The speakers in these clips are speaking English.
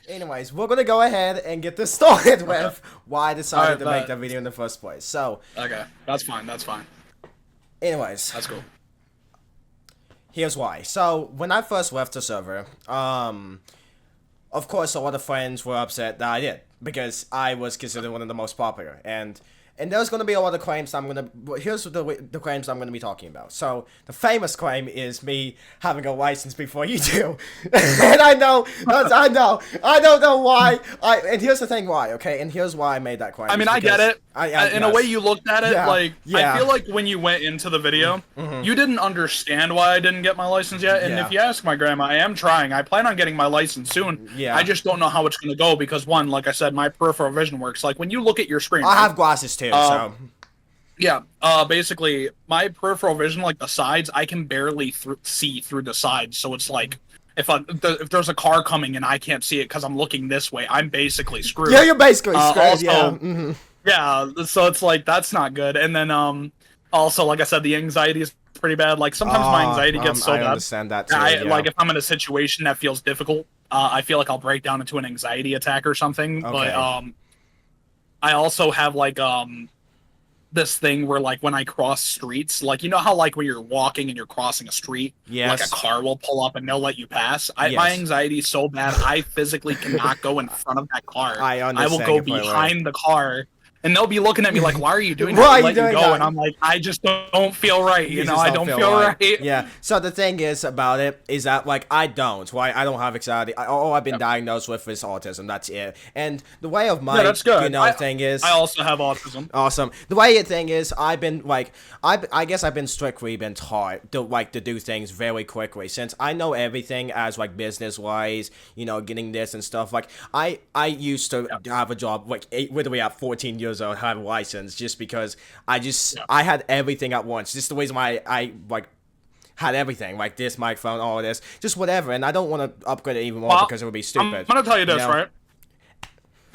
Anyways, we're gonna go ahead and get this started with why I decided to make that video in the first place. So, Okay, that's fine. That's fine. anyways, That's cool. here's why. So, when I first left the server, of course, a lot of friends were upset that I did because I was considered one of the most popular, and there's going to be a lot of claims here's the claims I'm going to be talking about. So, the famous claim is me having a license before you do. And I don't know why. And here's the thing why, okay? And here's why I made that claim. I mean, I get it. In a way, you looked at it, Yeah, I feel like when you went into the video, you didn't understand why I didn't get my license yet, and if you ask my grandma, I am trying. I plan on getting my license soon. Yeah. I just don't know how it's going to go because, one, like I said, my peripheral vision works. Like, when you look at your screen... I have glasses too, so... Yeah, basically, my peripheral vision, like the sides, I can barely see through the sides, so it's like... If there's a car coming and I can't see it because I'm looking this way, I'm basically screwed. Yeah, you're basically screwed, also, yeah, so it's like, that's not good. And then, also, like I said, the anxiety is pretty bad. Like, sometimes my anxiety gets so bad. I understand that, too, Like, if I'm in a situation that feels difficult, I feel like I'll break down into an anxiety attack or something. Okay. But, I also have, like, this thing where, like, when I cross streets, like, you know how, like, when you're walking and you're crossing a street, like, a car will pull up and they'll let you pass? My anxiety is so bad, I physically cannot go in front of that car. I will go behind the car, and they'll be looking at me like, why are you doing that? Why are you doing that? And I'm like, I just don't feel right, you know? I don't feel right. Yeah, so the thing is about it is that, like, I don't have anxiety. All I've been diagnosed with is autism, that's it. And the way of my, that's good. you know, thing is... I also have autism. Awesome. The way the thing is, I've been, like, I guess I've been strictly been taught to do things very quickly, since I know everything as, like, business-wise, you know, getting this and stuff. Like, I used to have a job, like, literally at 14 years old, have a license, just because I had everything at once. Just the reason why I like had everything, like this microphone, all of this, just whatever. And I don't want to upgrade it even more because it would be stupid. I'm gonna tell you this, right?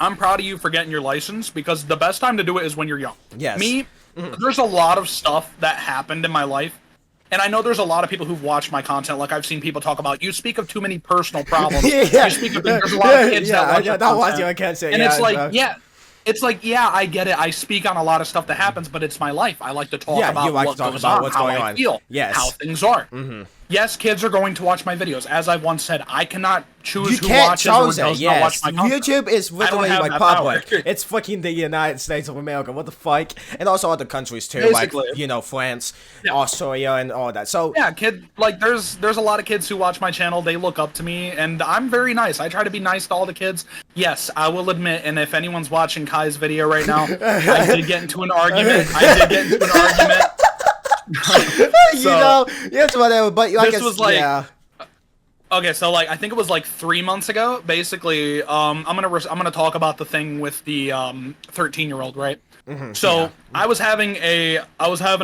I'm proud of you for getting your license, because the best time to do it is when you're young. Yes. Me, there's a lot of stuff that happened in my life, and I know there's a lot of people who've watched my content. Like, I've seen people talk about, you speak of too many personal problems. Yeah. You speak of, there's a lot of kids that watch your content. I can't say. And it's like, it's like, yeah, I get it. I speak on a lot of stuff that happens, but it's my life. I like to talk about what goes on, how I feel, how things are. Yes, kids are going to watch my videos. As I've once said, I cannot choose who watches or does not watch my content. YouTube is literally like public. It's fucking the United States of America. What the fuck? And also other countries too, basically. Like, you know, France, Australia, and all that. So yeah, there's a lot of kids who watch my channel. They look up to me, and I'm very nice. I try to be nice to all the kids. Yes, I will admit, and if anyone's watching Kai's video right now, I did get into an argument. You know, yes, whatever. But like, this was like, okay, so like, I think it was like 3 months ago. Basically, I'm gonna talk about the thing with the 13-year-old, right? So I was having a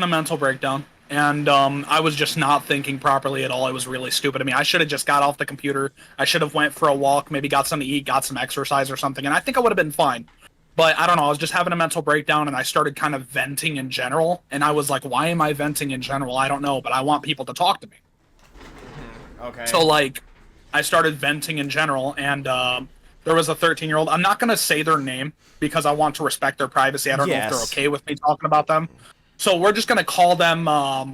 mental breakdown, and I was just not thinking properly at all. It was really stupid of me. I should have just got off the computer. I should have went for a walk, maybe got something to eat, got some exercise or something, and I think I would have been fine. But I don't know, I was just having a mental breakdown, and I started kind of venting in general. And I was like, why am I venting in general? I don't know, but I want people to talk to me. Okay. So, like, I started venting in general, and there was a 13-year-old. I'm not going to say their name because I want to respect their privacy. I don't know if they're okay with me talking about them. So we're just going to call them, let's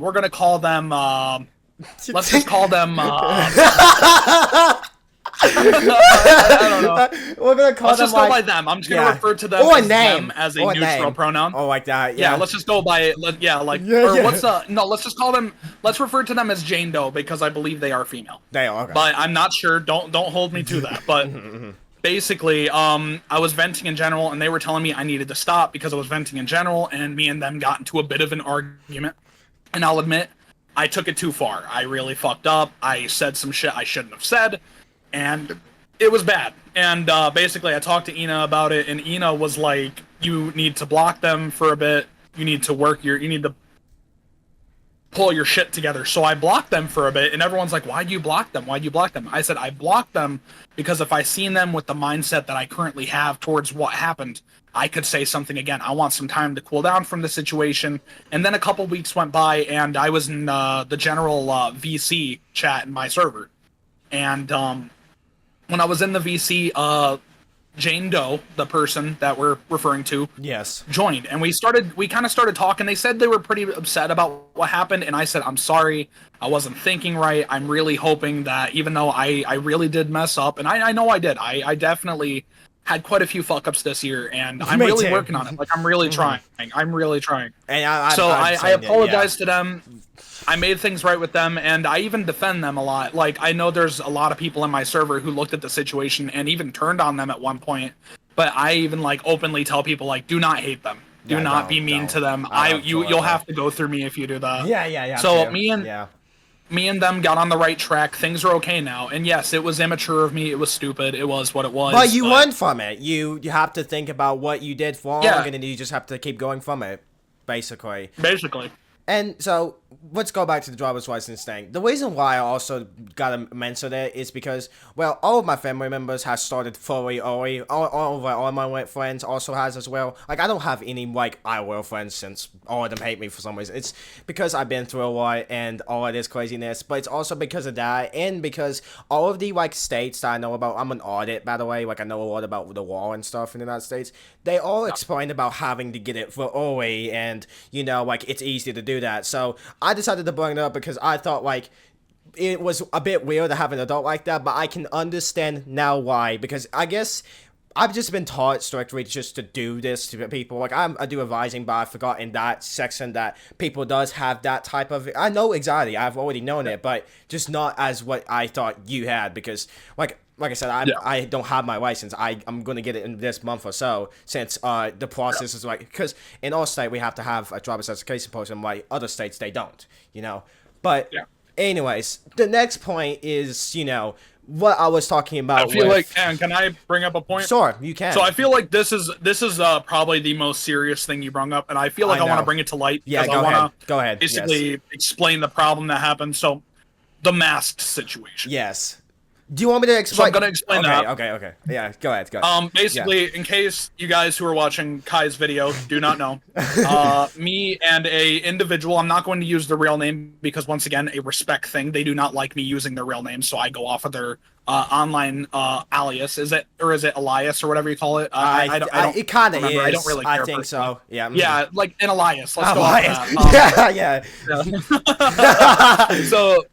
just call them, I don't know. We're gonna call let's them just go by them. I'm just gonna refer to them as a neutral pronoun. Oh, like that. Yeah. Let's just go by Let's just call them. Let's refer to them as Jane Doe, because I believe they are female. They are. Okay. But I'm not sure. Don't hold me to that. But basically, I was venting in general, and they were telling me I needed to stop because I was venting in general, and me and them got into a bit of an argument. And I'll admit, I took it too far. I really fucked up. I said some shit I shouldn't have said. And it was bad. And basically, I talked to Ina about it, and Ina was like, you need to block them for a bit. You need to pull your shit together. So I blocked them for a bit, and everyone's like, why'd you block them? Why'd you block them? I said, I blocked them because if I seen them with the mindset that I currently have towards what happened, I could say something again. I want some time to cool down from the situation. And then a couple weeks went by, and I was in the general VC chat in my server. And when I was in the VC, Jane Doe, the person that we're referring to, Yes. joined, and we kind of started talking. They said they were pretty upset about what happened, and I said, I'm sorry, I wasn't thinking right. I'm really hoping that, even though I really did mess up, and I know I did, I definitely had quite a few fuck ups this year, and I'm Me really too. working on it. Like, I'm really trying. I'm really trying. And I apologize to them. I made things right with them, and I even defend them a lot. Like, I know there's a lot of people in my server who looked at the situation and even turned on them at one point, but I even, like, openly tell people, like, do not hate them. Do not be mean to them. You'll have to go through me if you do that. Yeah. So me and them got on the right track. Things are okay now. And yes, it was immature of me. It was stupid. It was what it was. But you learned from it. You have to think about what you did wrong, Yeah. and then you just have to keep going from it, basically. Basically. And so, let's go back to the driver's license thing. The reason why I also gotta mention it is because, well, all of my family members have started fully early. All my friends also has as well. Like, I don't have any, like, IRL friends since all of them hate me for some reason. It's because I've been through a lot and all of this craziness, but it's also because of that, and because all of the, like, states that I know about, I'm an audit, by the way, like, I know a lot about the law and stuff in the United States, they all explain about having to get it for early, and, you know, like, it's easy to do that. So I decided to bring it up because I thought, like, it was a bit weird to have an adult like that, but I can understand now why, because I guess I've just been taught strictly just to do this to people. Like, I do advising, but I forgot in that section that people does have that type of, I know anxiety, I've already known it, but just not as what I thought you had, because, like I said, I don't have my license. I'm going to get it in this month or so, since the process is like, because in our state we have to have a driver's education program, like other states they don't, you know. But anyways, the next point is, you know, what I was talking about. I feel like, and can I bring up a point? Sure, you can. So I feel like this is probably the most serious thing you brought up, and I feel like I want to bring it to light. Yeah, go ahead. Basically, explain the problem that happened. So, the masked situation. Yes. Do you want me to explain? So I'm gonna explain that. Okay. Yeah, go ahead. Basically, in case you guys who are watching Kai's video do not know, me and a individual, I'm not going to use the real name because, once again, a respect thing. They do not like me using their real name, so I go off of their online alias. Is it Elias or whatever you call it? I don't. It kind of is. I don't really care. I think so. Yeah. Yeah, like an Elias. Let's go Elias. off that. Yeah. So.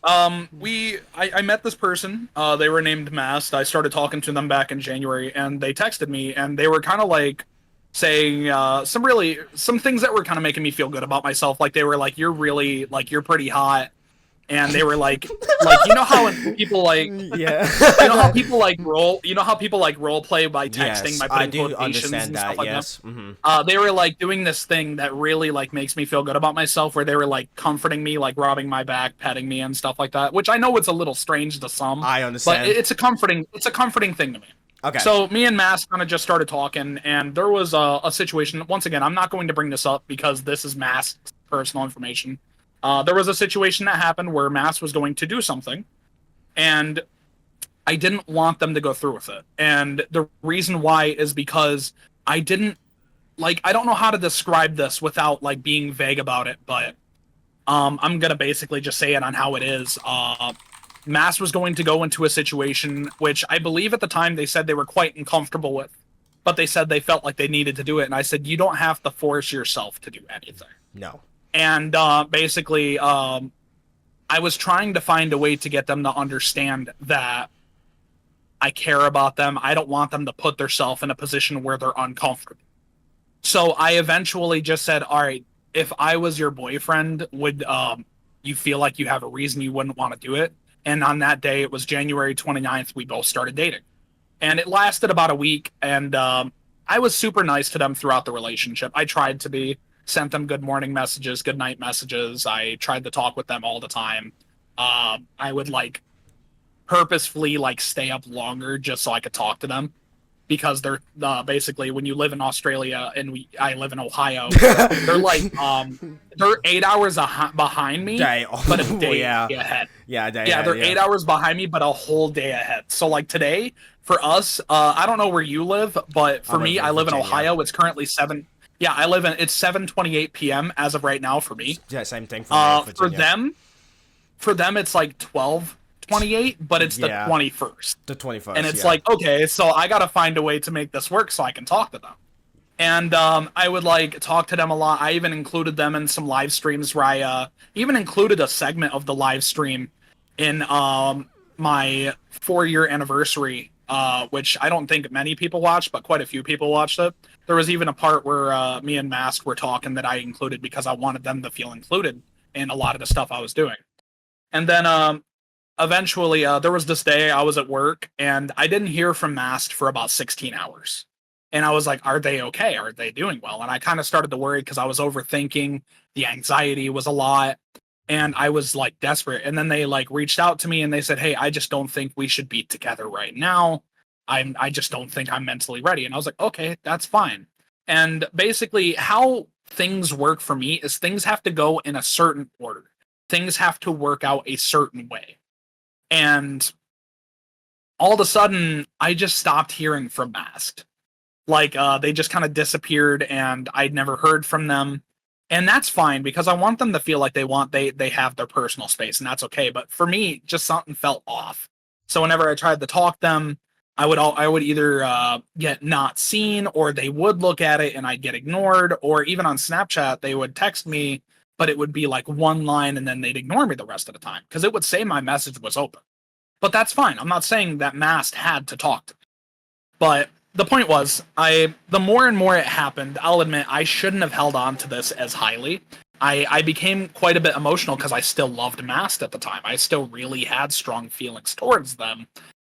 I met this person. They were named Mast. I started talking to them back in January, and they texted me, and they were kind of like saying some things that were kind of making me feel good about myself. Like, they were like, "You're pretty hot," and they were like you know how when people like you know how people like role play by texting, by putting quotations and stuff like that. Mm-hmm. They were like doing this thing that really like makes me feel good about myself, where they were like comforting me, like rubbing my back, petting me and stuff like that, which I know it's a little strange to some. I understand, but it's a comforting thing to me. Okay. So me and Mass kind of just started talking, and there was a situation. Once again, I'm not going to bring this up because this is Mass' personal information. There was a situation that happened where Mass was going to do something, and I didn't want them to go through with it. And the reason why is because I don't know how to describe this without like being vague about it, but I'm gonna basically just say it on how it is. Mass was going to go into a situation which I believe at the time they said they were quite uncomfortable with, but they said they felt like they needed to do it, and I said, you don't have to force yourself to do anything. No. And basically, I was trying to find a way to get them to understand that I care about them. I don't want them to put themselves in a position where they're uncomfortable. So I eventually just said, all right, if I was your boyfriend, would you feel like you have a reason you wouldn't want to do it? And on that day, it was January 29th, we both started dating. And it lasted about a week, and I was super nice to them throughout the relationship. I tried to be. Sent them good morning messages, good night messages. I tried to talk with them all the time. I would like purposefully like stay up longer just so I could talk to them, because they're basically, when you live in Australia and I live in Ohio, they're like they're 8 hours behind me, but a day ahead. They're 8 hours behind me, but a whole day ahead. So like today for us, I don't know where you live, but for me, I live in Ohio. It's currently 7. Yeah, it's 7:28 p.m. as of right now for me. Yeah, same thing for me. For them, it's like 12 28, but it's the Yeah. 21st. The 21st. And it's yeah. like, okay, so I gotta find a way to make this work so I can talk to them. And I would like talk to them a lot. I even included them in some live streams where I even included a segment of the live stream in my 4-year anniversary, which I don't think many people watched, but quite a few people watched it. There was even a part where me and Mask were talking that I included because I wanted them to feel included in a lot of the stuff I was doing. And then eventually, there was this day I was at work and I didn't hear from Mast for about 16 hours. And I was like, are they okay? Are they doing well? And I kind of started to worry because I was overthinking. The anxiety was a lot. And I was like desperate. And then they like reached out to me and they said, hey, I just don't think we should be together right now. I just don't think I'm mentally ready. And I was like, okay, that's fine. And basically, how things work for me is things have to go in a certain order. Things have to work out a certain way. And all of a sudden, I just stopped hearing from Masked. Like, they just kind of disappeared and I'd never heard from them. And that's fine because I want them to feel like they have their personal space, and that's okay. But for me, just something felt off. So whenever I tried to talk them, I would either get not seen, or they would look at it and I'd get ignored, or even on Snapchat, they would text me, but it would be like one line and then they'd ignore me the rest of the time because it would say my message was open. But that's fine. I'm not saying that Mast had to talk to me. But the point was, the more and more it happened, I'll admit I shouldn't have held on to this as highly. I became quite a bit emotional because I still loved Mast at the time. I still really had strong feelings towards them.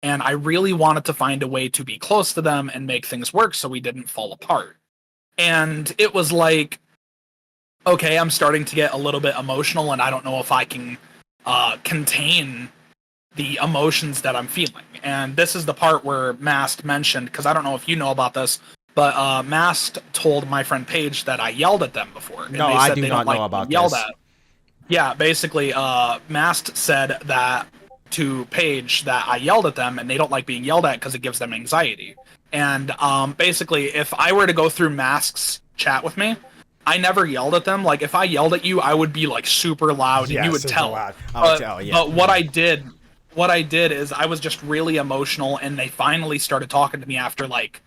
And I really wanted to find a way to be close to them and make things work so we didn't fall apart. And it was like, okay, I'm starting to get a little bit emotional and I don't know if I can contain the emotions that I'm feeling. And this is the part where Mast mentioned, because I don't know if you know about this, but Mast told my friend Paige that I yelled at them before. And No, they said I do they not don't know like about yelled this. at. Yeah, basically, Mast said that to Paige that I yelled at them and they don't like being yelled at because it gives them anxiety. And basically, if I were to go through Mask's chat with me, I never yelled at them. Like, if I yelled at you, I would be like super loud and you would tell. I would tell, yeah. But what I did is I was just really emotional, and they finally started talking to me after like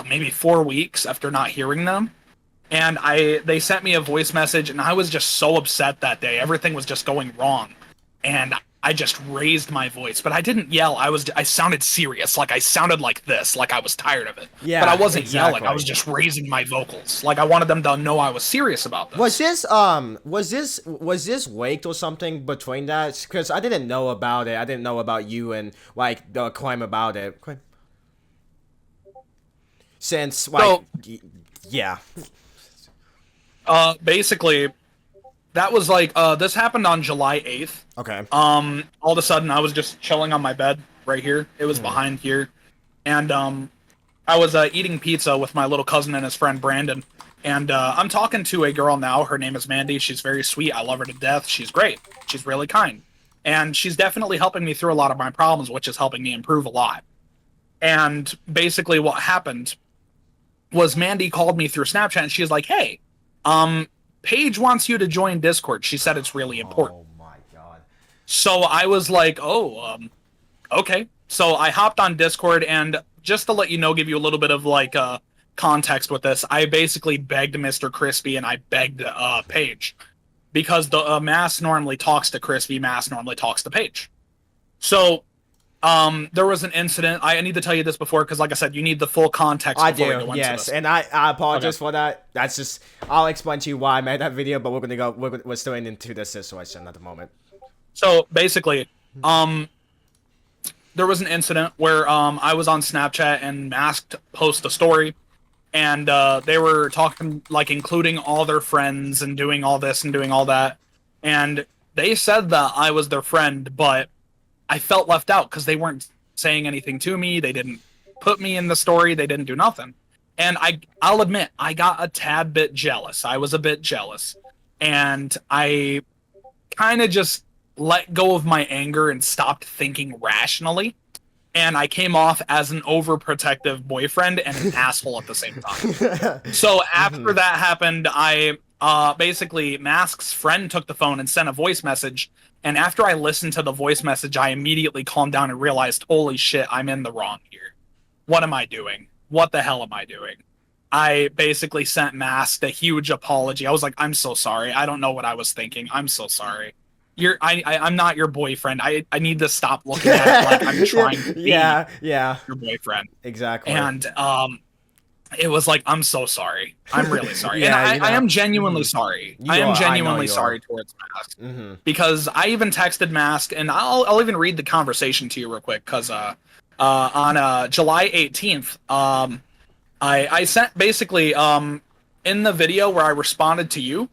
maybe 4 weeks after not hearing them. And they sent me a voice message, and I was just so upset that day. Everything was just going wrong, and I just raised my voice, but I didn't yell. I sounded serious, like I sounded like this, like I was tired of it. Yeah, but I wasn't exactly. yelling. I was just raising my vocals, like I wanted them to know I was serious about this. Was this waked or something between that? Because I didn't know about it. I didn't know about you and like the claim about it. Since like, yeah. Basically, that was like this happened on July 8th. Okay. All of a sudden, I was just chilling on my bed right here. It was behind here, and I was eating pizza with my little cousin and his friend Brandon. And I'm talking to a girl now. Her name is Mandy. She's very sweet. I love her to death. She's great. She's really kind, and she's definitely helping me through a lot of my problems, which is helping me improve a lot. And basically, what happened was Mandy called me through Snapchat, and she's like, "Hey, Paige wants you to join Discord. She said it's really important." Oh my god. So I was like, okay. So I hopped on Discord, and just to let you know, give you a little bit of like context with this, I basically begged Mr. Crispy and I begged Paige, because the Mass normally talks to Crispy, Mass normally talks to Paige. So there was an incident. I need to tell you this before, because like I said, you need the full context. I before we do, go into yes, this. and I apologize for that. That's just, I'll explain to you why I made that video, but we're still into this situation at the moment. So basically, there was an incident where I was on Snapchat and Masked posted a story, and they were talking, like including all their friends and doing all this and doing all that, and they said that I was their friend, but I felt left out because they weren't saying anything to me. They didn't put me in the story. They didn't do nothing. And I'll admit, I got a tad bit jealous. I was a bit jealous. And I kind of just let go of my anger and stopped thinking rationally. And I came off as an overprotective boyfriend and an asshole at the same time. So after that happened, I basically Mask's friend took the phone and sent a voice message. And after I listened to the voice message, I immediately calmed down and realized, holy shit, I'm in the wrong here. What am I doing? What the hell am I doing? I basically sent Mask a huge apology. I was like, I'm so sorry. I don't know what I was thinking. I'm so sorry. I'm not your boyfriend. I need to stop looking at it like I'm trying to be your boyfriend. Exactly. And it was like, I'm so sorry. I'm really sorry. Yeah, and I am genuinely sorry. I am genuinely sorry towards Mask. Because I even texted Mask, and I'll even read the conversation to you real quick, because on July 18th, I sent basically in the video where I responded to you,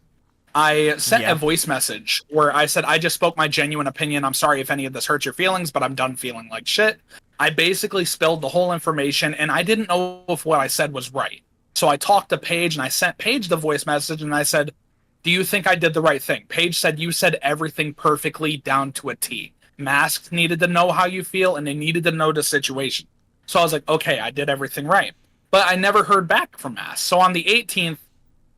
I sent a voice message where I said, I just spoke my genuine opinion. I'm sorry if any of this hurts your feelings, but I'm done feeling like shit. I basically spilled the whole information, and I didn't know if what I said was right. So I talked to Paige, and I sent Paige the voice message, and I said, do you think I did the right thing? Paige said, you said everything perfectly down to a T. Masks needed to know how you feel, and they needed to know the situation. So I was like, okay, I did everything right. But I never heard back from Masks. So on the 18th,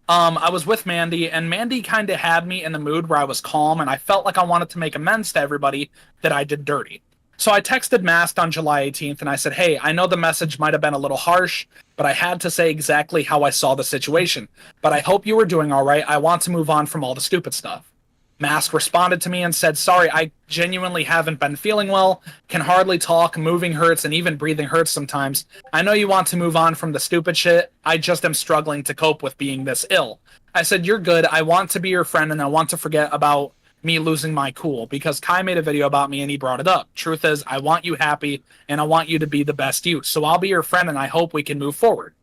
I was with Mandy, and Mandy kind of had me in the mood where I was calm, and I felt like I wanted to make amends to everybody that I did dirty. So I texted Mast on July 18th, and I said, hey, I know the message might have been a little harsh, but I had to say exactly how I saw the situation. But I hope you were doing all right. I want to move on from all the stupid stuff. Mask responded to me and said, sorry, I genuinely haven't been feeling well, can hardly talk, moving hurts, and even breathing hurts sometimes. I know you want to move on from the stupid shit. I just am struggling to cope with being this ill. I said, you're good. I want to be your friend, and I want to forget about me losing my cool, because Kai made a video about me and he brought it up. Truth is, I want you happy, and I want you to be the best you. So I'll be your friend, and I hope we can move forward.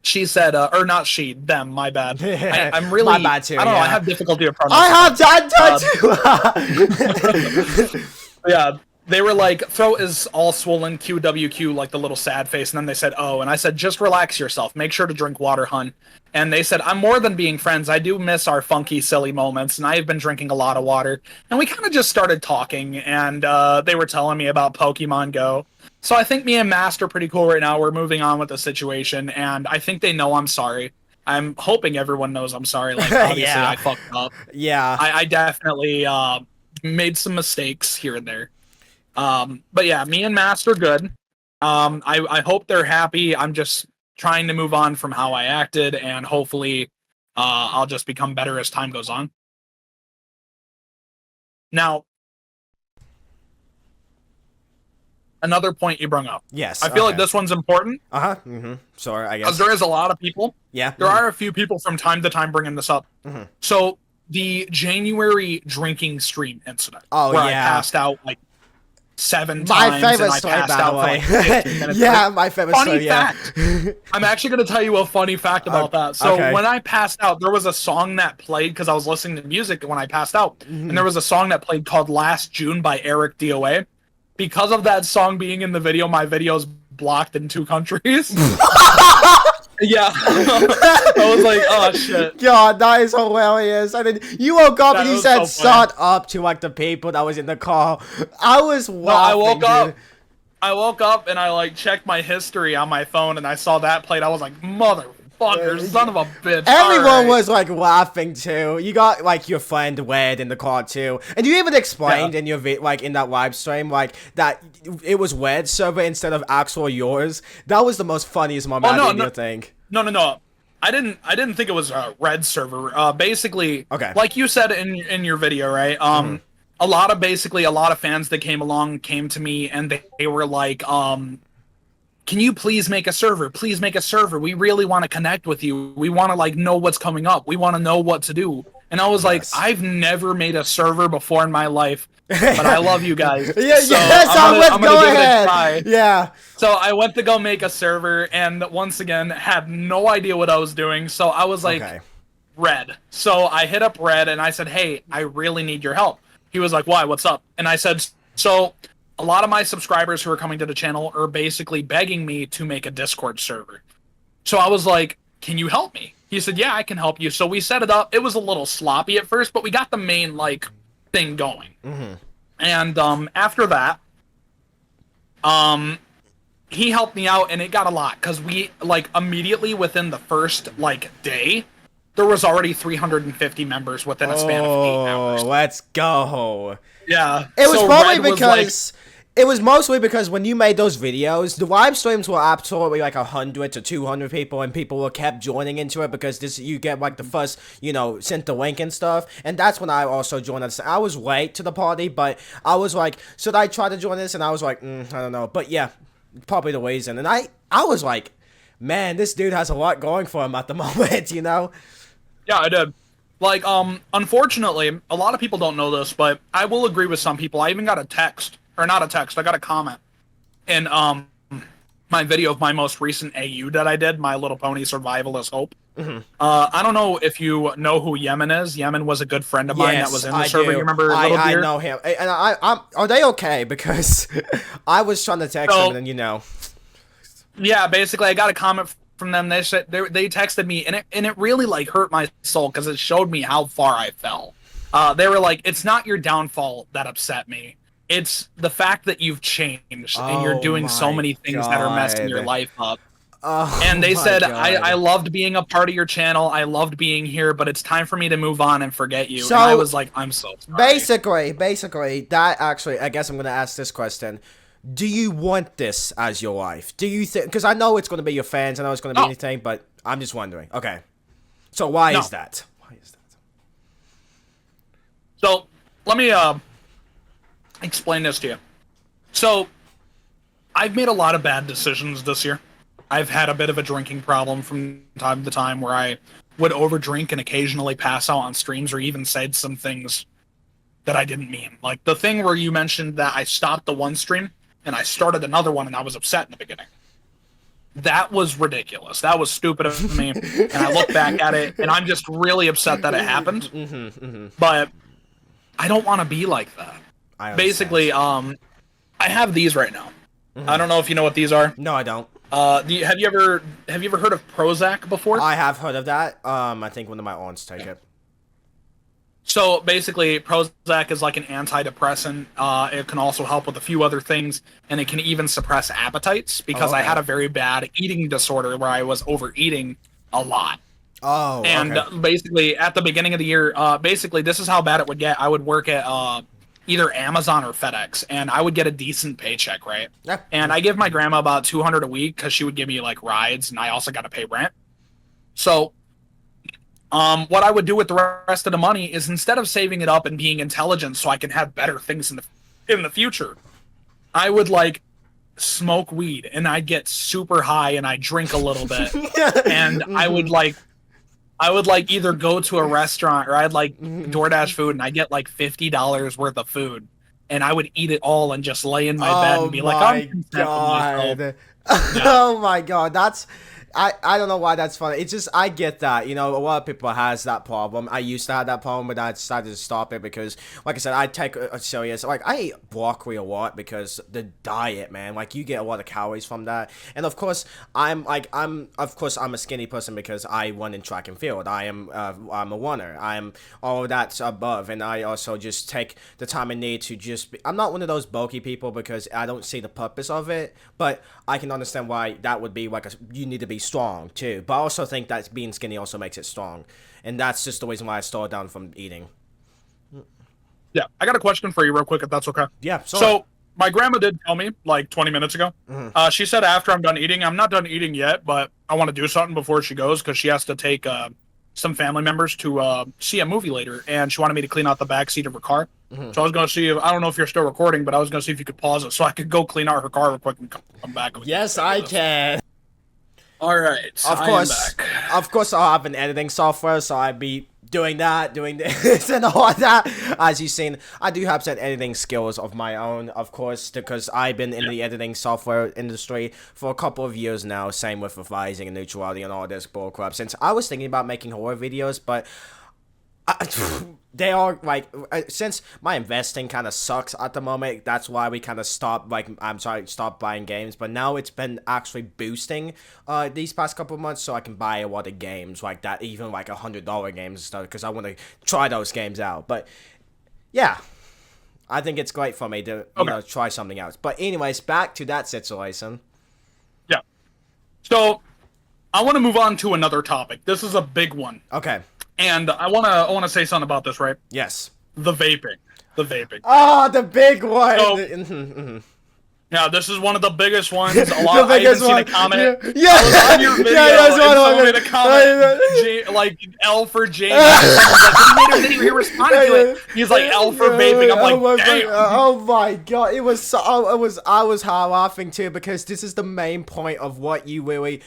She said, or not she, them, my bad. I'm really, my bad too, I don't know, I have difficulty with pronouncing. I have done too. Yeah, they were like, throat is all swollen, QWQ, like the little sad face, and then they said, oh, and I said, just relax yourself, make sure to drink water, hun. And they said, I'm more than being friends, I do miss our funky, silly moments, and I've been drinking a lot of water. And we kind of just started talking, and they were telling me about Pokemon Go. So I think me and Mast are pretty cool right now. We're moving on with the situation, and I think they know I'm sorry. I'm hoping everyone knows I'm sorry. Like, obviously, I fucked up. Yeah. I definitely made some mistakes here and there. But yeah, me and Mast are good. I hope they're happy. I'm just trying to move on from how I acted, and hopefully I'll just become better as time goes on. Now, another point you brought up. Yes. I feel like this one's important. Sorry, I guess. Because there is a lot of people. Yeah. There are a few people from time to time bringing this up. So, the January drinking stream incident. Oh, where yeah. I passed out like 7 my times. favorite and I story, passed by out the for way. like 15 minutes. Yeah, my favorite Funny story, yeah. fact. I'm actually going to tell you a funny fact about that. So when I passed out, there was a song that played because I was listening to music when I passed out. And there was a song that played called Last June by Eric DOA. Because of that song being in the video, my video's blocked in 2 countries. Yeah. I was like, oh shit. God, that is hilarious. And then you woke up and you said, so funny. shut up to like the people that was in the car. I was laughing, I woke up. dude. I woke up and I like checked my history on my phone and I saw that played. I was like, motherfucker, son of a bitch. Everyone was like laughing too. You got like your friend Wed in the car too, and you even explained in your like in that live stream like that it was Wed's server instead of actual yours. That was the most funniest moment I didn't think. No. I didn't think it was a Red server. Basically, like you said in your video, right? A lot of fans that came to me and they were like, can you please make a server? Please make a server. We really want to connect with you. We want to like know what's coming up. We want to know what to do. And I was like, I've never made a server before in my life, but I love you guys. So I'm gonna go ahead. Yeah. So I went to go make a server and once again had no idea what I was doing. So I was like, Red. So I hit up Red and I said, hey, I really need your help. He was like, why? What's up? And I said, so a lot of my subscribers who are coming to the channel are basically begging me to make a Discord server. So I was like, can you help me? He said, yeah, I can help you. So we set it up. It was a little sloppy at first, but we got the main like thing going. And after that, he helped me out and it got a lot because we like immediately within the first like day, there was already 350 members within a span of 8 hours. Let's go. Yeah. It was so probably Red was like, because it was mostly because when you made those videos, the live streams were absolutely like 100 to 200 people, and people were kept joining into it because this you get like the first, sent the link and stuff, and that's when I also joined us. I was late to the party, but I was like, should I try to join this? And I was like, I don't know, but yeah, probably the reason. And I was like, man, this dude has a lot going for him at the moment, Yeah, I did. Like, unfortunately, a lot of people don't know this, but I will agree with some people. I even got a text, or not a text, I got a comment in my video of my most recent AU that I did, My Little Pony Survival is Hope. I don't know if you know who Yemen is. Yemen was a good friend of mine that was in the server. Do. You remember Little I Deer? know him. And are they okay? Because I was trying to text him, and Yeah, basically, I got a comment from them. They said they texted me, and it really like hurt my soul because it showed me how far I fell. They were like, "It's not your downfall that upset me. It's the fact that you've changed and you're doing so many things that are messing your life up." And they said, I loved being a part of your channel. I loved being here, but it's time for me to move on and forget you. So, and I was like, I'm so sorry. Basically, that actually, I guess I'm going to ask this question. Do you want this as your life? Do you think, because I know it's going to be your fans, I know it's going to be anything, but I'm just wondering. Okay. So why is that? So, let me explain this to you. So, I've made a lot of bad decisions this year. I've had a bit of a drinking problem from time to time where I would overdrink and occasionally pass out on streams or even said some things that I didn't mean. Like the thing where you mentioned that I stopped the one stream and I started another one and I was upset in the beginning. That was ridiculous. That was stupid of me. And I look back at it and I'm just really upset that it happened. But I don't want to be like that. Basically, I have these right now. I don't know if you know what these are. No, I don't. Have you ever heard of Prozac before? I have heard of that. I think one of my aunts take it. So basically, Prozac is like an antidepressant. It can also help with a few other things, and it can even suppress appetites because I had a very bad eating disorder where I was overeating a lot. Oh, and basically, at the beginning of the year, basically, this is how bad it would get. I would work at either Amazon or FedEx, and I would get a decent paycheck, right? Yeah. And I give my grandma about $200 a week because she would give me like rides, and I also got to pay rent. So, what I would do with the rest of the money is instead of saving it up and being intelligent so I can have better things in the future, I would like smoke weed and I'd get super high and I'd drink a little bit, and I would like either go to a restaurant or I'd like DoorDash food and I get like $50 worth of food and I would eat it all and just lay in my bed and be like, I'm content with myself. Oh my god, that's I don't know why that's funny. It's just I get that, a lot of people has that problem. I used to have that problem, but I decided to stop it because, like I said, I take a serious. Like I eat broccoli a lot because the diet, man. Like you get a lot of calories from that, and of course I'm a skinny person because I run in track and field. I'm a runner. I'm all of that above, and I also just take the time I need to just. I'm not one of those bulky people because I don't see the purpose of it, but I can understand why that would be like you need to be strong too, but I also think that being skinny also makes it strong, and that's just the reason why I slowed down from eating. Yeah, I got a question for you real quick if that's okay. Yeah, sorry. So my grandma did tell me like 20 minutes ago. She said after I'm done eating, I'm not done eating yet, but I want to do something before she goes because she has to take some family members to see a movie later, and she wanted me to clean out the back seat of her car. So I was going to see if, I don't know if you're still recording, but I was going to see if you could pause it so I could go clean out her car real quick and come back. Yes, I can. All right. Of course, I'll have an editing software, so I'd be doing this, and all that. As you've seen, I do have some editing skills of my own, of course, because I've been in the editing software industry for a couple of years now. Same with revising and neutrality and all this bullcrap. Since I was thinking about making horror videos, but they are like since my investing kind of sucks at the moment, that's why we kind of stopped buying games, but now it's been actually boosting these past couple of months, so I can buy a lot of games like that, even like $100 games and stuff, because I want to try those games out. But yeah, I think it's great for me to try something else. But anyways, back to that situation. Yeah. So I want to move on to another topic. This is a big one. Okay. And I want to say something about this, right? Yes. The vaping. The vaping. Ah, the big one. So, yeah, this is one of the biggest ones. A lot. The biggest I one. even seen a comment. Yeah. I was on your video that's and what someone I'm made a comment, like L for James. Someone's like, he made a video. He responded to it. He's like L for vaping. I'm like, damn. Oh my god, it was so. I was laughing too because this is the main point of what you really,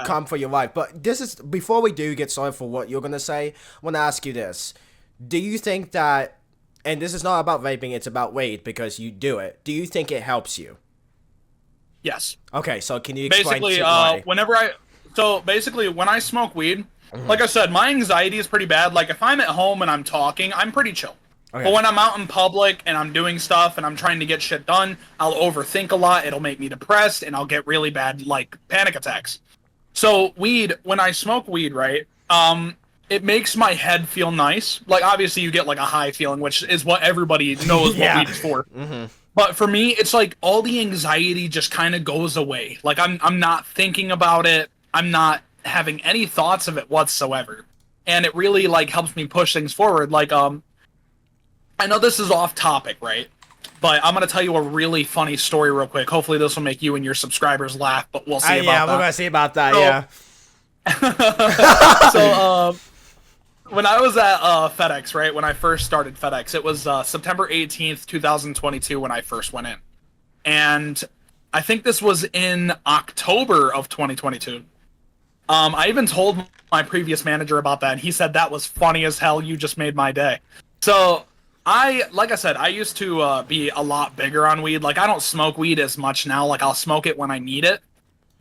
come for your life. But this is before we do get started for what you're gonna say. I want to ask you this: do you think that? And this is not about vaping, it's about weed because you do it. Do you think it helps you? Yes. Okay, so can you explain basically, why? basically, when I smoke weed, like I said, my anxiety is pretty bad. Like, if I'm at home and I'm talking, I'm pretty chill. Okay. But when I'm out in public and I'm doing stuff and I'm trying to get shit done, I'll overthink a lot. It'll make me depressed and I'll get really bad, like, panic attacks. So, when I smoke weed, right, it makes my head feel nice. Like, obviously, you get, like, a high feeling, which is what everybody knows what weed is for. But for me, it's like all the anxiety just kind of goes away. Like, I'm not thinking about it. I'm not having any thoughts of it whatsoever. And it really, like, helps me push things forward. Like, I know this is off topic, right? But I'm going to tell you a really funny story real quick. Hopefully, this will make you and your subscribers laugh, but we'll see about that. Yeah, we're going to see about that, So, when I was at FedEx, right, when I first started FedEx, it was September 18th, 2022 when I first went in. And I think this was in October of 2022. I even told my previous manager about that, and he said that was funny as hell. You just made my day. So, like I said, I used to be a lot bigger on weed. Like, I don't smoke weed as much now. Like, I'll smoke it when I need it.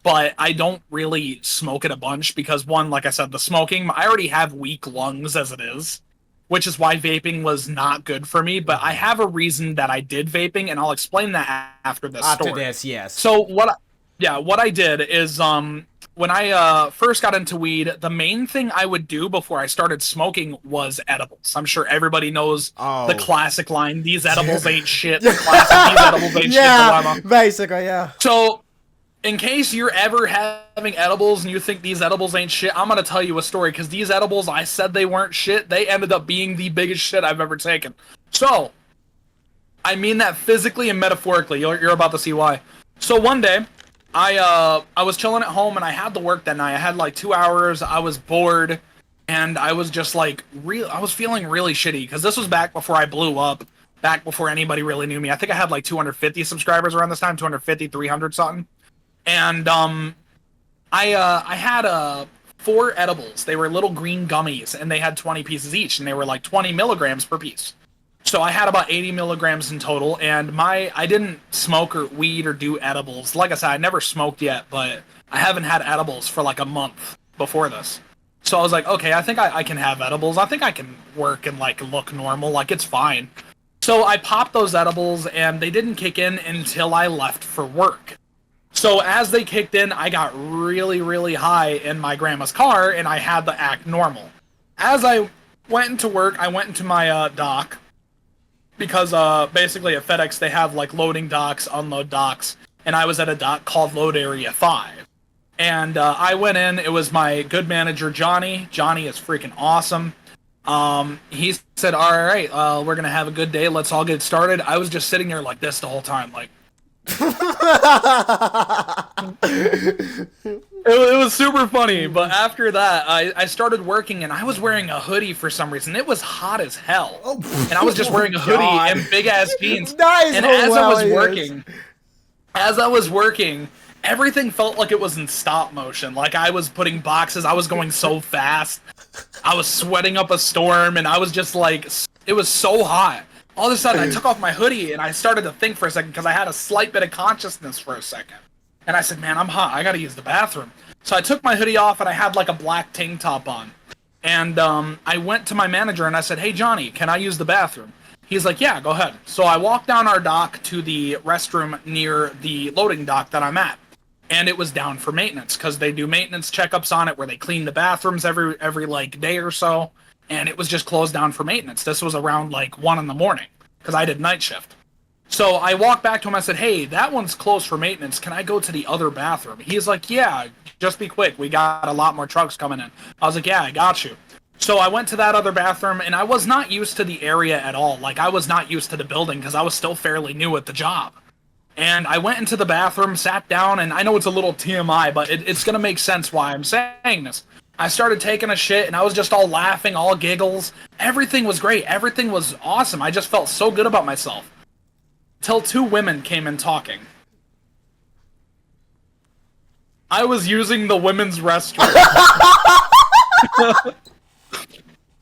But I don't really smoke it a bunch because, one, like I said, the smoking, I already have weak lungs as it is, which is why vaping was not good for me. But I have a reason that I did vaping, and I'll explain that after this story. After this, yes. So what I did is when I first got into weed, the main thing I would do before I started smoking was edibles. I'm sure everybody knows the classic line, "These edibles ain't shit." The classic, "These edibles ain't shit." Yeah, basically, yeah. So, in case you're ever having edibles and you think these edibles ain't shit, I'm going to tell you a story, because these edibles, I said they weren't shit. They ended up being the biggest shit I've ever taken. So, I mean that physically and metaphorically. You're about to see why. So one day, I was chilling at home and I had to work that night. I had like 2 hours. I was bored and I was just like, I was feeling really shitty, because this was back before I blew up, back before anybody really knew me. I think I had like 250 subscribers around this time, 250, 300 something. And I had 4 edibles. They were little green gummies, and they had 20 pieces each, and they were like 20 milligrams per piece. So I had about 80 milligrams in total, and I didn't smoke or weed or do edibles. Like I said, I never smoked yet, but I haven't had edibles for like a month before this. So I was like, okay, I think I can have edibles. I think I can work and like look normal. Like, it's fine. So I popped those edibles, and they didn't kick in until I left for work. So as they kicked in, I got really, really high in my grandma's car, and I had to act normal. As I went into work, I went into my dock, because basically at FedEx they have like loading docks, unload docks, and I was at a dock called Load Area 5. And I went in. It was my good manager, Johnny. Johnny is freaking awesome. He said, all right, we're going to have a good day. Let's all get started. I was just sitting there like this the whole time, like, it was super funny. But after that, I started working, and I was wearing a hoodie for some reason. It was hot as hell, and I was just wearing a hoodie and big ass jeans. And as I was working, everything felt like it was in stop motion. Like, I was putting boxes. I was going so fast. I was sweating up a storm, and I was just like, it was so hot. All of a sudden, I took off my hoodie, and I started to think for a second, because I had a slight bit of consciousness for a second. And I said, man, I'm hot. I gotta use the bathroom. So I took my hoodie off, and I had like a black tank top on. And I went to my manager, and I said, hey, Johnny, can I use the bathroom? He's like, yeah, go ahead. So I walked down our dock to the restroom near the loading dock that I'm at. And it was down for maintenance, because they do maintenance checkups on it where they clean the bathrooms every like day or so. And it was just closed down for maintenance. This was around like 1 in the morning, because I did night shift. So I walked back to him. I said, "Hey, that one's closed for maintenance. Can I go to the other bathroom?" He's like, "Yeah, just be quick. We got a lot more trucks coming in." I was like, "Yeah, I got you." So I went to that other bathroom, and I was not used to the area at all. Like, I was not used to the building because I was still fairly new at the job. And I went into the bathroom, sat down, and I know it's a little TMI, but it's going to make sense why I'm saying this. I started taking a shit, and I was just all laughing, all giggles. Everything was great. Everything was awesome. I just felt so good about myself. Till two women came in talking. I was using the women's restroom.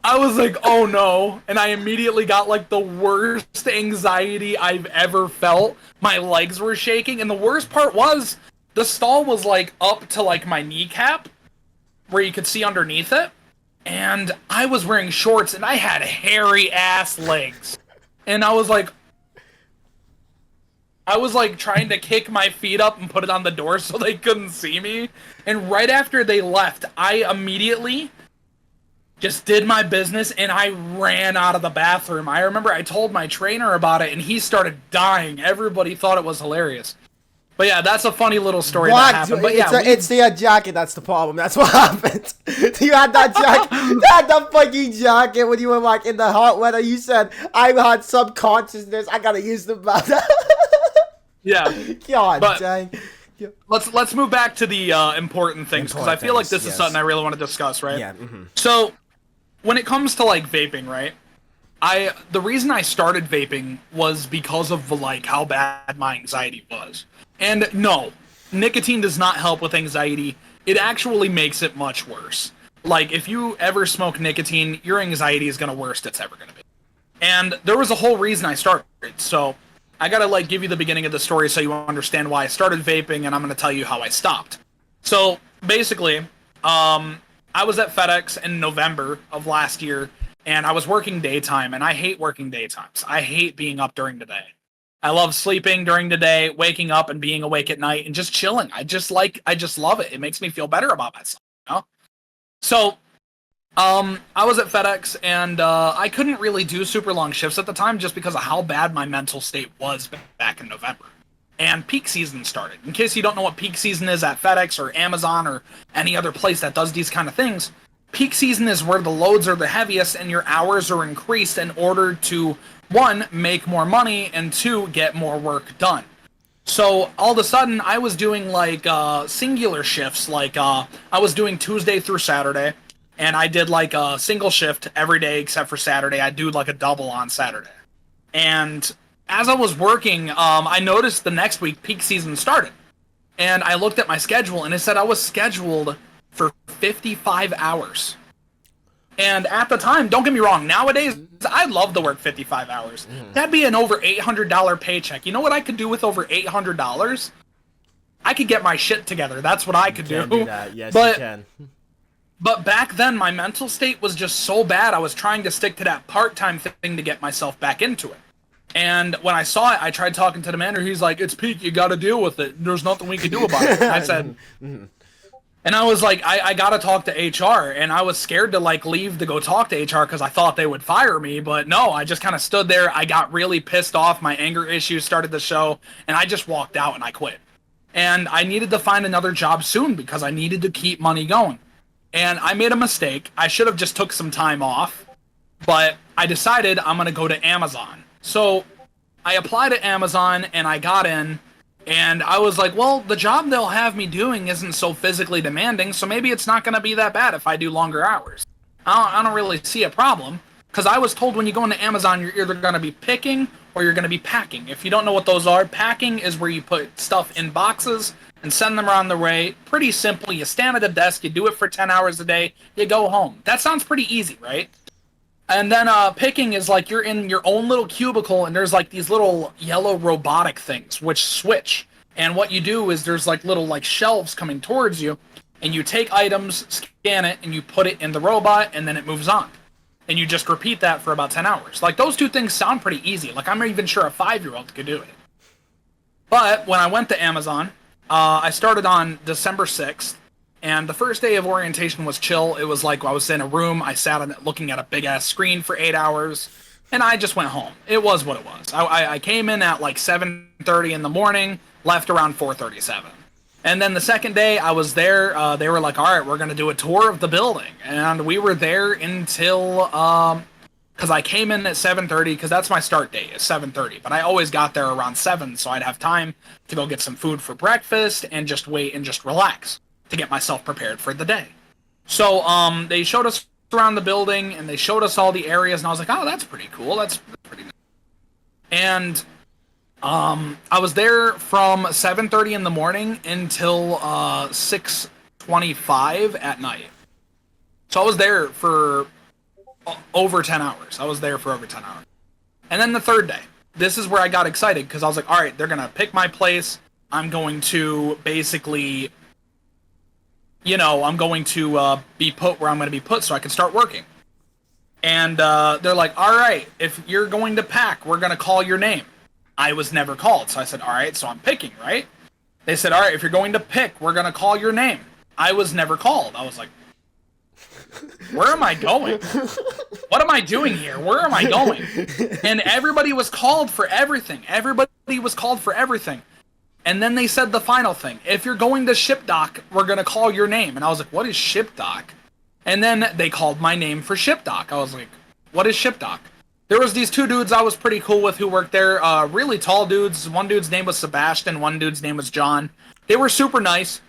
I was like, oh no. And I immediately got like the worst anxiety I've ever felt. My legs were shaking. And the worst part was the stall was like up to like my kneecap where you could see underneath it. And I was wearing shorts and I had hairy ass legs. And I was like trying to kick my feet up and put it on the door so they couldn't see me. And right after they left, I immediately just did my business and I ran out of the bathroom. I remember I told my trainer about it and he started dying. Everybody thought it was hilarious. But yeah, that's a funny little story that happened. But yeah, it's the jacket that's the problem. That's what happened. You had that jacket. You had the fucking jacket when you were like in the hot weather. You said, I had subconsciousness. I gotta use the bathroom. Yeah. God dang. Yeah. Let's move back to the important things because I feel like this is something I really want to discuss, right? Yeah. Mm-hmm. So, when it comes to like vaping, right? The reason I started vaping was because of like how bad my anxiety was. And no, nicotine does not help with anxiety. It actually makes it much worse. Like if you ever smoke nicotine, your anxiety is gonna worst it's ever gonna be. And there was a whole reason I started. So I gotta like give you the beginning of the story so you understand why I started vaping, and I'm gonna tell you how I stopped. So basically, I was at FedEx in November of last year, and I was working daytime, and I hate working daytimes. I hate being up during the day. I love sleeping during the day, waking up and being awake at night, and just chilling. I just love it. It makes me feel better about myself, you know? So, I was at FedEx, and I couldn't really do super long shifts at the time just because of how bad my mental state was back in November. And peak season started. In case you don't know what peak season is at FedEx or Amazon or any other place that does these kind of things, peak season is where the loads are the heaviest and your hours are increased in order to, one, make more money, and two, get more work done. So all of a sudden, I was doing like singular shifts. Like I was doing Tuesday through Saturday, and I did like a single shift every day except for Saturday. I do like a double on Saturday. And as I was working, I noticed the next week peak season started. And I looked at my schedule, and it said I was scheduled for 55 hours. And at the time, don't get me wrong, nowadays, I'd love to work 55 hours. That'd be an over $800 paycheck. You know what I could do with over $800? I could get my shit together. That's what I could do. Do that. Yes, but, you can. But back then, my mental state was just so bad, I was trying to stick to that part-time thing to get myself back into it. And when I saw it, I tried talking to the manager. He's like, it's peak, you gotta deal with it. There's nothing we can do about it. And I said... And I was like, I gotta talk to HR, and I was scared to like leave to go talk to HR because I thought they would fire me, but no, I just kind of stood there. I got really pissed off. My anger issues started to show, and I just walked out and I quit. And I needed to find another job soon because I needed to keep money going. And I made a mistake. I should have just took some time off, but I decided I'm gonna go to Amazon. So I applied at Amazon and I got in. And I was like, well, the job they'll have me doing isn't so physically demanding, so maybe it's not going to be that bad if I do longer hours. I don't really see a problem, because I was told when you go into Amazon, you're either going to be picking or you're going to be packing. If you don't know what those are, packing is where you put stuff in boxes and send them around the way. Pretty simple. You stand at a desk, you do it for 10 hours a day, you go home. That sounds pretty easy, right? And then picking is like you're in your own little cubicle and there's like these little yellow robotic things which switch. And what you do is there's like little like shelves coming towards you and you take items, scan it, and you put it in the robot and then it moves on. And you just repeat that for about 10 hours. Like those two things sound pretty easy. Like I'm not even sure a 5-year-old could do it. But when I went to Amazon, I started on December 6th. And the first day of orientation was chill. It was like I was in a room, I sat on it looking at a big-ass screen for 8 hours, and I just went home. It was what it was. I came in at like 7:30 in the morning, left around 4:37. And then the second day I was there, they were like, all right, we're going to do a tour of the building. And we were there until, because I came in at 7:30, because that's my start date, is 7:30. But I always got there around 7, so I'd have time to go get some food for breakfast and just wait and just relax to get myself prepared for the day. So they showed us around the building, and they showed us all the areas, and I was like, oh, that's pretty cool. That's pretty nice. And I was there from 7:30 in the morning until 6:25 at night. So I was there for over 10 hours. I was there for over 10 hours. And then the third day, this is where I got excited, because I was like, all right, they're going to pick my place. I'm going to basically, I'm going to be put where I'm going to be put so I can start working. And they're like, all right, if you're going to pack, we're going to call your name. I was never called. So I said, all right, so I'm picking, right? They said, all right, if you're going to pick, we're going to call your name. I was never called. I was like, where am I going? What am I doing here? Where am I going? And everybody was called for everything. Everybody was called for everything. And then they said the final thing. If you're going to ship dock, we're going to call your name. And I was like, what is ship dock? And then they called my name for ship dock. I was like, what is ship dock? There was these two dudes I was pretty cool with who worked there. Really tall dudes. One dude's name was Sebastian. One dude's name was John. They were super nice.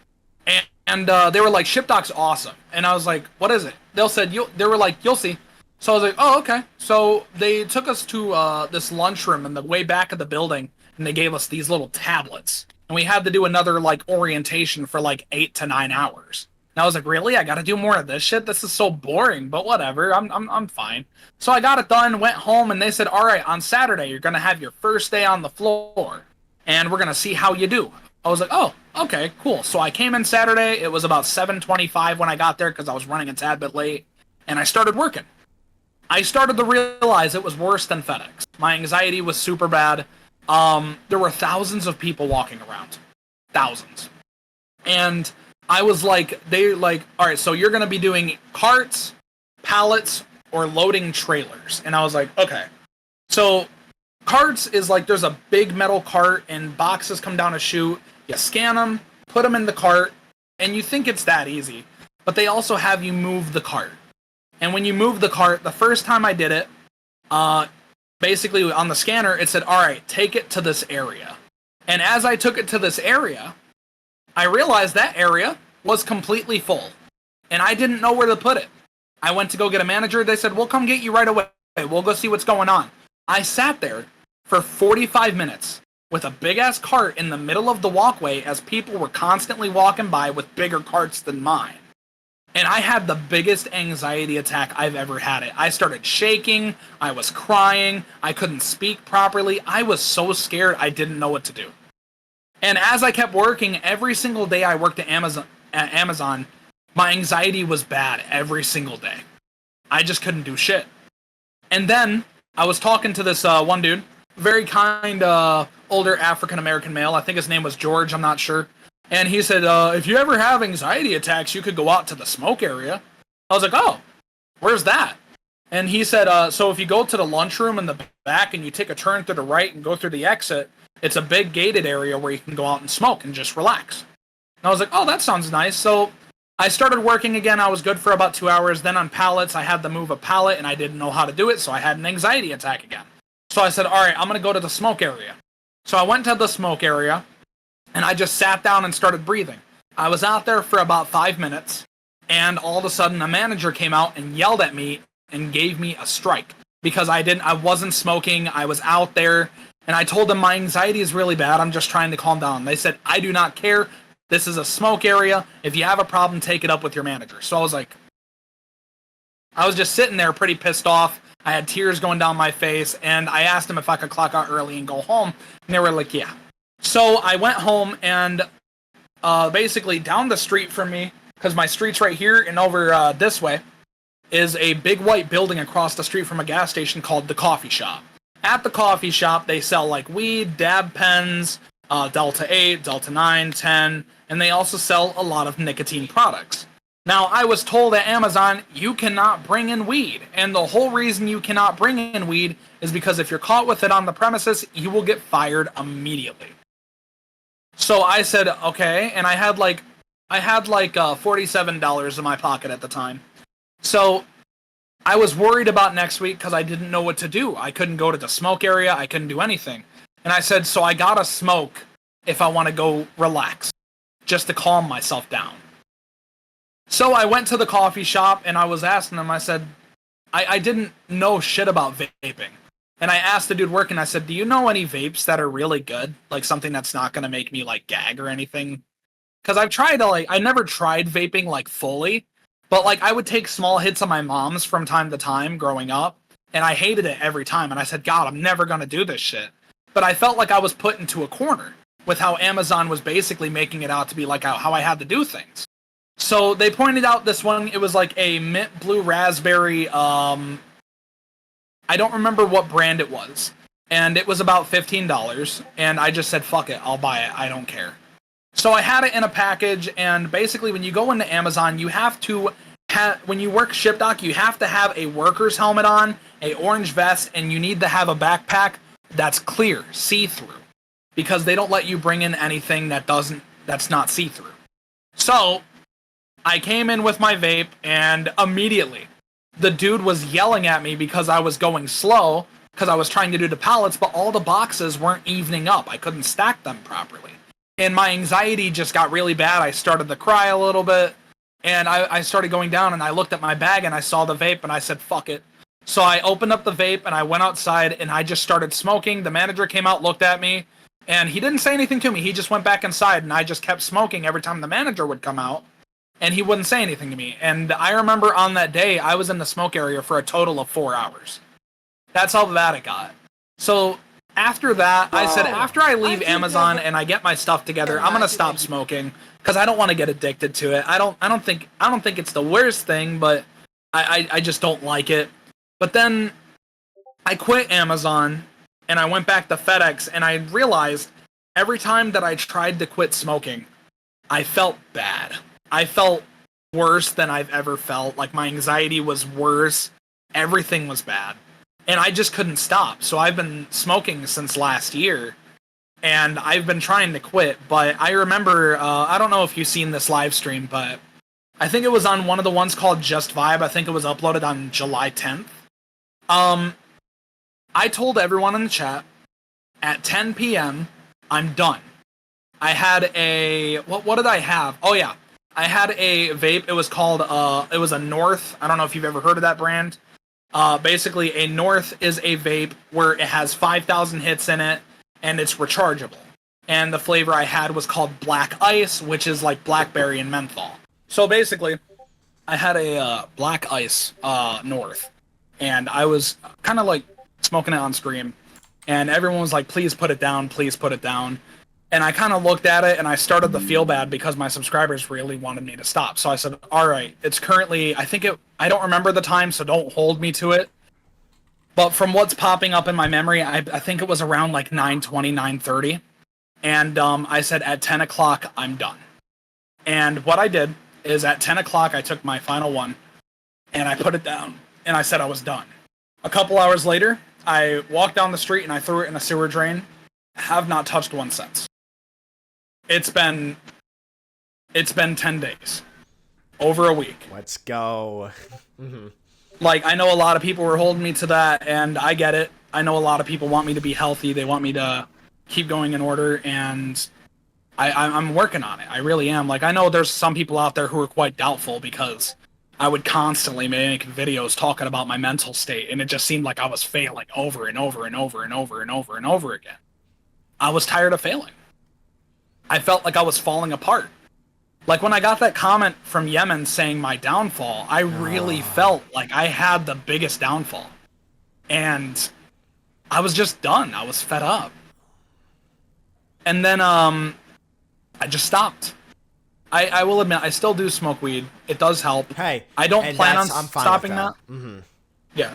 And they were like, ship dock's awesome. And I was like, what is it? They were like, you'll see. So I was like, oh, okay. So they took us to this lunchroom in the way back of the building, and they gave us these little tablets. And we had to do another like orientation for like 8 to 9 hours. And I was like, really? I got to do more of this shit? This is so boring, but whatever. I'm fine. So I got it done, went home, and they said, all right, on Saturday, you're going to have your first day on the floor, and we're going to see how you do. I was like, oh, okay, cool. So I came in Saturday. It was about 7:25 when I got there because I was running a tad bit late, and I started working. I started to realize it was worse than FedEx. My anxiety was super bad. There were thousands of people walking around. Thousands. And I was like, all right, so you're going to be doing carts, pallets, or loading trailers. And I was like, okay. So carts is like there's a big metal cart and boxes come down a chute. You scan them, put them in the cart, and you think it's that easy. But they also have you move the cart. And when you move the cart, the first time I did it, basically on the scanner, it said, all right, take it to this area. And as I took it to this area, I realized that area was completely full. And I didn't know where to put it. I went to go get a manager. They said, we'll come get you right away. We'll go see what's going on. I sat there for 45 minutes with a big-ass cart in the middle of the walkway as people were constantly walking by with bigger carts than mine. And I had the biggest anxiety attack I've ever had it. I started shaking. I was crying. I couldn't speak properly. I was so scared I didn't know what to do. And as I kept working, every single day I worked at Amazon, my anxiety was bad every single day. I just couldn't do shit. And then I was talking to this one dude, very kind, older African-American male. I think his name was George, I'm not sure. And he said, if you ever have anxiety attacks, you could go out to the smoke area. I was like, oh, where's that? And he said, so if you go to the lunchroom in the back and you take a turn to the right and go through the exit, it's a big gated area where you can go out and smoke and just relax. And I was like, oh, that sounds nice. So I started working again. I was good for about 2 hours. Then on pallets, I had to move a pallet, and I didn't know how to do it, so I had an anxiety attack again. So I said, all right, I'm going to go to the smoke area. So I went to the smoke area, and I just sat down and started breathing. I was out there for about 5 minutes, and all of a sudden a manager came out and yelled at me and gave me a strike because I wasn't smoking. I was out there, and I told them my anxiety is really bad. I'm just trying to calm down. They said, I do not care. This is a smoke area. If you have a problem, take it up with your manager. So I was just sitting there pretty pissed off. I had tears going down my face, and I asked them if I could clock out early and go home, and they were like, yeah. So I went home, and basically down the street from me, because my street's right here and over this way, is a big white building across the street from a gas station called The Coffee Shop. At the coffee shop, they sell like weed, dab pens, Delta 8, Delta 9, 10, and they also sell a lot of nicotine products. Now, I was told at Amazon, you cannot bring in weed. And the whole reason you cannot bring in weed is because if you're caught with it on the premises, you will get fired immediately. So I said, okay. And I had like $47 in my pocket at the time. So I was worried about next week because I didn't know what to do. I couldn't go to the smoke area. I couldn't do anything. And I said, so I gotta smoke if I want to go relax, just to calm myself down. So I went to the coffee shop and I was asking them, I said, I didn't know shit about vaping. And I asked the dude working, I said, do you know any vapes that are really good? Like something that's not going to make me like gag or anything? Because I've tried to I never tried vaping like fully, but like I would take small hits of my mom's from time to time growing up. And I hated it every time. And I said, God, I'm never going to do this shit. But I felt like I was put into a corner with how Amazon was basically making it out to be like how I had to do things. So they pointed out this one, it was like a mint blue raspberry, I don't remember what brand it was. And it was about $15, and I just said, fuck it, I'll buy it, I don't care. So I had it in a package, and basically when you go into Amazon, you have to when you work ShipDoc, you have to have a worker's helmet on, a orange vest, and you need to have a backpack that's clear, see-through. Because they don't let you bring in anything that's not see-through. So I came in with my vape, and immediately the dude was yelling at me because I was going slow, because I was trying to do the pallets, but all the boxes weren't evening up. I couldn't stack them properly. And my anxiety just got really bad. I started to cry a little bit, and I started going down, and I looked at my bag, and I saw the vape, and I said, fuck it. So I opened up the vape, and I went outside, and I just started smoking. The manager came out, looked at me, and he didn't say anything to me. He just went back inside, and I just kept smoking every time the manager would come out. And he wouldn't say anything to me. And I remember on that day, I was in the smoke area for a total of 4 hours. That's how bad it got. So after that, I said, after I leave Amazon and I get my stuff together, I'm gonna stop smoking because I don't want to get addicted to it. I don't think it's the worst thing, but I just don't like it. But then I quit Amazon and I went back to FedEx, and I realized every time that I tried to quit smoking, I felt bad. I felt worse than I've ever felt. Like my anxiety was worse. Everything was bad. And I just couldn't stop. So I've been smoking since last year. And I've been trying to quit. But I remember, I don't know if you've seen this live stream, but I think it was on one of the ones called Just Vibe. I think it was uploaded on July 10th. I told everyone in the chat, at 10 p.m., I'm done. I had a... What did I have? Oh, yeah. I had a vape. It was called, it was a North. I don't know if you've ever heard of that brand. Basically, a North is a vape where it has 5,000 hits in it, and it's rechargeable. And the flavor I had was called Black Ice, which is like blackberry and menthol. So basically, I had a Black Ice North, and I was kind of like smoking it on stream, and everyone was like, please put it down, please put it down. And I kind of looked at it, and I started to feel bad because my subscribers really wanted me to stop. So I said, all right, it's currently, I don't remember the time, so don't hold me to it. But from what's popping up in my memory, I think it was around like 9:20, 9:30. And I said, at 10 o'clock, I'm done. And what I did is at 10 o'clock, I took my final one, and I put it down, and I said I was done. A couple hours later, I walked down the street, and I threw it in a sewer drain. Have not touched one since. It's been 10 days. Over a week. Let's go. Like, I know a lot of people were holding me to that, and I get it. I know a lot of people want me to be healthy. They want me to keep going in order, and I'm working on it. I really am. Like, I know there's some people out there who are quite doubtful because I would constantly make videos talking about my mental state, and it just seemed like I was failing over and over and over and over and over and over again. I was tired of failing. I felt like I was falling apart. Like when I got that comment from Yemen saying my downfall, I really felt like I had the biggest downfall. And I was just done. I was fed up. And then I just stopped. I will admit, I still do smoke weed. It does help. Hey, I don't plan on stopping that. Mm-hmm. Yeah.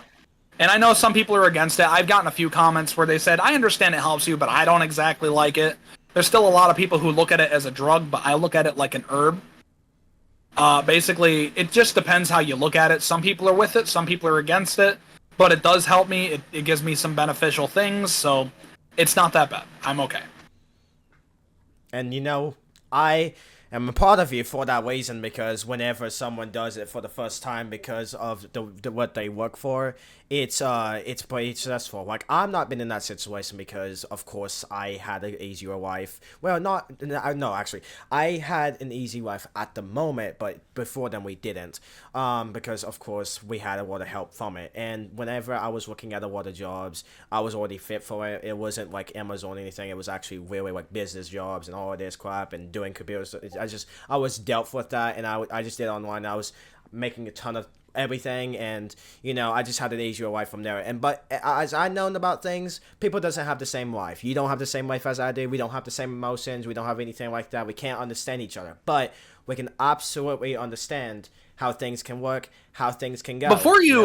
And I know some people are against it. I've gotten a few comments where they said, I understand it helps you, but I don't exactly like it. There's still a lot of people who look at it as a drug, but I look at it like an herb. Basically, it just depends how you look at it. Some people are with it, some people are against it, but it does help me. It gives me some beneficial things, so it's not that bad. I'm okay. And I am a part of you for that reason, because whenever someone does it for the first time because of the what they work for, it's pretty stressful. Like, I'm not been in that situation because of course I had an easier life. Well, not no, actually I had an easy life at the moment, but before then we didn't. Because of course we had a lot of help from it. And whenever I was looking at a lot of jobs, I was already fit for it. It wasn't like Amazon or anything. It was actually really like business jobs and all of this crap and doing computers. I was dealt with that, and I just did online. I was making a ton of everything, and I just had an easier life from there. And but as I known about things, people doesn't have the same life. You don't have the same life as I do. We don't have the same emotions. We don't have anything like that. We can't understand each other, but we can absolutely understand how things can work, how things can go. Before you.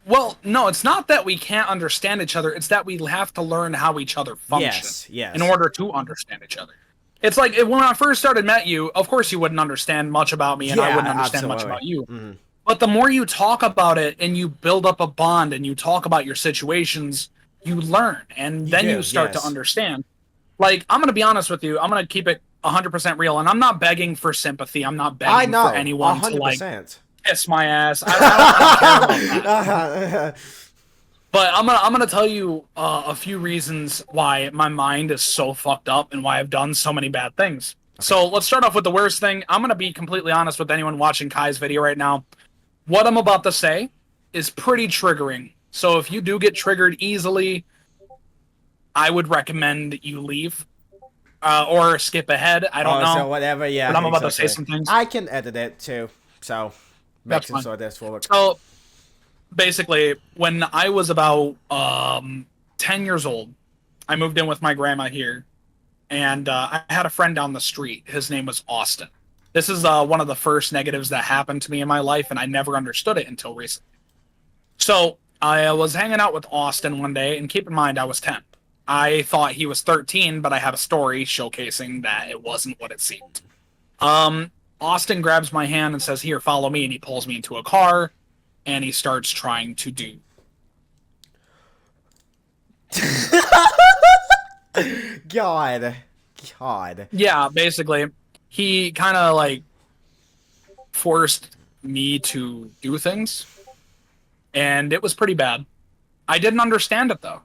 Well, no, it's not that we can't understand each other. It's that we have to learn how each other function Yes. in order to understand each other. It's like when I first started met you, of course you wouldn't understand much about me, and I wouldn't understand much about you. But the more you talk about it and you build up a bond and you talk about your situations, you learn, and then you start to understand. Like, I'm going to be honest with you. I'm going to keep it 100% real, and I'm not begging for sympathy. I'm not begging for anyone 100%. To like kiss my ass. I don't care about that. But I'm gonna tell you a few reasons why my mind is so fucked up and why I've done so many bad things. Okay. So let's start off with the worst thing. I'm gonna be completely honest with anyone watching Kai's video right now. What I'm about to say is pretty triggering. So if you do get triggered easily, I would recommend you leave or skip ahead. I don't know. So whatever, yeah. But I'm about to say some things. I can edit it too, so make sense of this forward. So basically, when I was about 10 years old, I moved in with my grandma here, and I had a friend down the street. His name was Austin. This is one of the first negatives that happened to me in my life, and I never understood it until recently. So I was hanging out with Austin one day, and keep in mind, I was 10. I thought he was 13, but I have a story showcasing that it wasn't what it seemed. Austin grabs my hand and says, "Here, follow me," and he pulls me into a car, and he starts trying to do. God. Yeah, basically, he kind of like forced me to do things, and it was pretty bad. I didn't understand it though.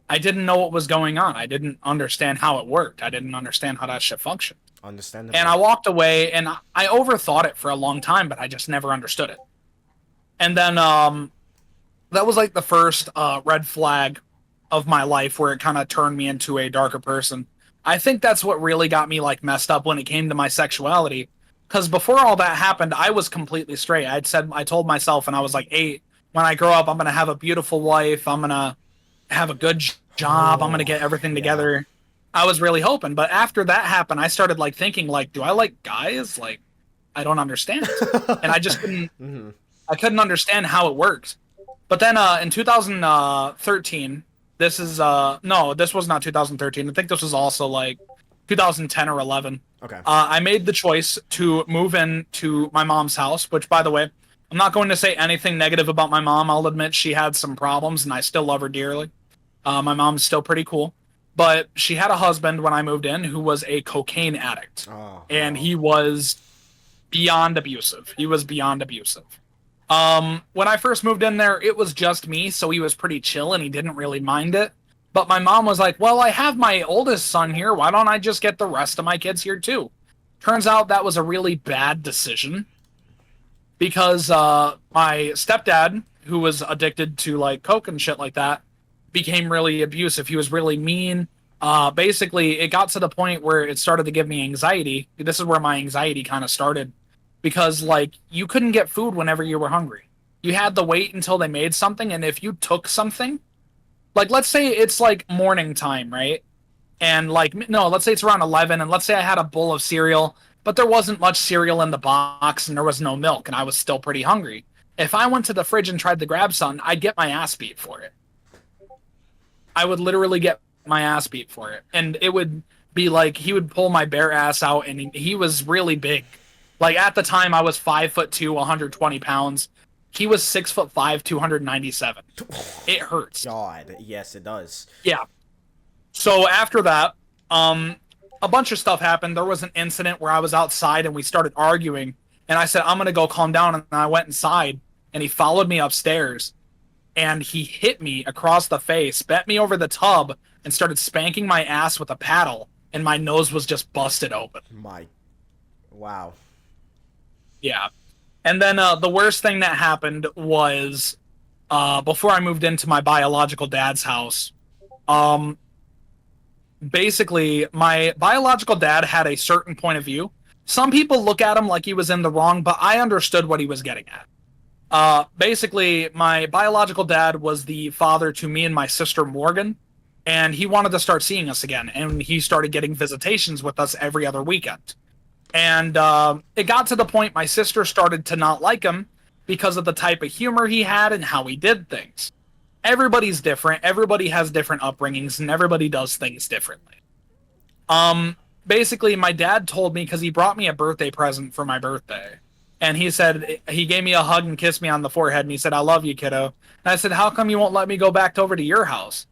I didn't know what was going on. I didn't understand how it worked. I didn't understand how that shit functioned. Understandable. And I walked away, and I overthought it for a long time, but I just never understood it. And then that was like the first red flag of my life where it kind of turned me into a darker person. I think that's what really got me like messed up when it came to my sexuality. Because before all that happened, I was completely straight. I told myself when I was like 8, when I grow up, I'm going to have a beautiful life. I'm going to have a good job. I'm going to get everything together. I was really hoping. But after that happened, I started like thinking like, do I like guys? Like, I don't understand. And I just couldn't, I couldn't understand how it worked. But then in 2013, this is, no, this was not 2013. I think this was also like 2010 or 11. Okay. I made the choice to move in to my mom's house, which, by the way, I'm not going to say anything negative about my mom. I'll admit she had some problems, and I still love her dearly. My mom's still pretty cool. But she had a husband when I moved in who was a cocaine addict. And he was beyond abusive. When I first moved in there, it was just me, so he was pretty chill, and he didn't really mind it. But my mom was like, well, I have my oldest son here. Why don't I just get the rest of my kids here, too? Turns out that was a really bad decision. Because my stepdad, who was addicted to like coke and shit like that, became really abusive. He was really mean. Basically, it got to the point where it started to give me anxiety. This is where my anxiety kind of started. Because, like, you couldn't get food whenever you were hungry. You had to wait until they made something, and if you took something, like, let's say it's, like, morning time, right? And, like, no, let's say it's around 11, and let's say I had a bowl of cereal, but there wasn't much cereal in the box, and there was no milk, and I was still pretty hungry. If I went to the fridge and tried to grab some, I'd get my ass beat for it. I would literally get my ass beat for it. And it would be like, he would pull my bare ass out, and he was really big. Like at the time, I was 5'2", 120 pounds. He was 6'5", 297. It hurts. God, yes, it does. Yeah. So after that, a bunch of stuff happened. There was an incident where I was outside and we started arguing, and I said, I'm gonna go calm down, and I went inside, and he followed me upstairs, and he hit me across the face, bent me over the tub, and started spanking my ass with a paddle, and my nose was just busted open. My, wow. Yeah. And then the worst thing that happened was before I moved into my biological dad's house. Basically, my biological dad had a certain point of view. Some people look at him like he was in the wrong, but I understood what he was getting at. Basically, my biological dad was the father to me and my sister Morgan, and he wanted to start seeing us again, and he started getting visitations with us every other weekend. And it got to the point my sister started to not like him because of the type of humor he had and how he did things. Everybody's different. Everybody has different upbringings, and everybody does things differently. Basically, my dad told me, because he brought me a birthday present for my birthday, and he said, he gave me a hug and kissed me on the forehead, and he said, I love you, kiddo. And I said, how come you won't let me go back over to your house?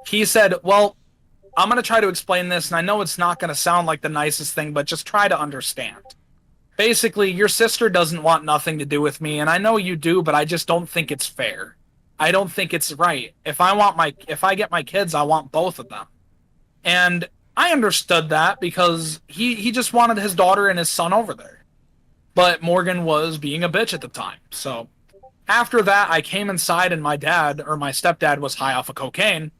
He said, well, I'm going to try to explain this, and I know it's not going to sound like the nicest thing, but just try to understand. Basically, your sister doesn't want nothing to do with me, and I know you do, but I just don't think it's fair. I don't think it's right. If I get my kids, I want both of them. And I understood that because he just wanted his daughter and his son over there. But Morgan was being a bitch at the time. So after that, I came inside and my stepdad was high off of cocaine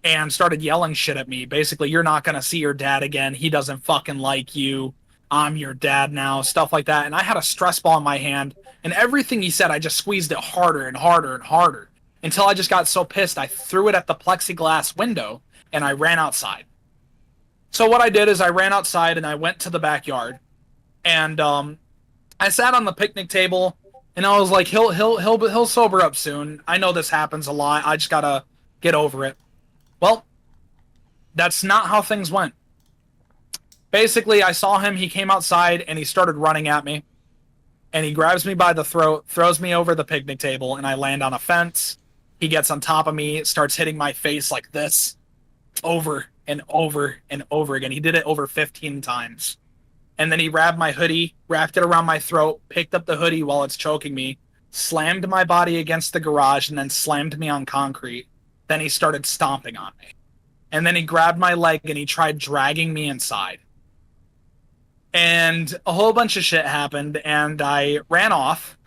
and started yelling shit at me. Basically, you're not going to see your dad again. He doesn't fucking like you. I'm your dad now, stuff like that. And I had a stress ball in my hand, and everything he said, I just squeezed it harder and harder and harder until I just got so pissed I threw it at the plexiglass window and I ran outside. So what I did is I ran outside and I went to the backyard, and I sat on the picnic table and I was like, he'll sober up soon. I know this happens a lot. I just gotta get over it. Well, that's not how things went. Basically, I saw him, he came outside, and he started running at me. And he grabs me by the throat, throws me over the picnic table, and I land on a fence. He gets on top of me, starts hitting my face like this, over and over and over again. He did it over 15 times. And then he grabbed my hoodie, wrapped it around my throat, picked up the hoodie while it's choking me, slammed my body against the garage, and then slammed me on concrete. Then he started stomping on me. And then he grabbed my leg and he tried dragging me inside. And a whole bunch of shit happened, and I ran off.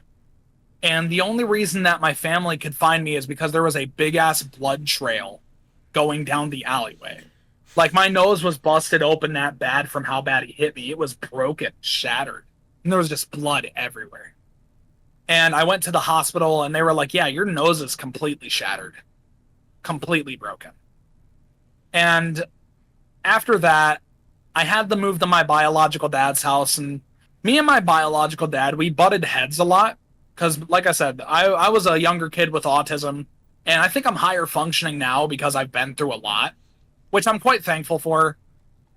And the only reason that my family could find me is because there was a big-ass blood trail going down the alleyway. Like, my nose was busted open that bad from how bad he hit me. It was broken, shattered. And there was just blood everywhere. And I went to the hospital, and they were like, yeah, your nose is completely shattered. Completely broken. And after that, I had to move to my biological dad's house, and me and my biological dad, we butted heads a lot. Because, like I said, I was a younger kid with autism, and I think I'm higher functioning now because I've been through a lot, which I'm quite thankful for,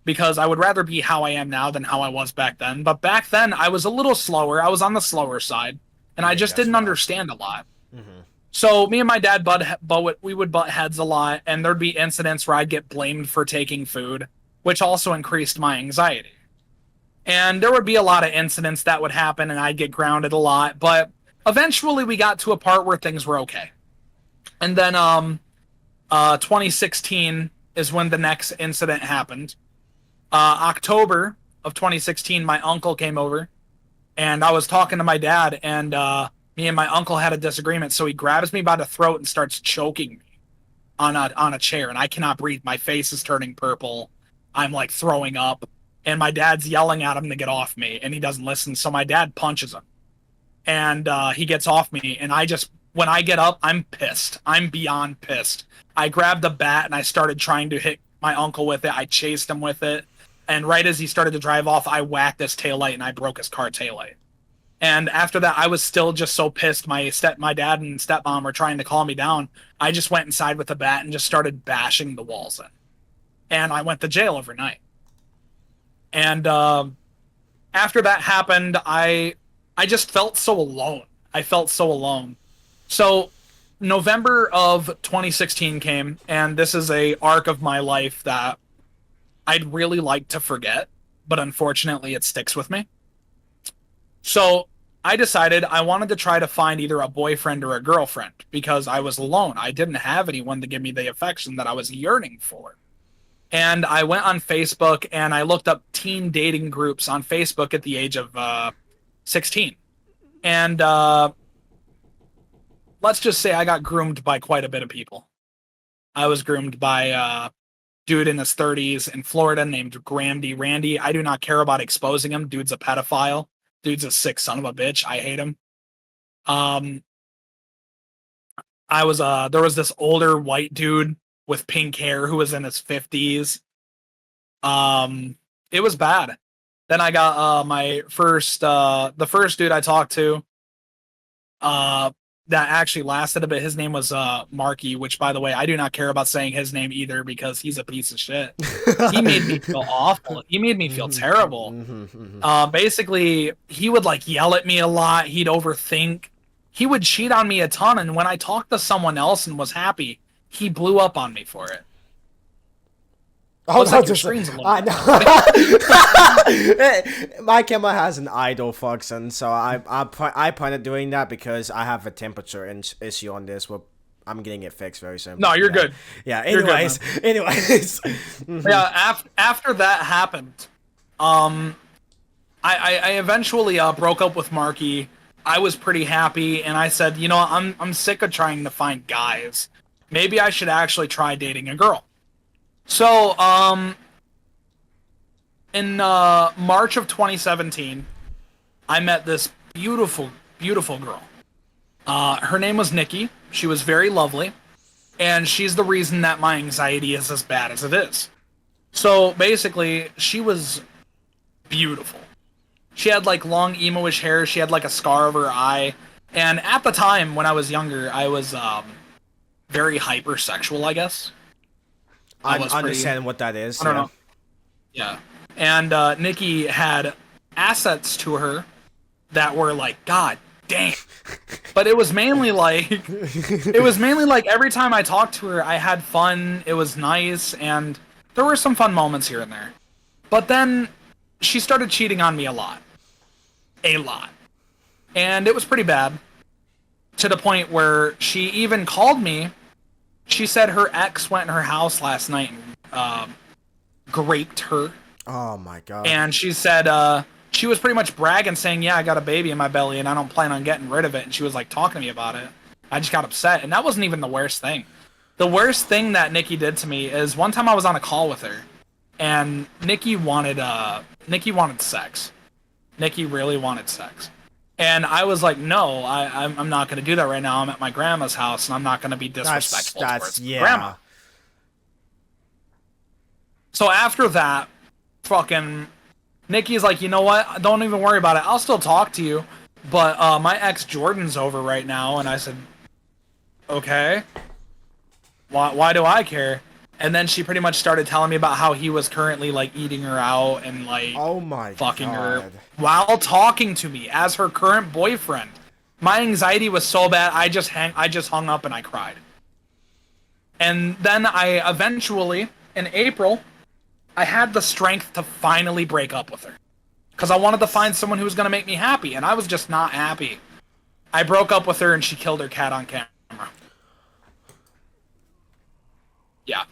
because I would rather be how I am now than how I was back then. But back then, I was a little slower. I was on the slower side, and I just didn't understand a lot. Mm-hmm. So me and my dad we would butt heads a lot, and there'd be incidents where I'd get blamed for taking food, which also increased my anxiety. And there would be a lot of incidents that would happen, and I'd get grounded a lot, but eventually we got to a part where things were okay. And then 2016 is when the next incident happened. October of 2016, my uncle came over, and I was talking to my dad, and me and my uncle had a disagreement, so he grabs me by the throat and starts choking me on a chair, and I cannot breathe. My face is turning purple. I'm like throwing up, and my dad's yelling at him to get off me, and he doesn't listen, so my dad punches him. And he gets off me, and when I get up, I'm pissed. I'm beyond pissed. I grabbed a bat, and I started trying to hit my uncle with it. I chased him with it, and right as he started to drive off, I whacked his taillight, and I broke his car taillight. And after that, I was still just so pissed. My dad and stepmom were trying to calm me down. I just went inside with a bat and just started bashing the walls in. And I went to jail overnight. And after that happened, I just felt so alone. I felt so alone. So November of 2016 came, and this is a arc of my life that I'd really like to forget, but unfortunately it sticks with me. So I decided I wanted to try to find either a boyfriend or a girlfriend because I was alone. I didn't have anyone to give me the affection that I was yearning for. And I went on Facebook and I looked up teen dating groups on Facebook at the age of 16. And let's just say I got groomed by quite a bit of people. I was groomed by a dude in his 30s in Florida named Grandy Randy. I do not care about exposing him. Dude's a pedophile. Dude's a sick son of a bitch. I hate him. There was this older white dude with pink hair who was in his 50s. It was bad. Then I got my first the first dude I talked to that actually lasted a bit. His name was Marky, which by the way, I do not care about saying his name either because he's a piece of shit. He made me feel awful. He made me feel terrible. Basically, he would like yell at me a lot. He'd overthink. He would cheat on me a ton, and when I talked to someone else and was happy, he blew up on me for it. Oh, no, like just, your screen's a little my camera has an idle function, so I plan on doing that because I have a temperature issue on this. Well, I'm getting it fixed very soon. No, you're good. Yeah. You're Anyways, good, anyways. Yeah. After that happened, I eventually broke up with Marky. I was pretty happy, and I said, you know, I'm sick of trying to find guys. Maybe I should actually try dating a girl. So, in March of 2017, I met this beautiful, beautiful girl. Her name was Nikki. She was very lovely, and she's the reason that my anxiety is as bad as it is. So, basically, she was beautiful. She had, like, long emo-ish hair. She had, like, a scar over her eye. And at the time, when I was younger, I was very hypersexual, I guess. I understand what that is. I don't know. Yeah. And Nikki had assets to her that were like, God damn. But it was mainly like every time I talked to her, I had fun. It was nice, and there were some fun moments here and there. But then she started cheating on me a lot. A lot. And it was pretty bad. To the point where she even called me. She said her ex went in her house last night and raped her. Oh my god. And she said she was pretty much bragging, saying, yeah, I got a baby in my belly and I don't plan on getting rid of it. And she was like talking to me about it. I just got upset. And that wasn't even the worst thing. The worst thing that Nikki did to me is one time I was on a call with her and Nikki wanted sex. Nikki really wanted sex. And I was like, no, I'm not going to do that right now. I'm at my grandma's house, and I'm not going to be disrespectful towards grandma. So after that, fucking Nikki's like, you know what? Don't even worry about it. I'll still talk to you. But my ex Jordan's over right now. And I said, okay. Why do I care? And then she pretty much started telling me about how he was currently like eating her out and like fucking her while talking to me as her current boyfriend. My anxiety was so bad, I just hung up and I cried. And then I eventually, in April, I had the strength to finally break up with her. Because I wanted to find someone who was going to make me happy, and I was just not happy. I broke up with her and she killed her cat on camera. Yeah.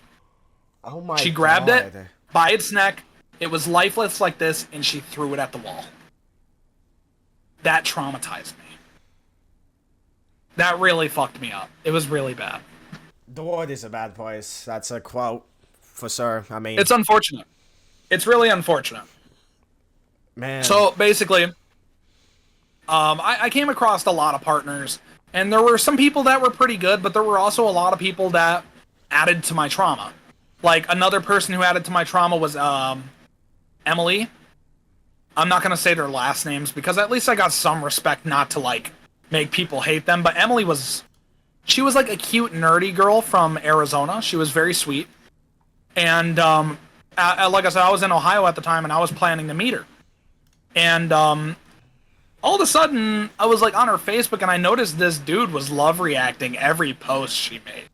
Oh my She grabbed it by its neck. It was lifeless like this, and she threw it at the wall. That traumatized me. That really fucked me up. It was really bad. The world is a bad place. That's a quote for sure. I mean, it's unfortunate. It's really unfortunate. Man. So basically, I came across a lot of partners, and there were some people that were pretty good, but there were also a lot of people that added to my trauma. Like, another person who added to my trauma was Emily. I'm not going to say their last names because at least I got some respect not to, like, make people hate them. But Emily she was like a cute, nerdy girl from Arizona. She was very sweet. And like I said, I was in Ohio at the time, and I was planning to meet her. And all of a sudden, I was like on her Facebook, and I noticed this dude was love reacting every post she made.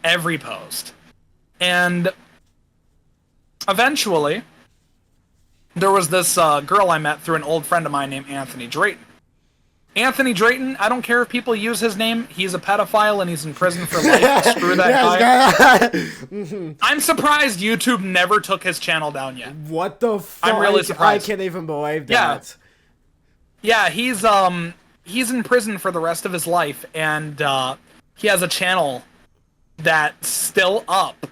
Every post. And eventually, there was this girl I met through an old friend of mine named Anthony Drayton. Anthony Drayton, I don't care if people use his name. He's a pedophile and he's in prison for life. Screw that guy. I'm surprised YouTube never took his channel down yet. What the fuck? I'm really surprised. I can't even believe that. Yeah, he's in prison for the rest of his life, and he has a channel that's still up.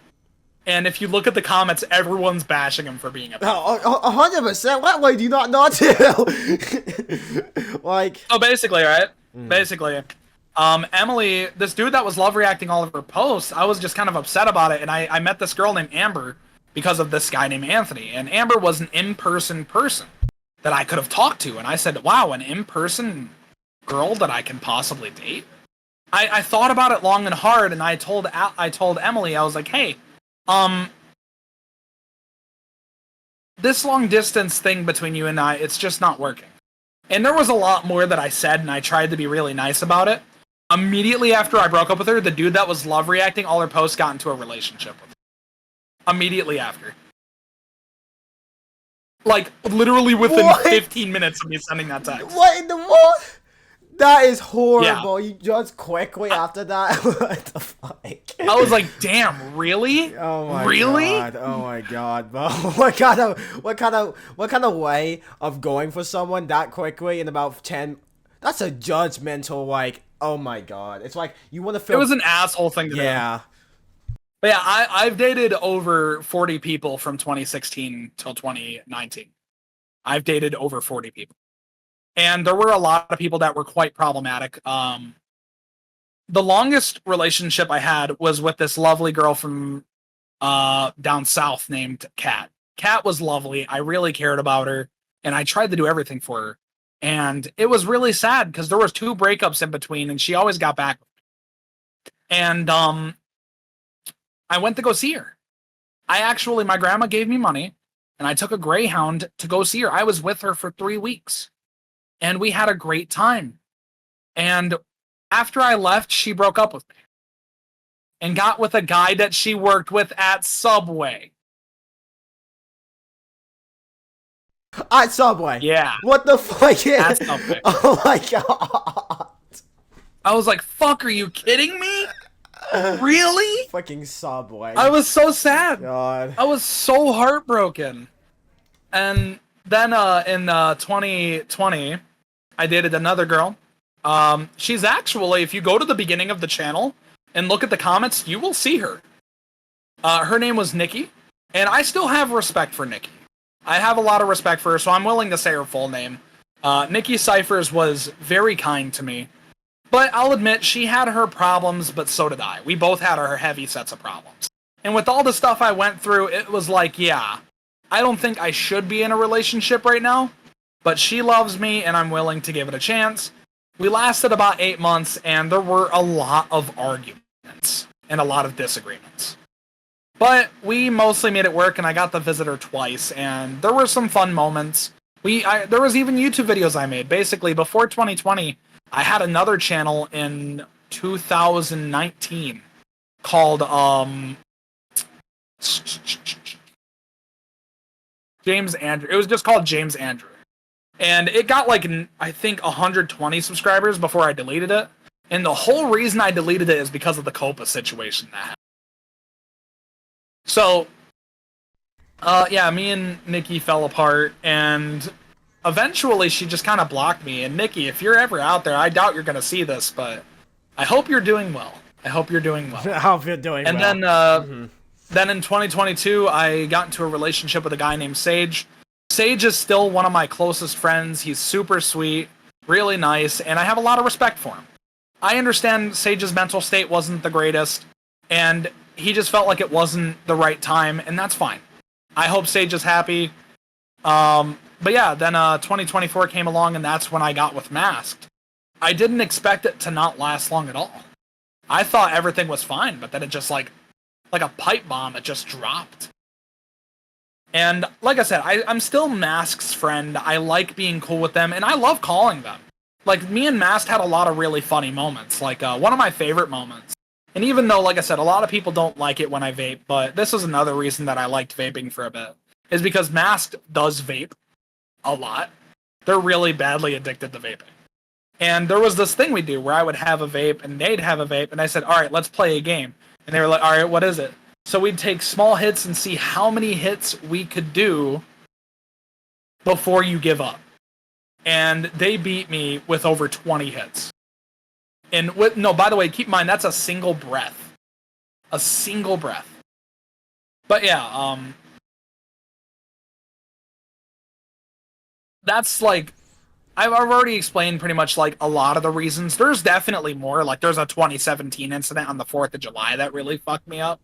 And if you look at the comments, everyone's bashing him for being a pedophile. 100%. What way do you not to? Like. Oh, basically, right? Basically. Emily, this dude that was love reacting all of her posts, I was just kind of upset about it, and I met this girl named Amber because of this guy named Anthony. And Amber was an in-person person that I could have talked to, and I said, wow, an in-person girl that I can possibly date? I thought about it long and hard, and I told Emily, I was like, hey, this long distance thing between you and I, it's just not working. And there was a lot more that I said, and I tried to be really nice about it. Immediately after I broke up with her, the dude that was love reacting all her posts got into a relationship with her. Immediately after. Like, literally within 15 minutes of me sending that text. What in the world? That is horrible. Yeah. You just quickly after that. What the fuck? I was like, damn, really? Oh my god. Oh my god, bro. What kind of way of going for someone that quickly in about 10? That's a judgmental, like, oh my god. It's like you want to feel. It was an asshole thing to do. Yeah. But yeah, I've dated over 40 people from 2016 till 2019. I've dated over 40 people. And there were a lot of people that were quite problematic. The longest relationship I had was with this lovely girl from down south named Kat. Kat was lovely. I really cared about her, and I tried to do everything for her. And it was really sad because there was 2 breakups in between, and she always got back with me. And I went to go see her. My grandma gave me money, and I took a Greyhound to go see her. I was with her for 3 weeks. And we had a great time. And after I left, she broke up with me. And got with a guy that she worked with at Subway. At Subway? Yeah. What the fuck? At Subway. Oh my god. I was like, fuck, are you kidding me? Really? Fucking Subway. I was so sad. God. I was so heartbroken. And then in 2020, I dated another girl. She's actually, if you go to the beginning of the channel and look at the comments, you will see her. Her name was Nikki, and I still have respect for Nikki. I have a lot of respect for her, so I'm willing to say her full name. Nikki Cyphers was very kind to me. But I'll admit, she had her problems, but so did I. We both had our heavy sets of problems. And with all the stuff I went through, it was like, yeah, I don't think I should be in a relationship right now, but she loves me and I'm willing to give it a chance. We lasted about 8 months and there were a lot of arguments and a lot of disagreements. But we mostly made it work and I got to visit her twice and there were some fun moments. There was even YouTube videos I made. Basically, before 2020, I had another channel in 2019 called, James Andrew. It was just called James Andrew. And it got like, I think 120 subscribers before I deleted it. And the whole reason I deleted it is because of the Copa situation that happened. So, yeah, me and Nikki fell apart and eventually she just kind of blocked me. And Nikki, if you're ever out there, I doubt you're going to see this, but I hope you're doing well. I hope you're doing well. I hope you're doing and well. Then in 2022, I got into a relationship with a guy named Sage. Sage is still one of my closest friends. He's super sweet, really nice, and I have a lot of respect for him. I understand Sage's mental state wasn't the greatest, and he just felt like it wasn't the right time, and that's fine. I hope Sage is happy. But yeah, then 2024 came along, and that's when I got with Masked. I didn't expect it to not last long at all. I thought everything was fine, but then it just like a pipe bomb, it just dropped. And like I said, I'm still Mask's friend. I like being cool with them, and I love calling them. Like, me and Mask had a lot of really funny moments. Like, one of my favorite moments. And even though, like I said, a lot of people don't like it when I vape, but this is another reason that I liked vaping for a bit, is because Mask does vape a lot. They're really badly addicted to vaping. And there was this thing we do where I would have a vape and they'd have a vape, and I said, all right, let's play a game. And they were like, all right, what is it? So we'd take small hits and see how many hits we could do before you give up. And they beat me with over 20 hits. And no, by the way, keep in mind, that's a single breath. A single breath. But yeah, that's like, I've already explained pretty much like a lot of the reasons. There's definitely more. Like, there's a 2017 incident on the 4th of July that really fucked me up.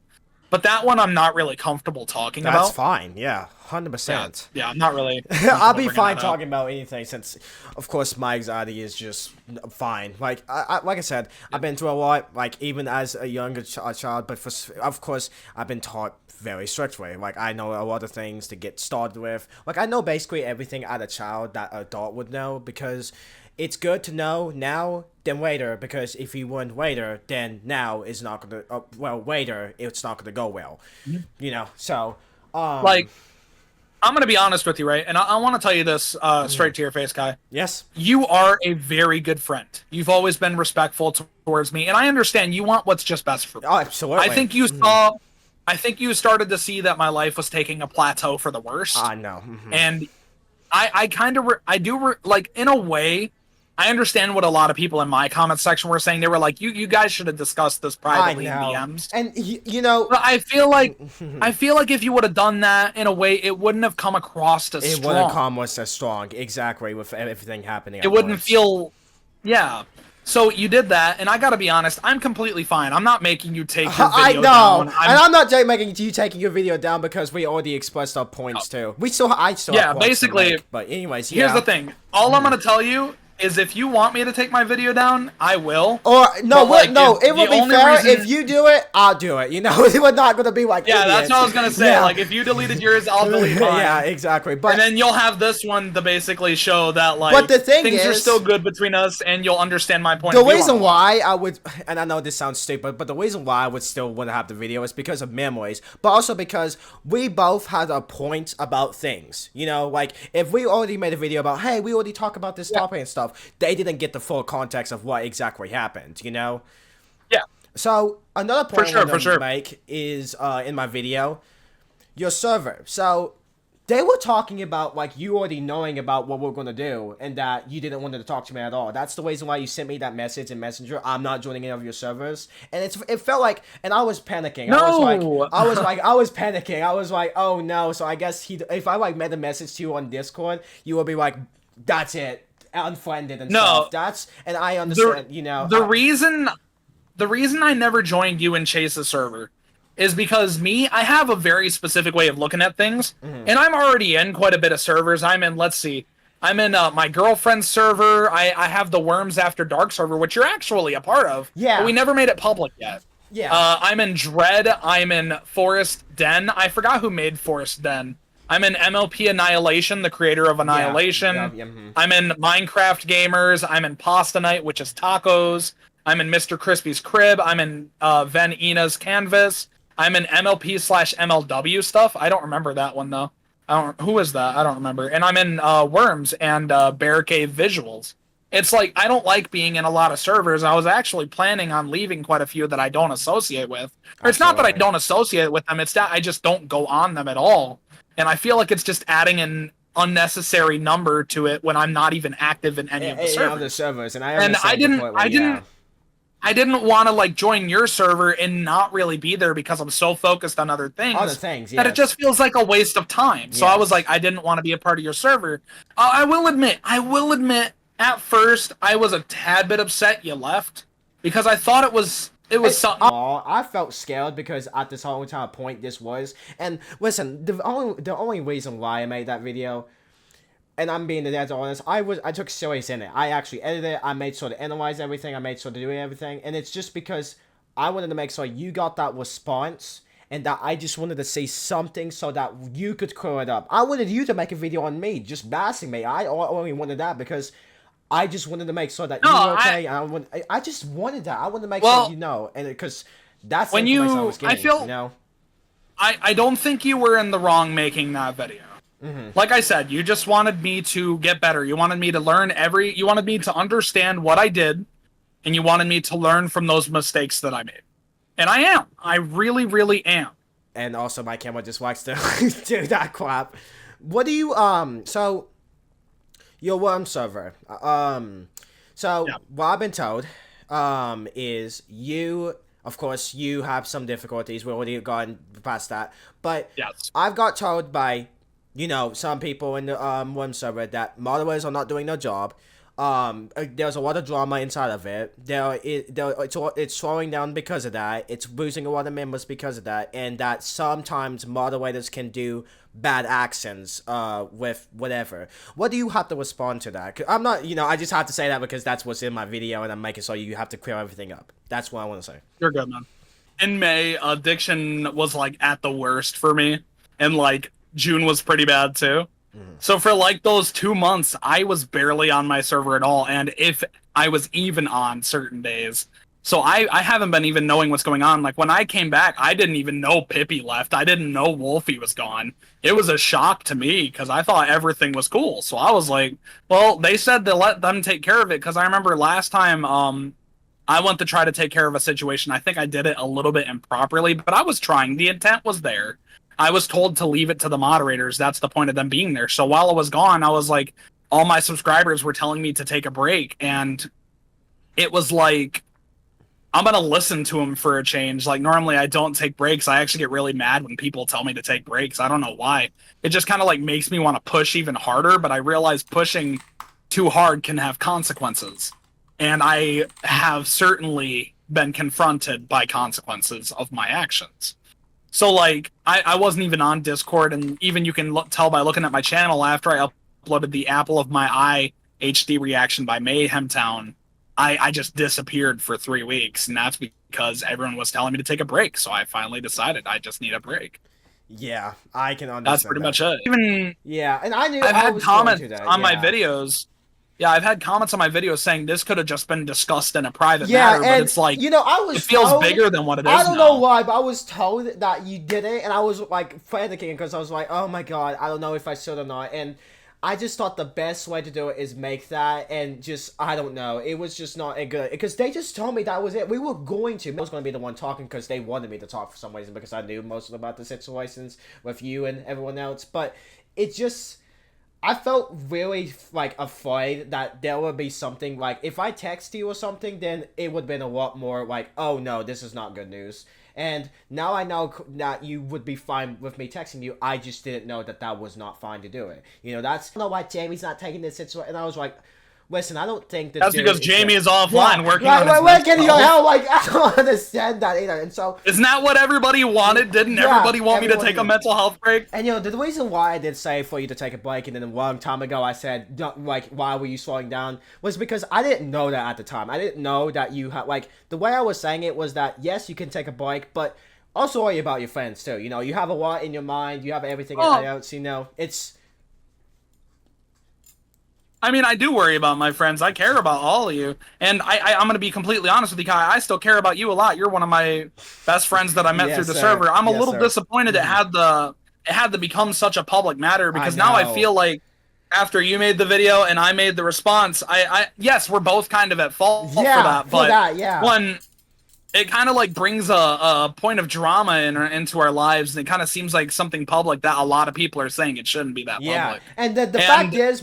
But that one I'm not really comfortable talking about. That's fine, yeah, 100%. Yeah, I'm not really. I'll be fine talking about anything since, of course, my anxiety is just fine. Like, like I said, I've been through a lot, like, even as a younger child, but of course, I've been taught very strictly. Like, I know a lot of things to get started with. Like, I know basically everything as a child that an adult would know, because it's good to know now than later, because if you weren't later, then now is not gonna, later, it's not gonna go well. You know, so, like, I'm gonna be honest with you, right? And I want to tell you this straight to your face, Kai. Yes. You are a very good friend. You've always been respectful towards me, and I understand you want what's just best for me. Oh, absolutely. I think you saw. I think you started to see that my life was taking a plateau for the worst. I know. And I kind of, like, in a way, I understand what a lot of people in my comment section were saying. They were like, you guys should have discussed this privately in DMs. And, you know... But I feel like if you would have done that in a way, it wouldn't have come across as strong. It wouldn't come as strong, exactly, with everything happening. It wouldn't feel... Yeah. So you did that, and I gotta be honest, I'm completely fine. I'm not making you take your video down. And I'm not making you taking your video down because we already expressed our points too. I still have points basically. to make, but anyways, here's the thing. All I'm gonna tell you is if you want me to take my video down, I will. Or no, it would be fair if you do it, I'll do it. You know, we're not gonna be like idiots. That's what I was gonna say. Yeah. Like, if you deleted yours, I'll delete mine. Yeah, exactly. But and then you'll have this one to basically show that, like, but the thing things is, are still good between us, and you'll understand my point. The reason why I would, and I know this sounds stupid, but the reason why I would still want to have the video is because of memories, but also because we both had a point about things. You know, like, if we already made a video about, hey, we already talked about this topic and stuff, they didn't get the full context of what exactly happened, you know? Yeah. So, another point I want to make is, in my video, your server. So, they were talking about, like, you already knowing about what we're going to do, and that you didn't want to talk to me at all. That's the reason why you sent me that message in Messenger. I'm not joining any of your servers. And it felt like, and I was panicking. No! I was panicking. I was like, oh no. So I guess if I, like, made a message to you on Discord, you would be like, that's it. Unfriended and stuff. And I understand, you know. The reason I never joined you and Chase's server is because I have a very specific way of looking at things, and I'm already in quite a bit of servers. I'm in, I'm in my girlfriend's server. I have the Worms After Dark server, which you're actually a part of. Yeah. But we never made it public yet. Yeah. I'm in Dread. I'm in Forest Den. I forgot who made Forest Den. I'm in MLP Annihilation, the creator of Annihilation. I'm in Minecraft Gamers. I'm in Pasta Night, which is tacos. I'm in Mr. Crispy's Crib. I'm in Ven Ina's Canvas. I'm in MLP/MLW stuff. I don't remember that one, though. Who is that? I don't remember. And I'm in Worms and Bear Cave Visuals. It's like, I don't like being in a lot of servers. I was actually planning on leaving quite a few that I don't associate with. Or it's not that I don't associate with them, it's that I just don't go on them at all. And I feel like it's just adding an unnecessary number to it when I'm not even active in any of the servers. And I didn't want to, like, join your server and not really be there because I'm so focused on other things. That it just feels like a waste of time. So I was like, I didn't want to be a part of your server. I will admit, at first I was a tad bit upset you left because I thought it was something. I felt scared because at this whole entire point this was. And listen, the only reason why I made that video, and I'm being dead honest, I took serious in it. I actually edited it. I made sure to analyze everything. I made sure to do everything. And it's just because I wanted to make sure you got that response. and that I just wanted to say something so that you could clear it up. I wanted you to make a video on me, just bashing me. I only wanted that because I just wanted to make sure that you were okay. I just wanted that. I wanted to make sure you know, and because that's the information I was getting, you know? I don't think you were in the wrong making that video. Like I said, you just wanted me to get better. You wanted me to learn you wanted me to understand what I did, and you wanted me to learn from those mistakes that I made. And I am. I really, really am. And also my camera just likes to do that crap. What do you, so, your worm server, so, what I've been told, is you, of course, you have some difficulties. We already gotten past that. But I've got told by, you know, some people in the worm server that moderators are not doing their job. There's a lot of drama inside of it. It's slowing down because of that. It's losing a lot of members because of that. And that sometimes moderators can do bad actions with whatever. What do you have to respond to that? 'Cause I'm not, you know, I just have to say that because that's what's in my video and I'm making sure you have to clear everything up. That's what I want to say. You're good, man. In May, addiction was like at the worst for me. And like June was pretty bad too. So for like those 2 months, I was barely on my server at all, and if I was even on certain days. So I haven't been even knowing what's going on. Like when I came back, I didn't even know Pippi left. I didn't know Wolfie was gone. It was a shock to me because I thought everything was cool. So I was like, well, they said to let them take care of it because I remember last time I went to try to take care of a situation. I think I did it a little bit improperly, but I was trying. The intent was there. I was told to leave it to the moderators. That's the point of them being there. So while I was gone, I was like, all my subscribers were telling me to take a break. And it was like, I'm going to listen to them for a change. Like normally I don't take breaks. I actually get really mad when people tell me to take breaks. I don't know why. It just kind of like makes me want to push even harder. But I realize pushing too hard can have consequences. And I have certainly been confronted by consequences of my actions. So, like, I wasn't even on Discord, and even you can tell by looking at my channel after I uploaded the Apple of My Eye HD reaction by Mayhem Town, I just disappeared for 3 weeks, and that's because everyone was telling me to take a break, so I finally decided I just need a break. Yeah, I can understand That's pretty much it. Even and I knew I've had comments on my yeah. videos. Yeah, I've had comments on my videos saying this could have just been discussed in a private matter, but it's like, you know, it feels bigger than what it is. I don't know why, but I was told that you did it, and I was like panicking because I was like, oh my god, I don't know if I should or not, and I just thought the best way to do it is make that, and just, I don't know, it was just not a good, because they just told me that was it. We were going to, I was going to be the one talking because they wanted me to talk for some reason, because I knew most about the situations with you and everyone else, but it just, I felt really, like, afraid that there would be something, like, if I text you or something, then it would have been a lot more, like, oh no, this is not good news. And now I know that you would be fine with me texting you. I just didn't know that that was not fine to do it. You know, that's, I don't know why Jamie's not taking this situation. And I was like, listen, I don't think that that's because Jamie is offline working on his working on hell. Like, I don't understand that either. And so, isn't that what everybody wanted? Didn't everybody want me to take a mental health break? And you know, the reason why I did say for you to take a break, and then a long time ago I said, like, why were you slowing down, was because I didn't know that at the time. I didn't know that you had, like, the way I was saying it was that yes, you can take a break, but also worry about your friends too. You know, you have a lot in your mind. You have everything else. You know, it's. I mean, I do worry about my friends. I care about all of you. And I'm going to be completely honest with you, Kai. I still care about you a lot. You're one of my best friends that I met through the server. I'm a little disappointed it had to become such a public matter, because now I feel like after you made the video and I made the response, yes, we're both kind of at fault for that. But one, it kind of like brings a point of drama into our lives, and it kind of seems like something public that a lot of people are saying it shouldn't be that public. And the fact is,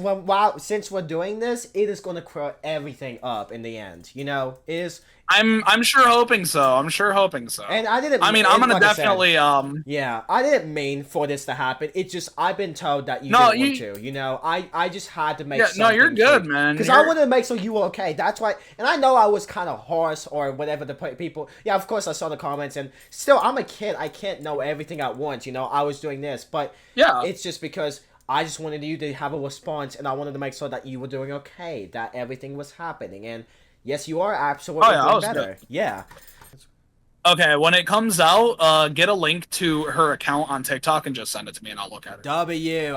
since we're doing this, it is going to clear everything up in the end. You know, it is. I'm sure hoping so. I'm sure hoping so. And I didn't. I mean, I'm gonna definitely. Yeah, I didn't mean for this to happen. It's just I've been told that you didn't want to. You know, I just had to make. No, you're good, man. Because I wanted to make sure you were okay. That's why. And I know I was kind of harsh or whatever the people. Yeah, of course I saw the comments, and still I'm a kid. I can't know everything at once. You know, I was doing this, but it's just because I just wanted you to have a response, and I wanted to make sure that you were doing okay, that everything was happening, and. Yes, you are absolutely doing better. Good. Yeah. Okay, when it comes out, get a link to her account on TikTok and just send it to me, and I'll look at it.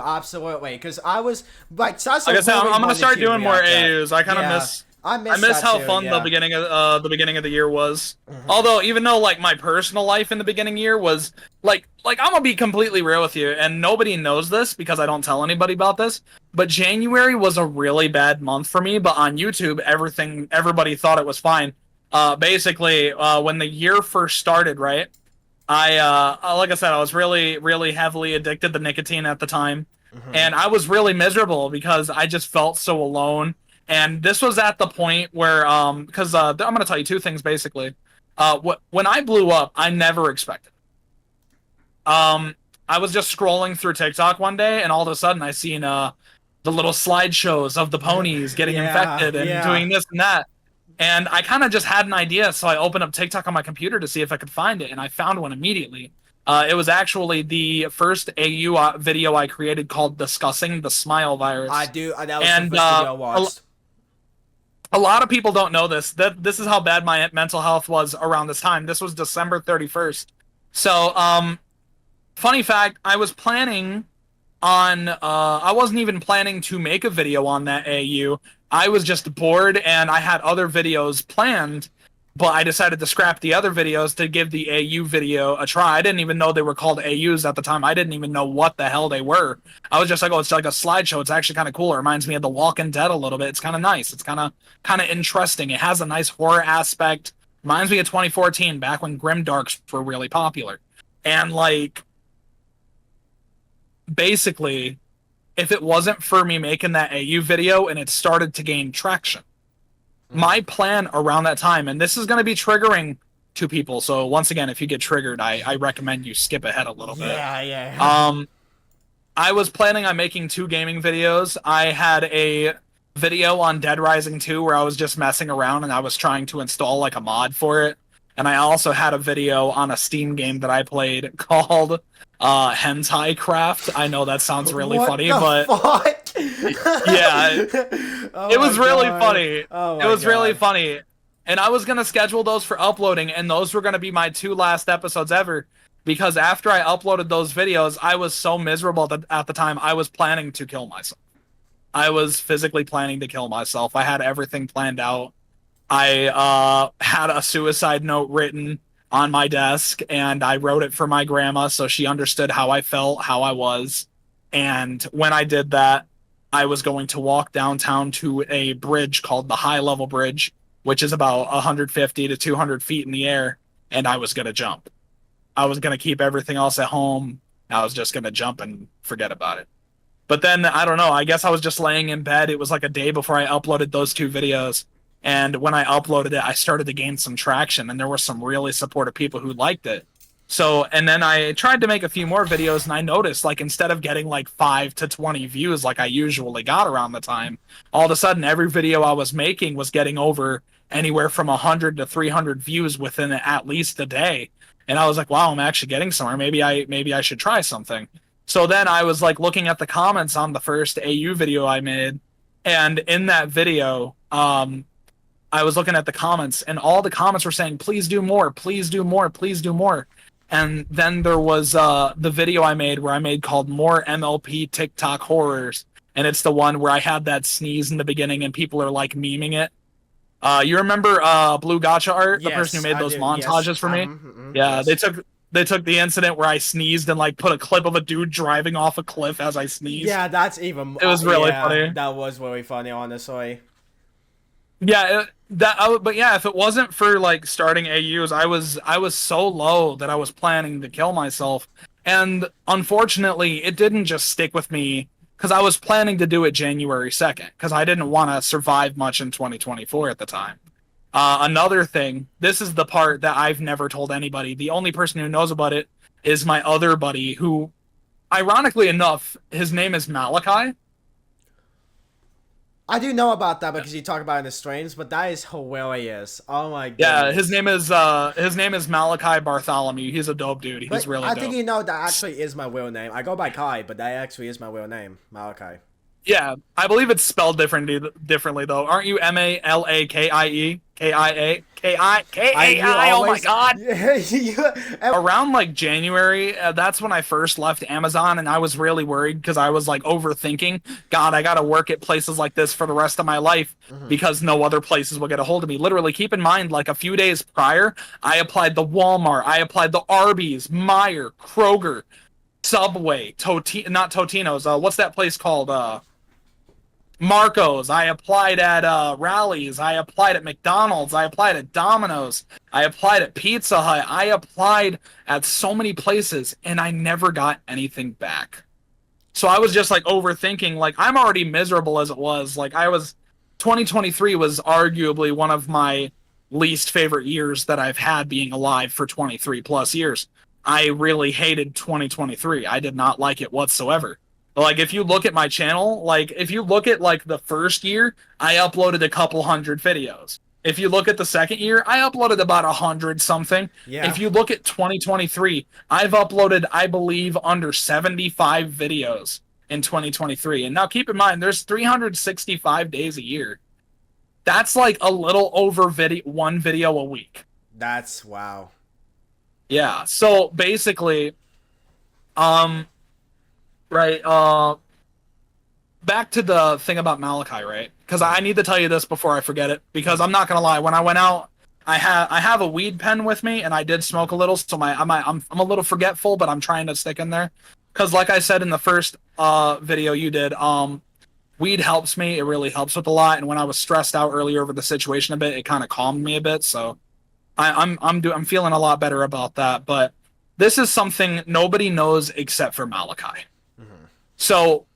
Absolutely, because I was like, that's Like a I said, really I'm gonna wanted start to doing more react at. AUs. I kind of Yeah, miss. I I missed miss that how too. fun Yeah. the beginning of the year was. Although even though like my personal life in the beginning year was like I'm gonna be completely real with you, and nobody knows this because I don't tell anybody about this. But January was a really bad month for me. But on YouTube, everybody thought it was fine. Basically, when the year first started, right? Like I said, I was really heavily addicted to nicotine at the time, Hmm. and I was really miserable because I just felt so alone. And this was at the point where, because I'm going to tell you two things basically. When I blew up, I never expected. Um, I was just scrolling through TikTok one day, and all of a sudden, I seen the little slideshows of the ponies getting Yeah, infected and yeah. doing this and that. And I kind of just had an idea, so I opened up TikTok on my computer to see if I could find it, and I found one immediately. It was actually the first AU video I created called "Discussing the Smile I Virus," do. That was the and first video I a, watched. a lot of people don't know this. That this is how bad my mental health was around this time. This was December 31st. So, funny fact, I wasn't even planning to make a video on that AU. I was just bored and I had other videos planned, but I decided to scrap the other videos to give the AU video a try. I didn't even know they were called AUs at the time. I didn't even know what the hell they were. I was just like, oh, it's like a slideshow. It's actually kind of cool. It reminds me of The Walking Dead a little bit. It's kind of nice. It's kind of interesting. It has a nice horror aspect. Reminds me of 2014, back when grimdarks were really popular. And like basically, if it wasn't for me making that AU video and it started to gain traction, my plan around that time, and this is going to be triggering to people. So once again, if you get triggered, I recommend you skip ahead a little bit. Yeah, yeah. Um, I was planning on making two gaming videos. I had a video on Dead Rising 2 where I was just messing around and I was trying to install like a mod for it. And I also had a video on a Steam game that I played called Hentai Craft. I know that sounds really What funny, the but fuck? yeah, Oh it my was really god. funny. Oh It my was really god. funny. And I was going to schedule those for uploading, and those were going to be my two last episodes ever. Because after I uploaded those videos, I was so miserable that at the time I was planning to kill myself. I was physically planning to kill myself. I had everything planned out. I had a suicide note written on my desk, and I wrote it for my grandma so she understood how I felt, how I was. And when I did that, I was going to walk downtown to a bridge called the High Level Bridge, which is about 150 to 200 feet in the air, and I was going to jump. I was going to keep everything else at home. I was just going to jump and forget about it. But then I don't know. I guess I was just laying in bed. It was like a day before I uploaded those two videos. And when I uploaded it, I started to gain some traction, and there were some really supportive people who liked it. So, and then I tried to make a few more videos, and I noticed like instead of getting like 5 to 20 views like I usually got around the time, all of a sudden every video I was making was getting over anywhere from 100 to 300 views within at least a day. And I was like, wow, I'm actually getting somewhere. Maybe I should try something. So then I was like looking at the comments on the first AU video I made, and in that video, I was looking at the comments, and all the comments were saying, "Please do more, please do more, please do more." And then there was the video I made where I made called "More MLP TikTok Horrors," and it's the one where I had that sneeze in the beginning, and people are like memeing it. You remember Blue Gotcha Art, the person who Yes, made I those do. Yes. montages for me? Yeah, Yes. they took the incident where I sneezed and like put a clip of a dude driving off a cliff as I sneezed. Yeah, that's even. It was really Yeah, funny. that was really funny, honestly. Yeah, but yeah, if it wasn't for like starting AUs, I was so low that I was planning to kill myself. And unfortunately, it didn't just stick with me because I was planning to do it January 2nd because I didn't want to survive much in 2024 at the time. Another thing, this is the part that I've never told anybody. The only person who knows about it is my other buddy, who, ironically enough, his name is Malachi. I do know about that because you talk about it in the streams, but that is hilarious. Oh my Yeah, goodness. his name is Malachi Bartholomew. He's a dope dude. He's But really I think dope. you know that actually is my real name. I go by Kai, but that actually is my real name, Malachi. Yeah, I believe it's spelled differently though. Aren't you Malakie? I you K-A-I? Oh my always god. yeah you, Around like January, that's when I first left Amazon, and I was really worried because I was like overthinking. God, I gotta work at places like this for the rest of my life mhm. because no other places will get a hold of me. Literally, keep in mind, like a few days prior, I applied the Walmart, I applied the Arby's, Meyer, Kroger, Subway, not Totino's. What's that place called? Marco's. I applied at Rallies. I applied at McDonald's. I applied at Domino's. I applied at Pizza Hut. I applied at so many places and I never got anything back. So I was just like overthinking. Like I'm already miserable as it was. Like I was 2023 was arguably one of my least favorite years that I've had being alive for 23 plus years. I really hated 2023. I did not like it whatsoever. Like if you look at my channel, like if you look at like the first year, I uploaded a couple hundred videos. If you look at the second year, I uploaded about 100 something. Yeah, If you look at 2023, I've uploaded, I believe, under 75 videos in 2023. And now keep in mind, there's 365 days a year. That's like a little over one video a week. that's wow. Yeah. So basically, um, right, back to the thing about Malachi, right? Because I need to tell you this before I forget it. Because I'm not gonna lie, when I went out, I have a weed pen with me, and I did smoke a little, so I'm a little forgetful, but I'm trying to stick in there. Because like I said in the first video you did, weed helps me. It really helps with a lot. And when I was stressed out earlier over the situation a bit, it kind of calmed me a bit. So I'm feeling a lot better about that. But this is something nobody knows except for Malachi. Mhm. So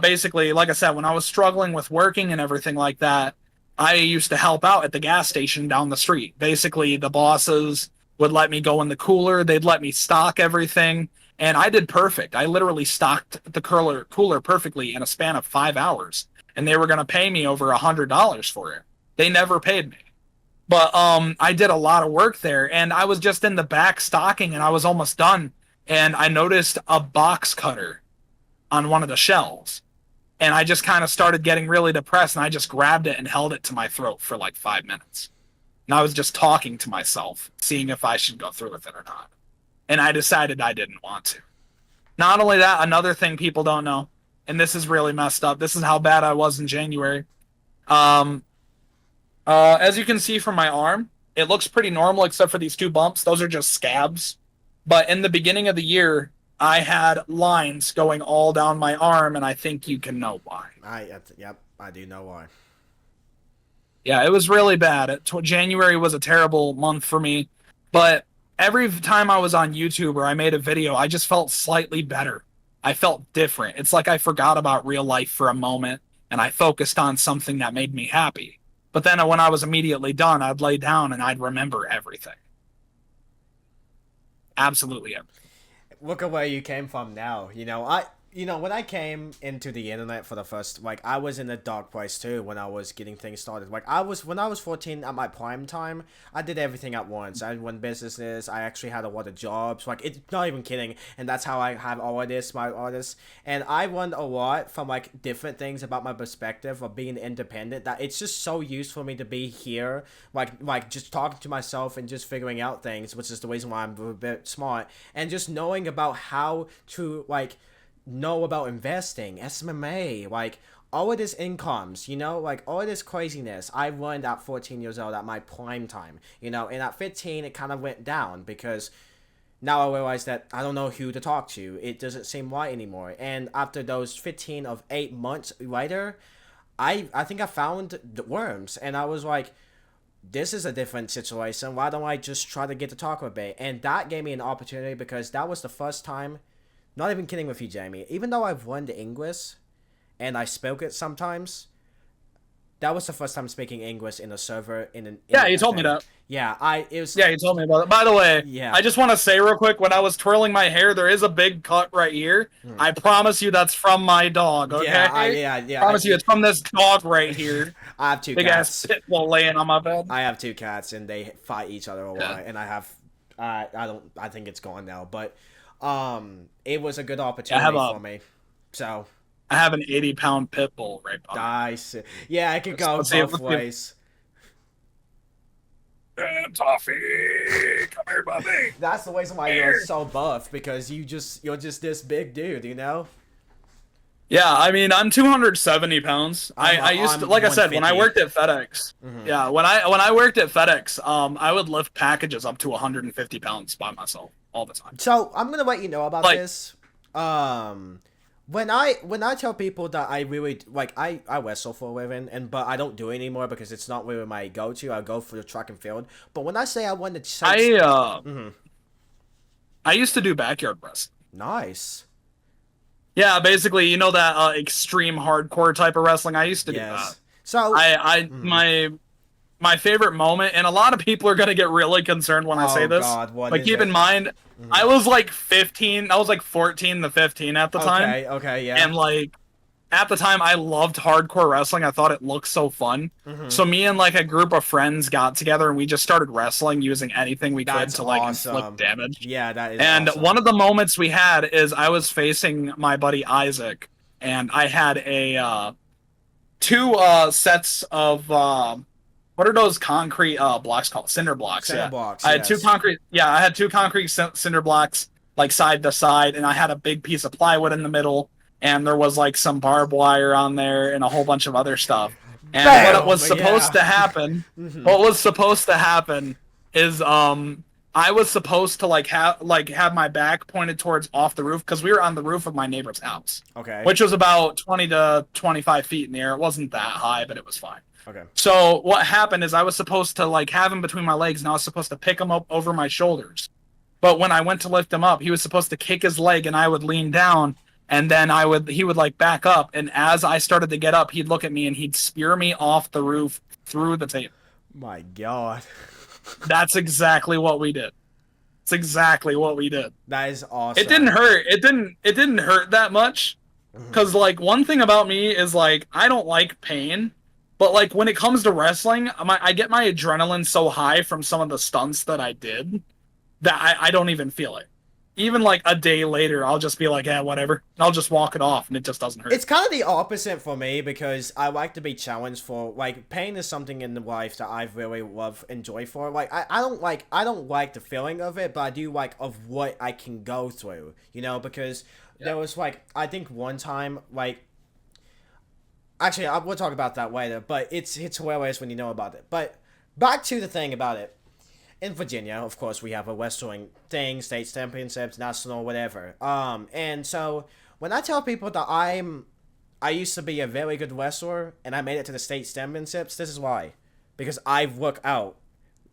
basically, like I said, when I was struggling with working and everything like that, I used to help out at the gas station down the street. Basically, the bosses would let me go in the cooler, they'd let me stock everything, and I did perfect. I literally stocked the cooler perfectly in a span of 5 hours, and they were going to pay me over $100 for it. They never paid me. But I did a lot of work there, and I was just in the back stocking, and I was almost done, and I noticed a box cutter on one of the shelves. And I just kind of started getting really depressed, and I just grabbed it and held it to my throat for like 5 minutes. And I was just talking to myself, seeing if I should go through with it or not. And I decided I didn't want to. Not only that, another thing people don't know, and this is really messed up. This is how bad I was in January. Um, as you can see from my arm, it looks pretty normal except for these two bumps. Those are just scabs. But in the beginning of the year, I had lines going all down my arm, and I think you can know why. Yep, I do know why. Yeah, it was really bad. January was a terrible month for me, but every time I was on YouTube or I made a video, I just felt slightly better. I felt different. It's like I forgot about real life for a moment and I focused on something that made me happy. But then when I was immediately done, I'd lay down and I'd remember everything. Absolutely everything. Look at where you came from now. When I came into the internet for the first, like, I was in a dark place too when I was getting things started. Like, when I was 14 at my prime time, I did everything at once. I run businesses. I actually had a lot of jobs. Like, it's not even kidding. And that's how I have my artists. And I learned a lot from, like, different things about my perspective of being independent that it's just so useful for me to be here, like just talking to myself and just figuring out things, which is the reason why I'm a bit smart. And just knowing about how to, like, know about investing, SMMA, like all of this incomes, like all of this craziness I learned at 14 years old at my prime time, and at 15 it kind of went down because now I realize that I don't know who to talk to. It doesn't seem right anymore. And after those 15 of 8 months later, I think I found the worms and I was like, this is a different situation. Why don't I just try to get to talk a bit? And that gave me an opportunity because that was the first time. Not even kidding with you, Jamie. Even though I've learned English and I spoke it sometimes, that was the first time speaking English in a server Yeah, you told me thing. that. Yeah, it was. Yeah, you told me about it. By the way, Yeah. I just want to say real quick, when I was twirling my hair, there is a big cut right here. Hmm. I promise you that's from my dog, Yeah, okay? yeah. Promise you it's from this dog right here. I have two Big ass cats. pit bull laying on my bed. I have two cats, and they fight each other a Yeah. lot. And I have, I don't, I think it's gone now, but, it was a good I have opportunity a for me. So. I have an 80-pound pit bull right behind me. Nice. Yeah, I could go Let's see. both ways. Toffee, come here, Bobby. That's the reason why you're Here. so buff, because you're just this big dude, you know? Yeah, I mean, I'm 270 pounds. I used to, I'm like I said, when I 150. worked at FedEx. Yeah, when I worked at FedEx, I would lift packages up to 150 pounds by myself all the time. So I'm gonna let you know about Like, this. When I tell people that I really like I wrestle for a living, and but I don't do it anymore because it's not really my go-to. I go for the track and field. But when I say I want to I Mhm. I used to do backyard wrestling. Nice. Yeah, basically, you know that extreme hardcore type of wrestling. I used to do that. Yes. So My favorite moment, and a lot of people are gonna get really concerned when I say oh this, God, what but is keep it? in mind, I was like 15. I was like 14 to 15 at the time, Okay, okay, yeah. and like at the time, I loved hardcore wrestling. I thought it looked so fun. Mm-hmm. So me and like a group of friends got together and we just started wrestling using anything we could That's to like inflict awesome. damage. Yeah, that is And awesome. one of the moments we had is I was facing my buddy Isaac, and I had a two sets of what are those concrete blocks called? Cinder blocks. Center Yeah, box, I had two yes. concrete. Yeah, I had two concrete cinder blocks like side to side, and I had a big piece of plywood in the middle, and there was like some barbed wire on there and a whole bunch of other stuff. And what it Bam! was supposed Yeah. to happen, Mm-hmm. what was supposed to happen is I was supposed to have my back pointed towards off the roof because we were on the roof of my neighbor's house, Okay. which was about 20 to 25 feet in the air. It wasn't that high, but it was fine. Okay. So what happened is I was supposed to like have him between my legs, and I was supposed to pick him up over my shoulders. But when I went to lift him up, he was supposed to kick his leg, and I would lean down, and then he would like back up, and as I started to get up, he'd look at me and he'd spear me off the roof through the table. My God. That's exactly what we did. It's exactly what we did. That is It awesome. didn't hurt. It didn't hurt that much. Cause like one thing about me is like I don't like pain, but like when it comes to wrestling, I get my adrenaline so high from some of the stunts that I did that I don't even feel it. Even like a day later, I'll just be like, yeah, whatever. And I'll just walk it off, and it just doesn't hurt. It's kind of the opposite for me because I like to be challenged for like pain is something in the life that I really love enjoy for. Like I don't like the feeling of it, but I do like of what I can go through, you know, because there was like I think one time like actually we'll talk about that later, but it's hilarious when you know about it. But back to the thing about it. In Virginia, of course, we have a wrestling thing, states championships, national, whatever. And so when I tell people that I used to be a very good wrestler and I made it to the states championships, this is why, because I work out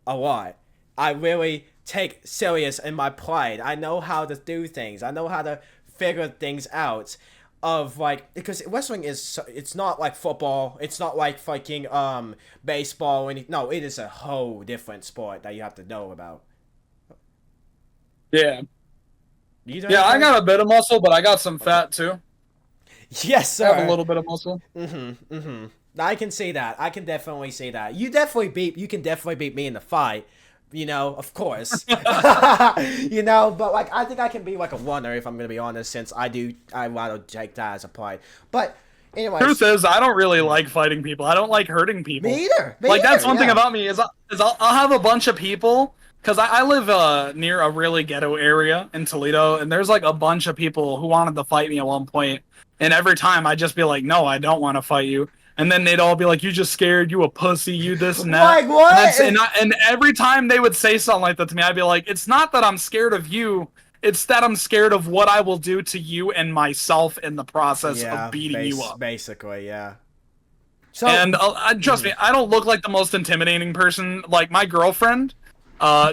a lot. I really take serious in my pride. I know how to do things. I know how to figure things out. Of like because wrestling it's not like football, it's not like fucking baseball or any no, it is a whole different sport that you have to know about. Yeah, You do yeah. I anything? got a bit of muscle, but I got some Okay. fat too. Yes, I have a sir. little bit of muscle. I can see that. I can definitely see that. You can definitely beat me in the fight. You know, of course. You know, but like I think I can be like a runner if I'm gonna be honest, since I rather take that as a pride. But Truth anyways, is, I don't really like fighting people. I don't like hurting people. me either. Me Like that's either, one thing yeah. about me is I'll have a bunch of people because I live near a really ghetto area in Toledo, and there's like a bunch of people who wanted to fight me at one point, and every time I'd just be like, no, I don't want to fight you. And then they'd all be like, "You just scared, you a pussy, you this and that." Like what? And every time they would say something like that to me, I'd be like, "It's not that I'm scared of you. It's that I'm scared of what I will do to you and myself in the process of Yeah, beating you up." basically, yeah. So, And trust me, I don't look like the most intimidating person. Like my girlfriend,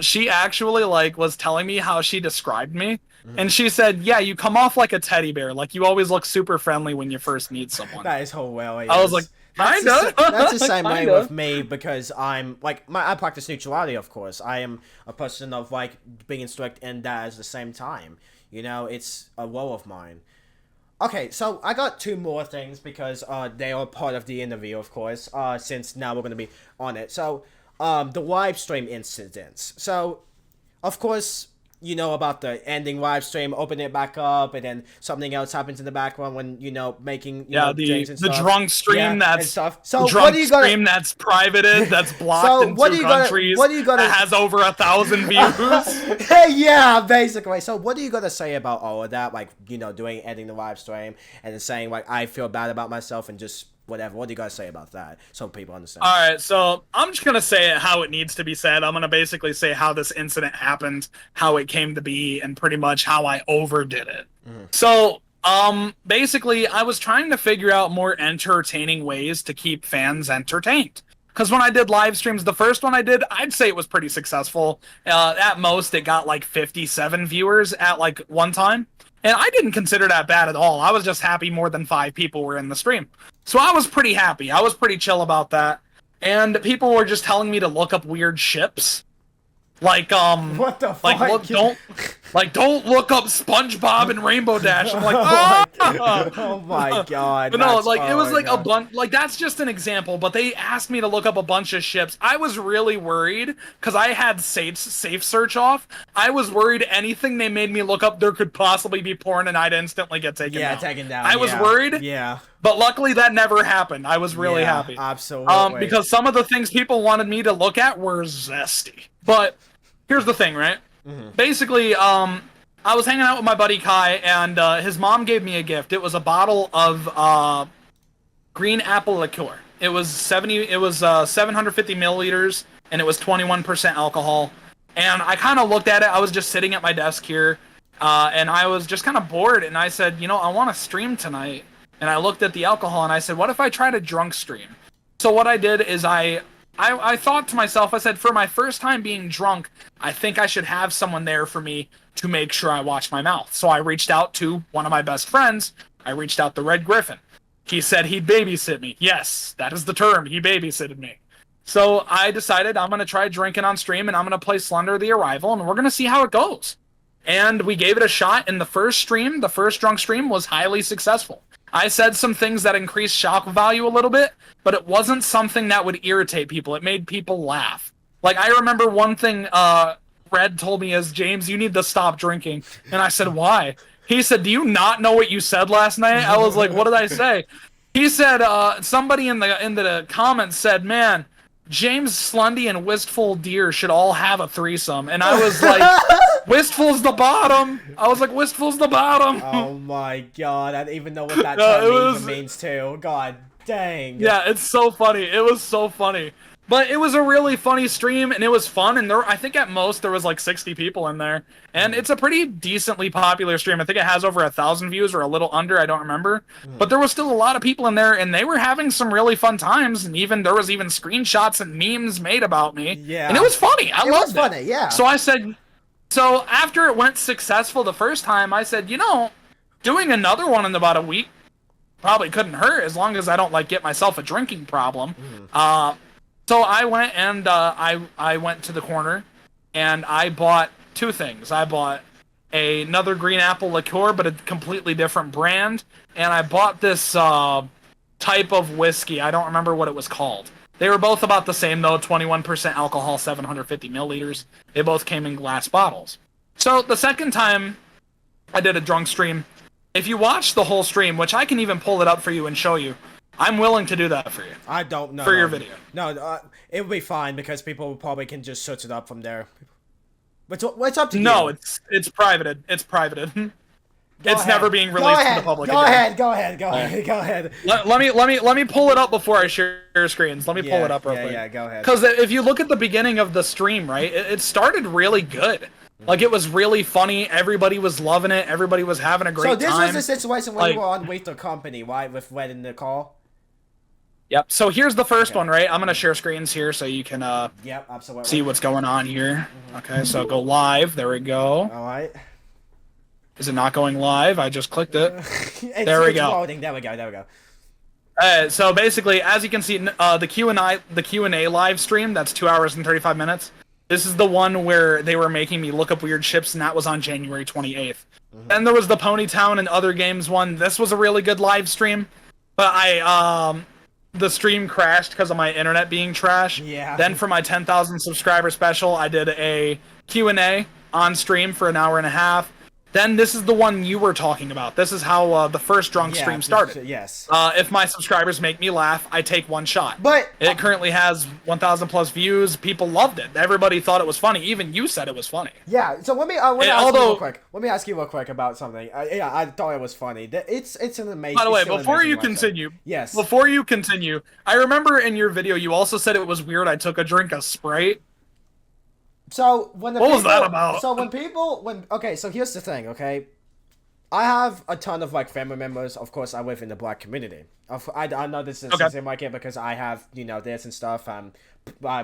she actually like was telling me how she described me, and she said, "Yeah, you come off like a teddy bear. Like you always look super friendly when you first meet someone." that is hilarious. I was like, "Kinda, That's the same way kinda." with me because I'm like I practice neutrality, of course. I am a person of like being strict and that at the same time. You know, it's a role of mine. Okay, so I got two more things because they are part of the interview, of course. Since now we're gonna be on it. So, the live stream incidents. So, of course, you know about the ending live stream, opening it back up, and then something else happens in the background when making drinks and the stuff. drunk stream And that's stuff. the So what drunk are you gonna? stream that's privated, that's blocked So in what are 2 you gonna? countries, What are you gonna? that has over 1,000 views. Yeah, basically. So what are you gonna say about all of that? Like ending the live stream and then saying like I feel bad about myself and just whatever. What do you gotta say about that so people understand? All right, so I'm just gonna say it how it needs to be said. I'm gonna basically say how this incident happened, how it came to be, and pretty much how I overdid it. So, basically, I was trying to figure out more entertaining ways to keep fans entertained. Because when I did live streams, the first one I did, I'd say it was pretty successful. At most, it got like 57 viewers at like one time. And I didn't consider that bad at all. I was just happy more than 5 people were in the stream. So I was pretty happy. I was pretty chill about that. And people were just telling me to look up weird ships. Like, what the fuck? Don't look up SpongeBob and Rainbow Dash. I'm like, oh my god. But no, like, it was like a bunch, like, that's just an example, but they asked me to look up a bunch of ships. I was really worried, because I had safe search off. I was worried anything they made me look up, there could possibly be porn, and I'd instantly get taken down. Yeah, taken down. I was worried. Yeah. But luckily that never happened. I was really happy. Absolutely. Because some of the things people wanted me to look at were zesty. But here's the thing, right? Basically, I was hanging out with my buddy Kai, and his mom gave me a gift. It was a bottle of green apple liqueur. It was 750 milliliters, and it was 21% alcohol. And I kind of looked at it. I was just sitting at my desk here, and I was just kind of bored. And I said, I want to stream tonight. And I looked at the alcohol, and I said, what if I tried a drunk stream? So what I did is I thought to myself, I said, for my first time being drunk, I think I should have someone there for me to make sure I watch my mouth. So I reached out to one of my best friends. I reached out to Red Griffin. He said he'd babysit me. Yes, that is the term. He babysitted me. So I decided I'm going to try drinking on stream, and I'm going to play Slender the Arrival, and we're going to see how it goes. And we gave it a shot, and the first drunk stream was highly successful. I said some things that increased shock value a little bit, but it wasn't something that would irritate people. It made people laugh. Like, I remember one thing Red told me is, James, you need to stop drinking. And I said, why? He said, do you not know what you said last night? I was like, what did I say? He said, somebody in the comments said, man, James Slundy and Wistful Deer should all have a threesome. And I was like, Wistful's the bottom. I was like, Wistful's the bottom. Oh my god, I don't even know what that term even means too. God dang. Yeah, it's so funny. It was so funny. But it was a really funny stream, and it was fun, and I think at most there was like 60 people in there. And it's a pretty decently popular stream. I think it has over 1,000 views or a little under, I don't remember. But there was still a lot of people in there, and they were having some really fun times, and there was even screenshots and memes made about me. Yeah. And it was funny. I loved it. It was funny, yeah. So after it went successful the first time, I said, doing another one in about a week probably couldn't hurt, as long as I don't get myself a drinking problem. So I went and I went to the corner, and I bought 2 things. I bought another green apple liqueur, but a completely different brand, and I bought this type of whiskey. I don't remember what it was called. They were both about the same, though, 21% alcohol, 750 milliliters. They both came in glass bottles. So the second time I did a drunk stream, if you watch the whole stream, which I can even pull it up for you and show you, I'm willing to do that for you. I don't know. For your video. No, it will be fine because people probably can just search it up from there. But it's up to you. No, it's privated. It's privated. It's never being released to the public. Go ahead. Let me pull it up before I share screens. Let me pull it up real quick. Yeah, go ahead. Because if you look at the beginning of the stream, right, it started really good. Like, it was really funny. Everybody was loving it. Everybody was having a great time. So this was the situation when you were on With the Company, right, with Red in the call? Yep. So here's the first one, right? I'm gonna share screens here so you can yep, absolutely. See what's going on here. Okay, so go live. There we go. All right. Is it not going live? I just clicked it. There we go. Loading. There we go. So basically, as you can see, the Q&A live stream, that's 2 hours and 35 minutes. This is the one where they were making me look up weird ships, and that was on January 28th. Then there was the Ponytown and Other Games one. This was a really good live stream, but the stream crashed because of my internet being trash. Yeah. Then for my 10,000 subscriber special, I did a Q&A, on stream for an hour and a half. Then this is the one you were talking about. This is how the first drunk stream started. Yes. If my subscribers make me laugh, I take one shot. But it currently has 1,000 plus views. People loved it. Everybody thought it was funny. Even you said it was funny. Yeah. So let me ask you real quick. Let me ask you real quick about something. Yeah, I thought it was funny. It's an amazing. By the way, before you continue, yes. Before you continue, I remember in your video you also said it was weird I took a drink of Sprite. So when what was that about? So okay, so here's the thing, okay. I have a ton of like family members. Of course, I live in the black community. I know this is in my kid because I have this and stuff. I'm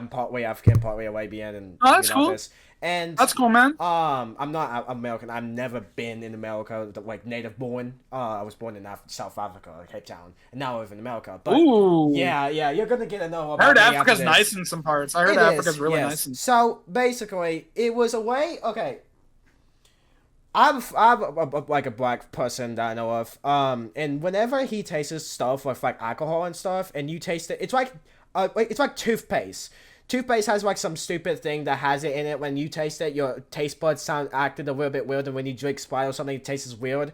partly African, partly Arabian, and that's cool. This. And that's cool, man. I'm not American. I've never been in America, like native born. I was born in South Africa, like Cape Town, and now I live in America. But ooh. Yeah, you're gonna get to know about. I heard Africa's nice in some parts. I heard Africa's really nice. So basically, it was a way. Okay. I'm like a black person that I know of, and whenever he tastes stuff with like alcohol and stuff, and you taste it, it's like toothpaste. Toothpaste has like some stupid thing that has it in it. When you taste it, your taste buds acted a little bit weird, and when you drink Sprite or something, it tastes weird.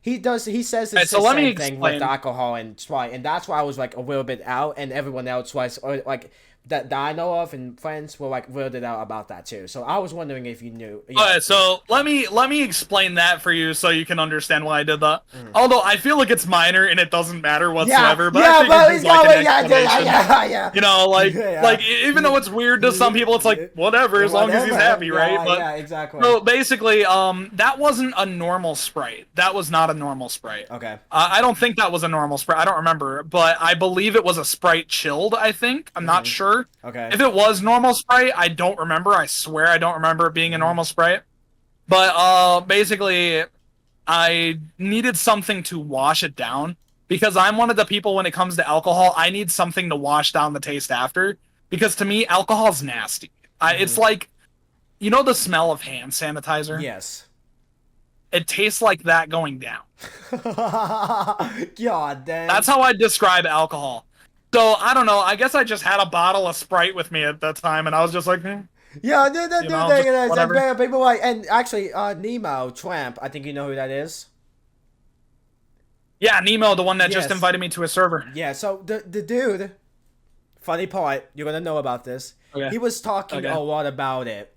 He says the same thing with alcohol and Sprite, and that's why I was like a little bit out, and everyone else was like. That I know of and friends were like weirded out about that too. So I was wondering if you knew. Yeah. Alright, so let me explain that for you so you can understand why I did that. Although I feel like it's minor and it doesn't matter whatsoever. But I think it's like an explanation. You know, like even though it's weird to some people, it's like whatever as long as he's happy, right? But, yeah, exactly. So basically, that wasn't a normal Sprite. That was not a normal Sprite. Okay. I don't think that was a normal Sprite. I don't remember, but I believe it was a Sprite chilled. I think I'm not sure. Okay. If it was normal Sprite, I don't remember. I swear I don't remember it being a normal Sprite. But basically, I needed something to wash it down because I'm one of the people when it comes to alcohol, I need something to wash down the taste after. Because to me, alcohol's nasty. It's like, you know the smell of hand sanitizer? Yes. It tastes like that going down. God damn. That's how I describe alcohol. So, I don't know, I guess I just had a bottle of Sprite with me at that time, and I was just like, Yeah, people like, and actually, Nemo, Tramp, I think you know who that is. Yeah, Nemo, the one that just invited me to a server. Yeah, so the dude, funny part, you're gonna know about this. Okay. He was talking a lot about it.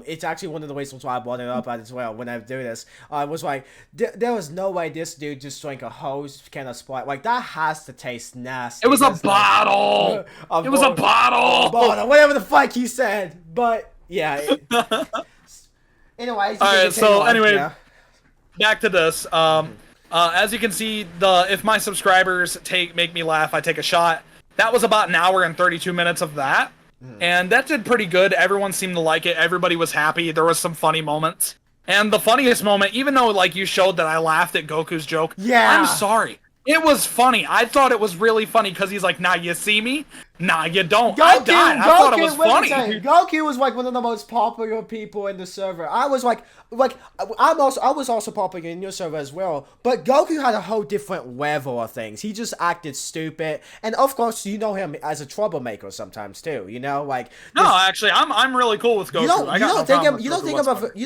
It's actually one of the reasons why I brought it up as well when I do this. Was like, there was no way this dude just drank a whole can of Sprite. Like, that has to taste nasty. It was a bottle! It was a bottle! Whatever the fuck he said. But, yeah. Anyway. Alright, so anyway, back to this. As you can see, if my subscribers make me laugh, I take a shot. That was about an hour and 32 minutes of that. And that did pretty good. Everyone seemed to like it. Everybody was happy. There was some funny moments. And the funniest moment, even though like you showed that I laughed at Goku's joke, I'm sorry. It was funny. I thought it was really funny because he's like, nah, you see me? Nah, you don't. I died. I thought it was funny. Goku was like one of the most popular people in the server. I was I was also popular in your server as well. But Goku had a whole different level of things. He just acted stupid, and of course, you know him as a troublemaker sometimes too. You know, like no, actually, I'm really cool with Goku. You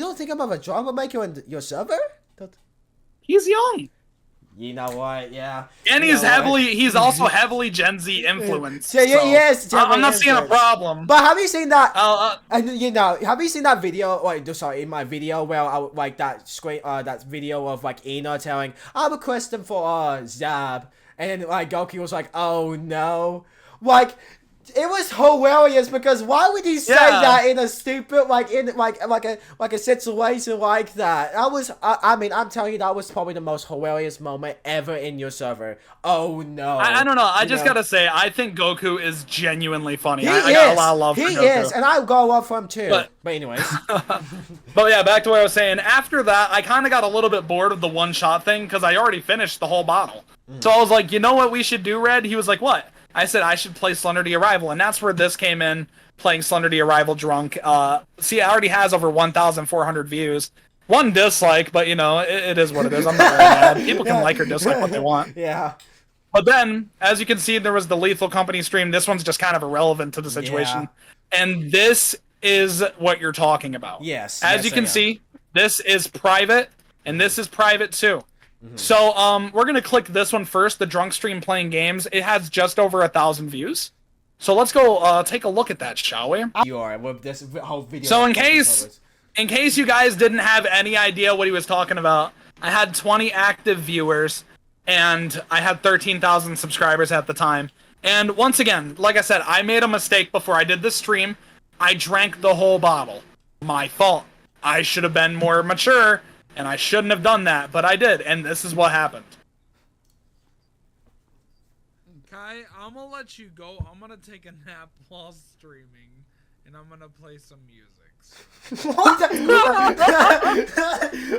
don't think I'm a troublemaker in your server? He's young. You know what? Yeah. And he's also heavily Gen Z influenced. Yeah, yes. I'm not seeing a problem. But have you seen that? Have you seen that video? Like, sorry, in my video where that video of like Ina telling, "I'm a question for Zab," and then like Goku was like, "Oh no," like. It was hilarious because why would he say that in a stupid like a situation like that? I mean I'm telling you that was probably the most hilarious moment ever in your server. Oh no. I don't know. I just gotta say I think Goku is genuinely funny. I got a lot of love for Goku. He is, and I go love for him too. But anyways. But yeah, back to what I was saying. After that, I kind of got a little bit bored of the one shot thing because I already finished the whole bottle. So I was like, you know what we should do, Red? He was like, what? I said I should play Slender the Arrival, and that's where this came in, playing Slender the Arrival drunk. See, it already has over 1,400 views. One dislike, but, you know, it is what it is. I'm not very mad. People can like or dislike what they want. Yeah. But then, as you can see, there was the Lethal Company stream. This one's just kind of irrelevant to the situation. And this is what you're talking about. Yes. As yes, you I can am. see, this is private, and this is private too. So we're gonna click this one first, the drunk stream playing games. It has just over 1,000 views. So let's go take a look at that, shall we? You are with this whole video. So in case you guys didn't have any idea what he was talking about, I had 20 active viewers, and I had 13,000 subscribers at the time. And once again, like I said, I made a mistake before I did this stream. I drank the whole bottle. My fault. I should have been more mature, and I shouldn't have done that, but I did, and this is what happened. Kai, I'm gonna let you go. I'm gonna take a nap while streaming, and I'm gonna play some music. What the?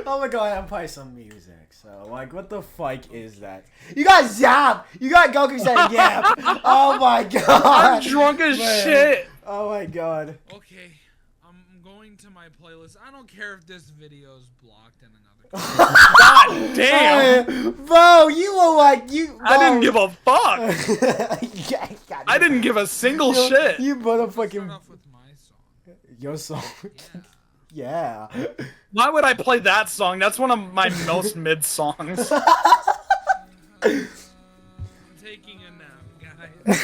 Oh my god, I'm playing some music. So, like, what the fuck is that? You got Zap! You got Goku saying Yap! Oh my god! I'm drunk as shit! Oh my god. Okay, I'm going to my playlist. I don't care if this video is blocked in another. God damn! Bro, you were like, you. I didn't give a fuck! Yeah, I didn't give a single shit! You Start motherfucking. off with my song. Your song. Yeah. Yeah. Why would I play that song? That's one of my most mid songs. I'm taking a nap, guys.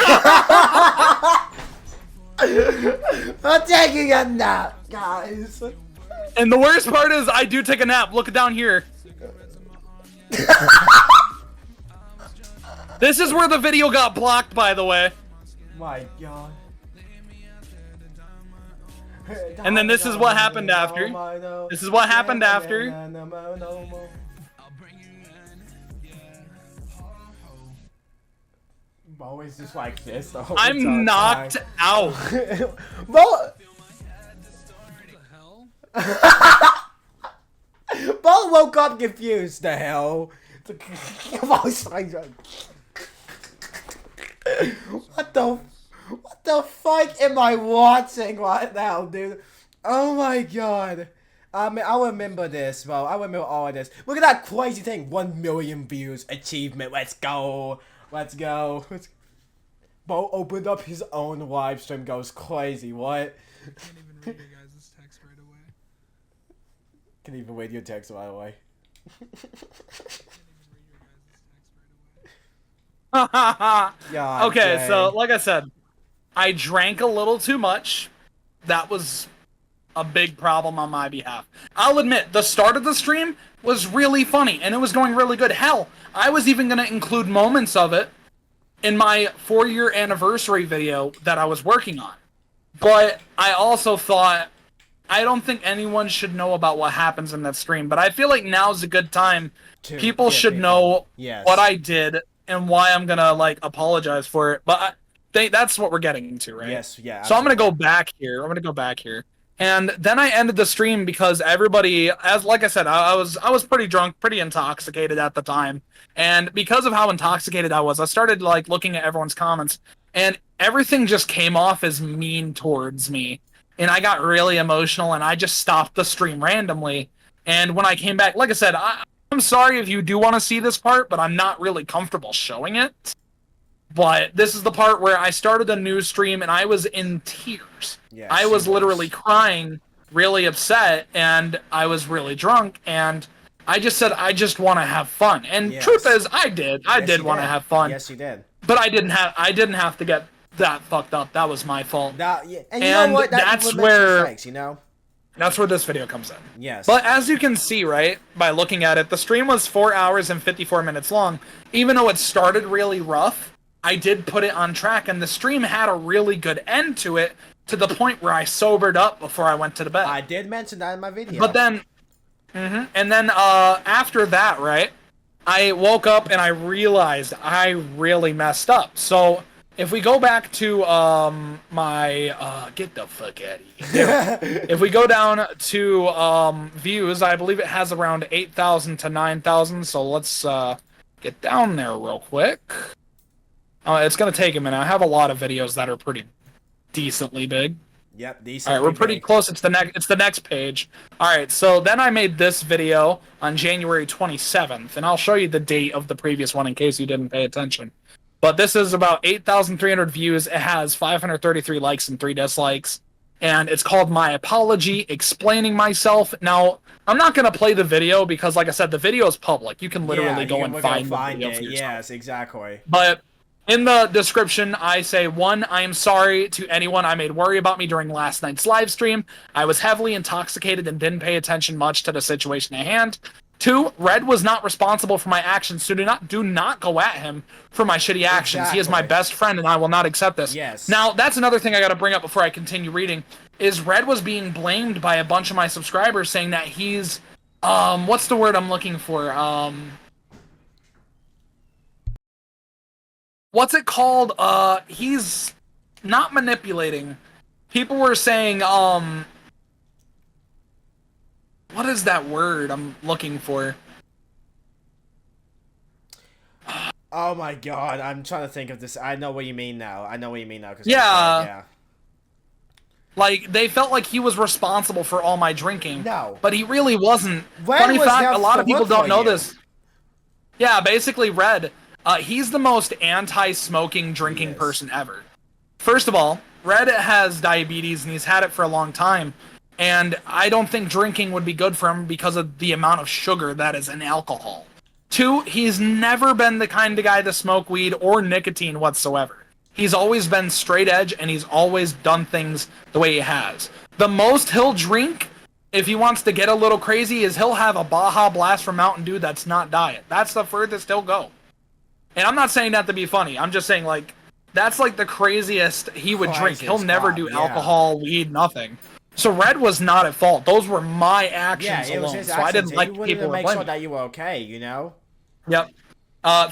I'm taking a nap, guys. And the worst part is, I do take a nap. Look down here. This is where the video got blocked, by the way. My god. And then this is what happened after. This is what happened after. Bo is just like this the whole I'm knocked out. Bo What the hell? Bo woke up confused. The hell? What the fuck am I watching right now, dude? Oh my god. I mean, I remember this, bro. I remember all of this. Look at that crazy thing. 1 million views. Achievement. Let's go. Let's go. Bo opened up his own live stream. Goes crazy. What? I can't even read your guys' text right away. Can even read your text right away. God, Okay, dang. so like I said, I drank a little too much. That was a big problem on my behalf. I'll admit, the start of the stream was really funny, and it was going really good. Hell, I was even going to include moments of it in my 4-year anniversary video that I was working on. But I also thought, I don't think anyone should know about what happens in that stream, but I feel like now's a good time. People should know what I did and why I'm gonna, like, apologize for it. But that's what we're getting to, right? Yes, yeah. So I'm gonna go back here. And then I ended the stream because everybody, like I said, I was pretty drunk, pretty intoxicated at the time. And because of how intoxicated I was, I started, like, looking at everyone's comments, and everything just came off as mean towards me. And I got really emotional, and I just stopped the stream randomly. And when I came back, like I said, I'm sorry if you do want to see this part, but I'm not really comfortable showing it. But this is the part where I started a new stream, and I was in tears. Yes, I was literally crying, really upset, and I was really drunk, and I just said, I just want to have fun. And truth is, I did. I did want to have fun. Yes, you did. But I didn't have to get that fucked up. That was my fault. And you know what? That's where mistakes, you know? That's where this video comes in. Yes. But as you can see, right, by looking at it, the stream was 4 hours and 54 minutes long. Even though it started really rough, I did put it on track, and the stream had a really good end to it, to the point where I sobered up before I went to the bed. I did mention that in my video. But then, and then after that, right, I woke up and I realized I really messed up. So if we go back to my get the fuck out of here. If we go down to views, I believe it has around 8,000 to 9,000. So let's get down there real quick. It's gonna take a minute. I have a lot of videos that are pretty decently big. Yep, decent. All right, we're pretty close. It's the next page. All right, so then I made this video on January 27th, and I'll show you the date of the previous one in case you didn't pay attention. But this is about 8,300 views. It has 533 likes and 3 dislikes. and it's called My Apology, explaining myself. Now, I'm not going to play the video because, like I said, the video is public. You can literally go and find the video for yourself. Yes, exactly. But in the description, I say, 1, I am sorry to anyone I made worry about me during last night's live stream. I was heavily intoxicated and didn't pay attention much to the situation at hand. 2, Red was not responsible for my actions, so do not go at him for my shitty actions. Exactly. He is my best friend, and I will not accept this. Yes. Now, that's another thing I got to bring up before I continue reading, is Red was being blamed by a bunch of my subscribers saying that he's, what's the word I'm looking for? What's it called? He's not manipulating. People were saying, what is that word I'm looking for? Oh my god, I'm trying to think of this. I know what you mean now. Yeah. Like, they felt like he was responsible for all my drinking. No. But he really wasn't. Funny fact, a lot of people don't know this. Yeah, basically, Red, he's the most anti-smoking drinking person ever. First of all, Red has diabetes and he's had it for a long time. And I don't think drinking would be good for him because of the amount of sugar that is in alcohol. 2, he's never been the kind of guy to smoke weed or nicotine whatsoever. He's always been straight edge, and he's always done things the way he has. The most he'll drink, if he wants to get a little crazy, is he'll have a Baja Blast from Mountain Dew that's not diet. That's the furthest he'll go. And I'm not saying that to be funny. I'm just saying, like, that's like the craziest he would drink. He'll never do alcohol, weed, nothing. So Red was not at fault. Those were my actions alone. So I didn't like people make sure that you were okay, you know? Yep.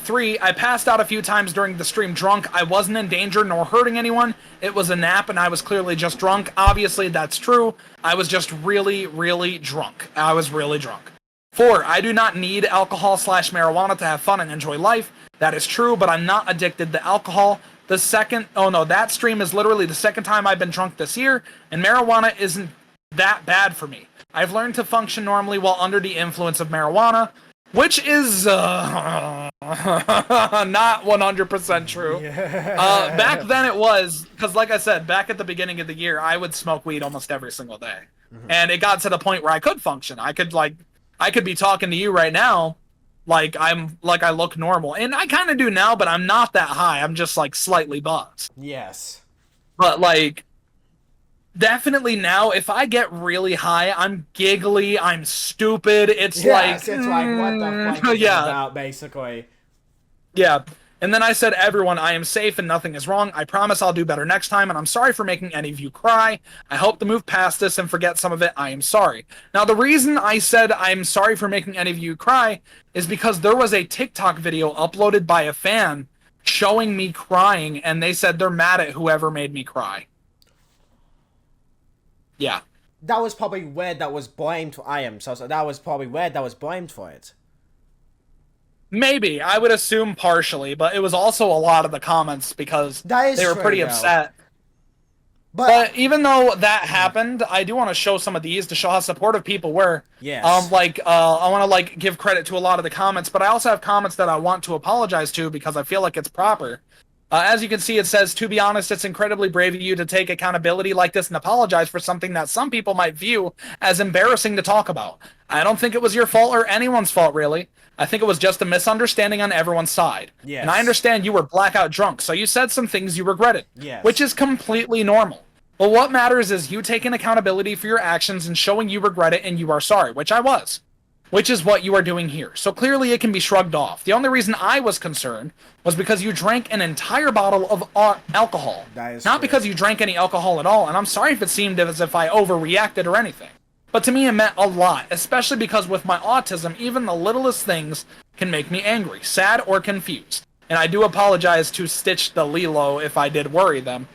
3, I passed out a few times during the stream drunk. I wasn't in danger nor hurting anyone. It was a nap and I was clearly just drunk. Obviously, that's true. I was just really, really drunk. I was really drunk. 4, I do not need alcohol/marijuana to have fun and enjoy life. That is true, but I'm not addicted to alcohol. That stream is literally the second time I've been drunk this year, and marijuana isn't that bad for me. I've learned to function normally while under the influence of marijuana, which is not 100% true. Yeah. Back then it was, because like I said, back at the beginning of the year, I would smoke weed almost every single day. Mm-hmm. And it got to the point where I could function. I could be talking to you right now, like I look normal. And I kind of do now, but I'm not that high. I'm just like slightly buzzed. Yes. But like, definitely now, if I get really high, I'm giggly, I'm stupid. It's like what the fuck is that about, basically. Yeah. And then I said, everyone, I am safe and nothing is wrong. I promise I'll do better next time, and I'm sorry for making any of you cry. I hope to move past this and forget some of it. I am sorry. Now, the reason I said I'm sorry for making any of you cry is because there was a TikTok video uploaded by a fan showing me crying, and they said they're mad at whoever made me cry. Yeah. That was probably weird that was blamed for that was probably weird that was blamed for it. Maybe. I would assume partially, but it was also a lot of the comments because they were pretty upset. But even though that happened, I do want to show some of these to show how supportive people were. Yes. I want to give credit to a lot of the comments, but I also have comments that I want to apologize to because I feel like it's proper. As you can see, it says, to be honest, it's incredibly brave of you to take accountability like this and apologize for something that some people might view as embarrassing to talk about. I don't think it was your fault or anyone's fault, really. I think it was just a misunderstanding on everyone's side. Yes. And I understand you were blackout drunk, so you said some things you regretted, yes, which is completely normal. But what matters is you taking accountability for your actions and showing you regret it and you are sorry, which I was. Which is what you are doing here. So clearly it can be shrugged off. The only reason I was concerned was because you drank an entire bottle of alcohol. Not because you drank any alcohol at all, and I'm sorry if it seemed as if I overreacted or anything. But to me it meant a lot, especially because with my autism, even the littlest things can make me angry, sad, or confused. And I do apologize to Stitch the Lilo if I did worry them.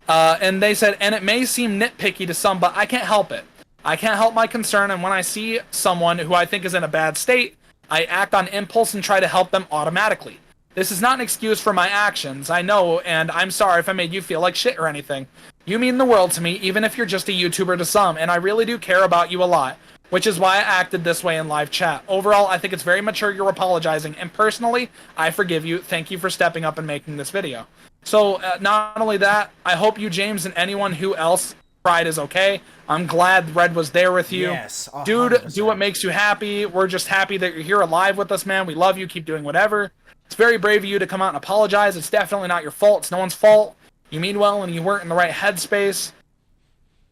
And they said, and it may seem nitpicky to some, but I can't help it. I can't help my concern, and when I see someone who I think is in a bad state, I act on impulse and try to help them automatically. This is not an excuse for my actions, I know, and I'm sorry if I made you feel like shit or anything. You mean the world to me, even if you're just a YouTuber to some, and I really do care about you a lot, which is why I acted this way in live chat. Overall, I think it's very mature you're apologizing, and personally, I forgive you. Thank you for stepping up and making this video. So, not only that, I hope you, James, and anyone who else Pride is okay. I'm glad Red was there with you. Yes, Dude, 100%. do what makes you happy. We're just happy that you're here alive with us, man. We love you. Keep doing whatever. It's very brave of you to come out and apologize. It's definitely not your fault. It's no one's fault. You mean well and you weren't in the right headspace.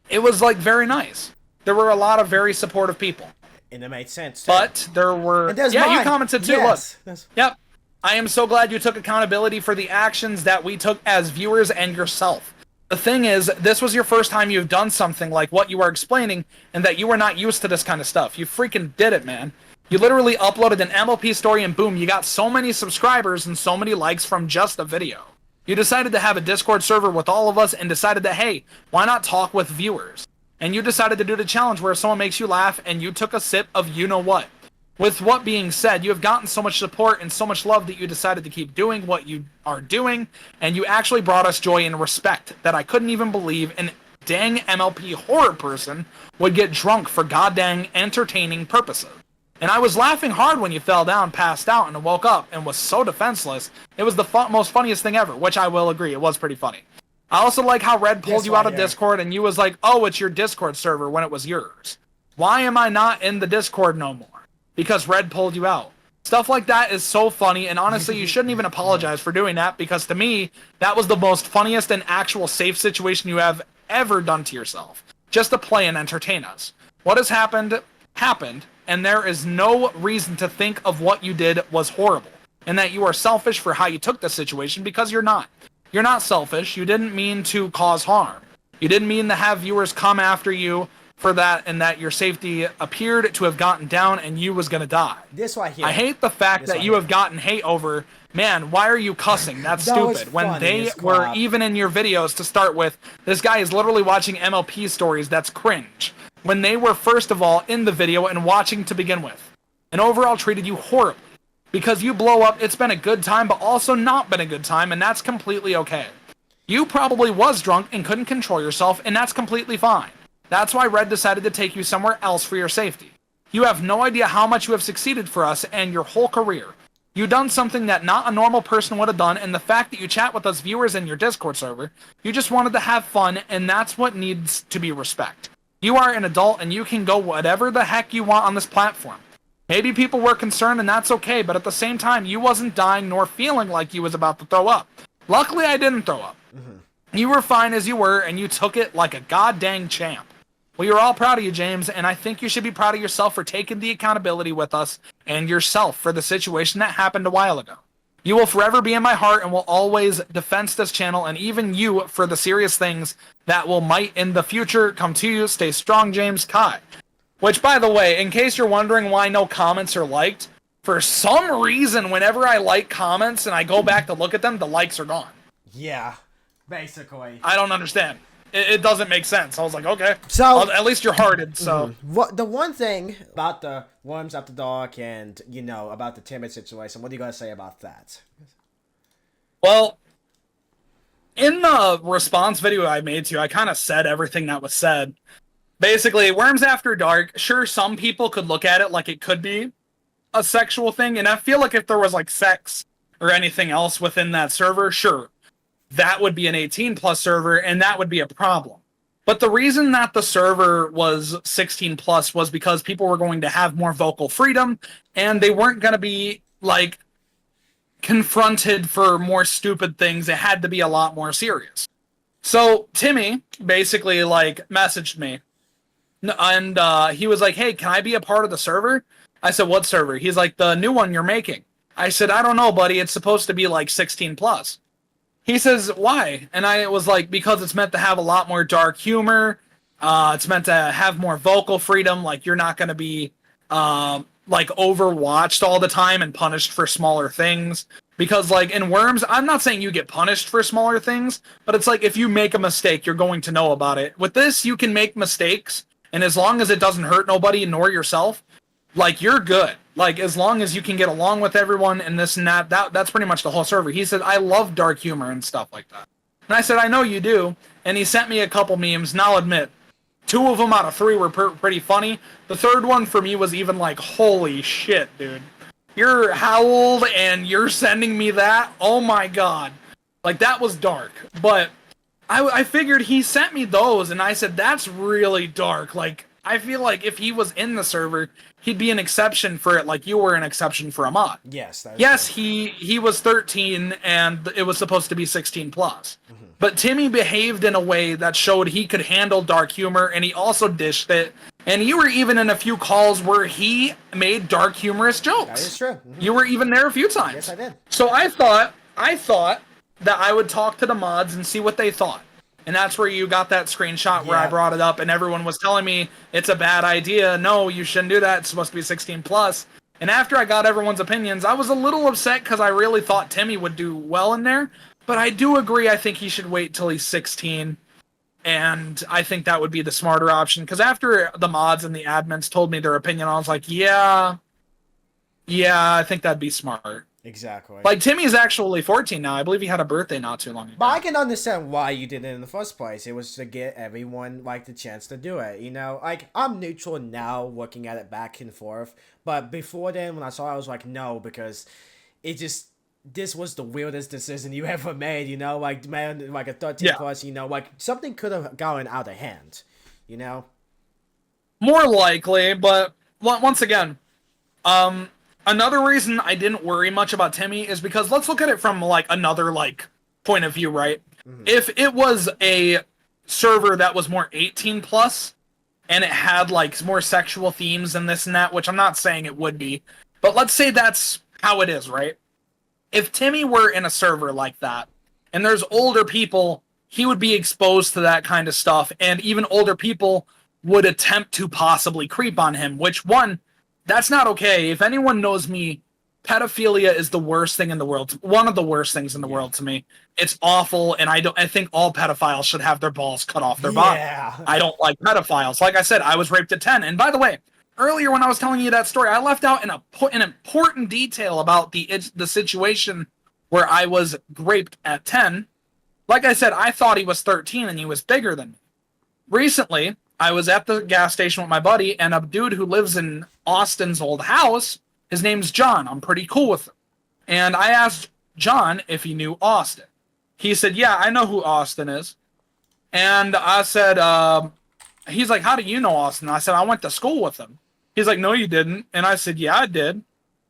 It was like very nice. There were a lot of very supportive people. And it made sense, too. But there were... Yeah, you commented too. Yes. Look. Yep. I am so glad you took accountability for the actions that we took as viewers and yourself. The thing is, this was your first time you've done something like what you are explaining, and that you were not used to this kind of stuff. You freaking did it, man. You literally uploaded an MLP story and boom, you got so many subscribers and so many likes from just a video. You decided to have a Discord server with all of us and decided that, hey, why not talk with viewers? And you decided to do the challenge where someone makes you laugh and you took a sip of you-know-what. With what being said, you have gotten so much support and so much love that you decided to keep doing what you are doing, and you actually brought us joy and respect that I couldn't even believe an dang MLP horror person would get drunk for goddamn entertaining purposes. And I was laughing hard when you fell down, passed out, and woke up and was so defenseless. It was the most funniest thing ever, which I will agree, it was pretty funny. I also like how Red pulled you out of Discord and you was like, oh, it's your Discord server when it was yours. Why am I not in the Discord no more? Because Red pulled you out. Stuff like that is so funny, and honestly, you shouldn't even apologize for doing that, because to me, that was the most funniest and actual safe situation you have ever done to yourself. Just to play and entertain us. What has happened, happened, and there is no reason to think of what you did was horrible, and that you are selfish for how you took the situation, because you're not. You're not selfish. You didn't mean to cause harm. You didn't mean to have viewers come after you for that, and that your safety appeared to have gotten down and you was gonna die. This right here. I hate the fact that you have gotten hate over, man, why are you cussing? That's stupid. When they were even in your videos to start with, this guy is literally watching MLP stories, that's cringe. When they were first of all in the video and watching to begin with. And overall treated you horribly. Because you blow up, it's been a good time, but also not been a good time, and that's completely okay. You probably was drunk and couldn't control yourself, and that's completely fine. That's why Red decided to take you somewhere else for your safety. You have no idea how much you have succeeded for us and your whole career. You've done something that not a normal person would have done, and the fact that you chat with us viewers in your Discord server, you just wanted to have fun, and that's what needs to be respect. You are an adult, and you can go whatever the heck you want on this platform. Maybe people were concerned, and that's okay, but at the same time, you wasn't dying nor feeling like you was about to throw up. Luckily, I didn't throw up. You were fine as you were, and you took it like a goddamn champ. We are all proud of you, James, and I think you should be proud of yourself for taking the accountability with us and yourself for the situation that happened a while ago. You will forever be in my heart and will always defend this channel, and even you for the serious things that might in the future come to you. Stay strong, James. Kai. Which, by the way, in case you're wondering why no comments are liked, for some reason, whenever I like comments and I go back to look at them, the likes are gone. Yeah, basically. I don't understand. It doesn't make sense. I was like, okay. So at least you're hearted, so. What the one thing about the Worms After Dark and, you know, about the timid situation, what are you going to say about that? Well, in the response video I made to you, I kind of said everything that was said. Basically, Worms After Dark, sure, some people could look at it like it could be a sexual thing, and I feel like if there was, like, sex or anything else within that server, sure. That would be an 18+ server, and that would be a problem. But the reason that the server was 16+ was because people were going to have more vocal freedom, and they weren't going to be, like, confronted for more stupid things. It had to be a lot more serious. So Timmy basically, like, messaged me, and he was like, hey, can I be a part of the server? I said, what server? He's like, the new one you're making. I said, I don't know, buddy. It's supposed to be, like, 16+. He says, why? And I was like, because it's meant to have a lot more dark humor. It's meant to have more vocal freedom. Like, you're not going to be, like, overwatched all the time and punished for smaller things. Because, like, in Worms, I'm not saying you get punished for smaller things, but it's like, if you make a mistake, you're going to know about it. With this, you can make mistakes, and as long as it doesn't hurt nobody nor yourself, like, you're good. Like, as long as you can get along with everyone and this and that's pretty much the whole server. He said, I love dark humor and stuff like that. And I said, I know you do. And he sent me a couple memes, and I'll admit, 2 of them out of 3 were pretty funny. The third one for me was even like, holy shit, dude. You're howled and you're sending me that? Oh my god. Like, that was dark. But I figured he sent me those, and I said, that's really dark. Like, I feel like if he was in the server, he'd be an exception for it, like you were an exception for a mod. Yes, that is Yes, true. he was 13, and it was supposed to be 16 plus. But Timmy behaved in a way that showed he could handle dark humor, and he also dished it. And you were even in a few calls where he made dark humorous jokes. That is true. Mhm. You were even there a few times. Yes, I did. So I thought that I would talk to the mods and see what they thought. And that's where you got that screenshot where I Yeah. brought it up and everyone was telling me it's a bad idea. No, you shouldn't do that. It's supposed to be 16 plus. And after I got everyone's opinions, I was a little upset because I really thought Timmy would do well in there. But I do agree. I think he should wait till he's 16. And I think that would be the smarter option. Because after the mods and the admins told me their opinion, I was like, yeah, I think that'd be smart. Exactly. Like, Timmy's actually 14 now. I believe he had a birthday not too long ago. But I can understand why you did it in the first place. It was to get everyone, like, the chance to do it, you know? Like, I'm neutral now, looking at it back and forth. But before then, when I saw it, I was like, no, because it just... This was the weirdest decision you ever made, you know? Like, man, like a 13 plus, you know? Like, something could have gotten out of hand, you know? More likely, but once again, another reason I didn't worry much about Timmy is because let's look at it from, like, another, like, point of view, right? If it was a server that was more 18 plus, and it had, like, more sexual themes and this and that, which I'm not saying it would be, but let's say that's how it is, right? If Timmy were in a server like that, and there's older people, he would be exposed to that kind of stuff, and even older people would attempt to possibly creep on him, which, one, that's not okay. If anyone knows me, pedophilia is the worst thing in the world. One of the worst things in the world to me. It's awful, and I think all pedophiles should have their balls cut off their body. I don't like pedophiles. Like I said, I was raped at 10, and by the way, earlier when I was telling you that story, I left out an important detail about the situation where I was raped at 10. Like I said, I thought he was 13 and he was bigger than me. Recently, I was at the gas station with my buddy, and a dude who lives in Austin's old house, his name's John. I'm pretty cool with him. And I asked John if he knew Austin. He said, yeah, I know who Austin is. And I said, he's like, how do you know Austin? I said, I went to school with him. He's like, no, you didn't. And I said, yeah, I did.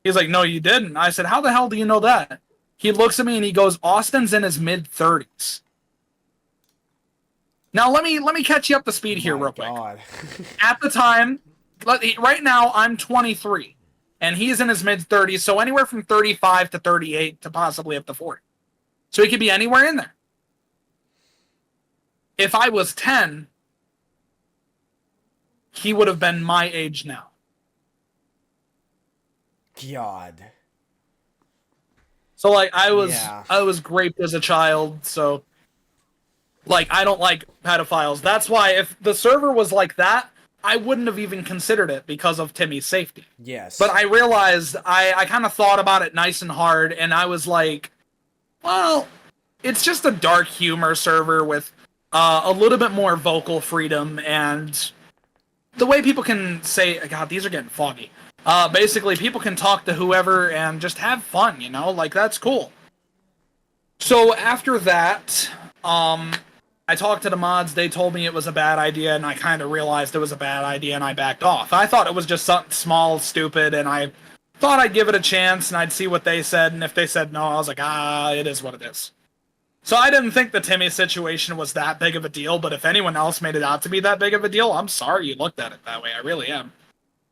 He's like, no, you didn't. I said, how the hell do you know that? He looks at me and he goes, Austin's in his mid-30s. Now, let me catch you up to speed here real quick. At the time, right now, I'm 23. And he's in his mid-30s, so anywhere from 35 to 38 to possibly up to 40. So he could be anywhere in there. If I was 10, he would have been my age now. God. So, like, I was raped as a child, so, like, I don't like pedophiles. That's why if the server was like that, I wouldn't have even considered it because of Timmy's safety. Yes. But I realized, I kind of thought about it nice and hard, and I was like, well, it's just a dark humor server with a little bit more vocal freedom, and the way people can say, God, these are getting foggy. Basically, people can talk to whoever and just have fun, you know? Like, that's cool. So after that, I talked to the mods, they told me it was a bad idea, and I kind of realized it was a bad idea, and I backed off. I thought it was just something small, stupid, and I thought I'd give it a chance, and I'd see what they said, and if they said no, I was like, it is what it is. So I didn't think the Timmy situation was that big of a deal, but if anyone else made it out to be that big of a deal, I'm sorry you looked at it that way, I really am.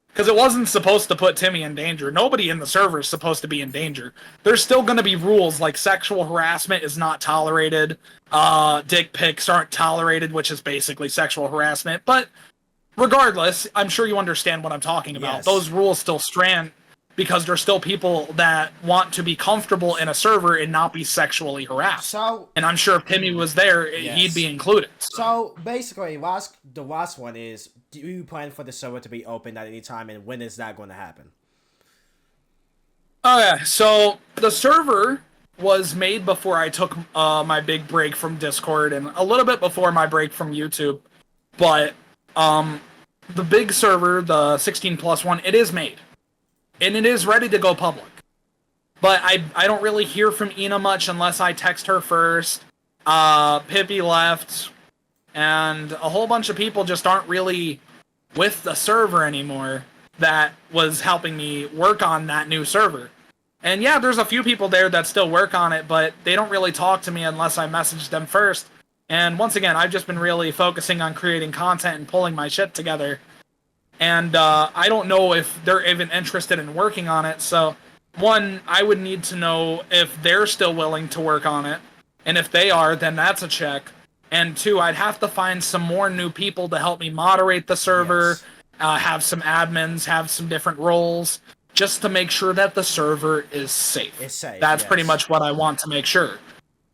Because it wasn't supposed to put Timmy in danger. Nobody in the server is supposed to be in danger. There's still going to be rules, like sexual harassment is not tolerated, dick pics aren't tolerated, which is basically sexual harassment. But regardless, I'm sure you understand what I'm talking about. Yes. Those rules still stand because there's still people that want to be comfortable in a server and not be sexually harassed. So, and I'm sure if Timmy was there, he'd be included. So basically, the last one is, do you plan for the server to be open at any time, and when is that going to happen? Okay, so the server was made before I took my big break from Discord, and a little bit before my break from YouTube. But the big server, the 16 plus one, it is made. And it is ready to go public. But I don't really hear from Ina much unless I text her first. Pippi left, and a whole bunch of people just aren't really with the server anymore that was helping me work on that new server. And yeah, there's a few people there that still work on it, but they don't really talk to me unless I message them first. And once again, I've just been really focusing on creating content and pulling my shit together. And I don't know if they're even interested in working on it. So, one, I would need to know if they're still willing to work on it. And if they are, then that's a check. And two, I'd have to find some more new people to help me moderate the server, Yes. Have some admins, have some different roles, just to make sure that the server is safe. It's safe, That's yes. pretty much what I want to make sure.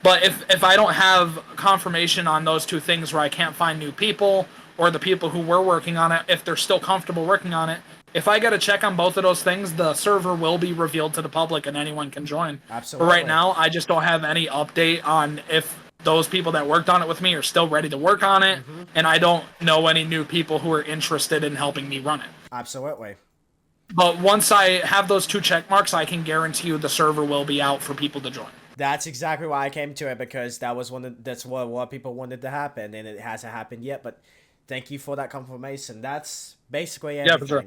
But if I don't have confirmation on those two things where I can't find new people, or the people who were working on it, if they're still comfortable working on it, if I get a check on both of those things, the server will be revealed to the public and anyone can join. Absolutely. But right now, I just don't have any update on if those people that worked on it with me are still ready to work on it, and I don't know any new people who are interested in helping me run it. Absolutely. But once I have those two check marks, I can guarantee you the server will be out for people to join. That's exactly why I came to it, because that's what a lot of people wanted to happen, and it hasn't happened yet. But thank you for that confirmation. That's basically everything. Yeah, for sure.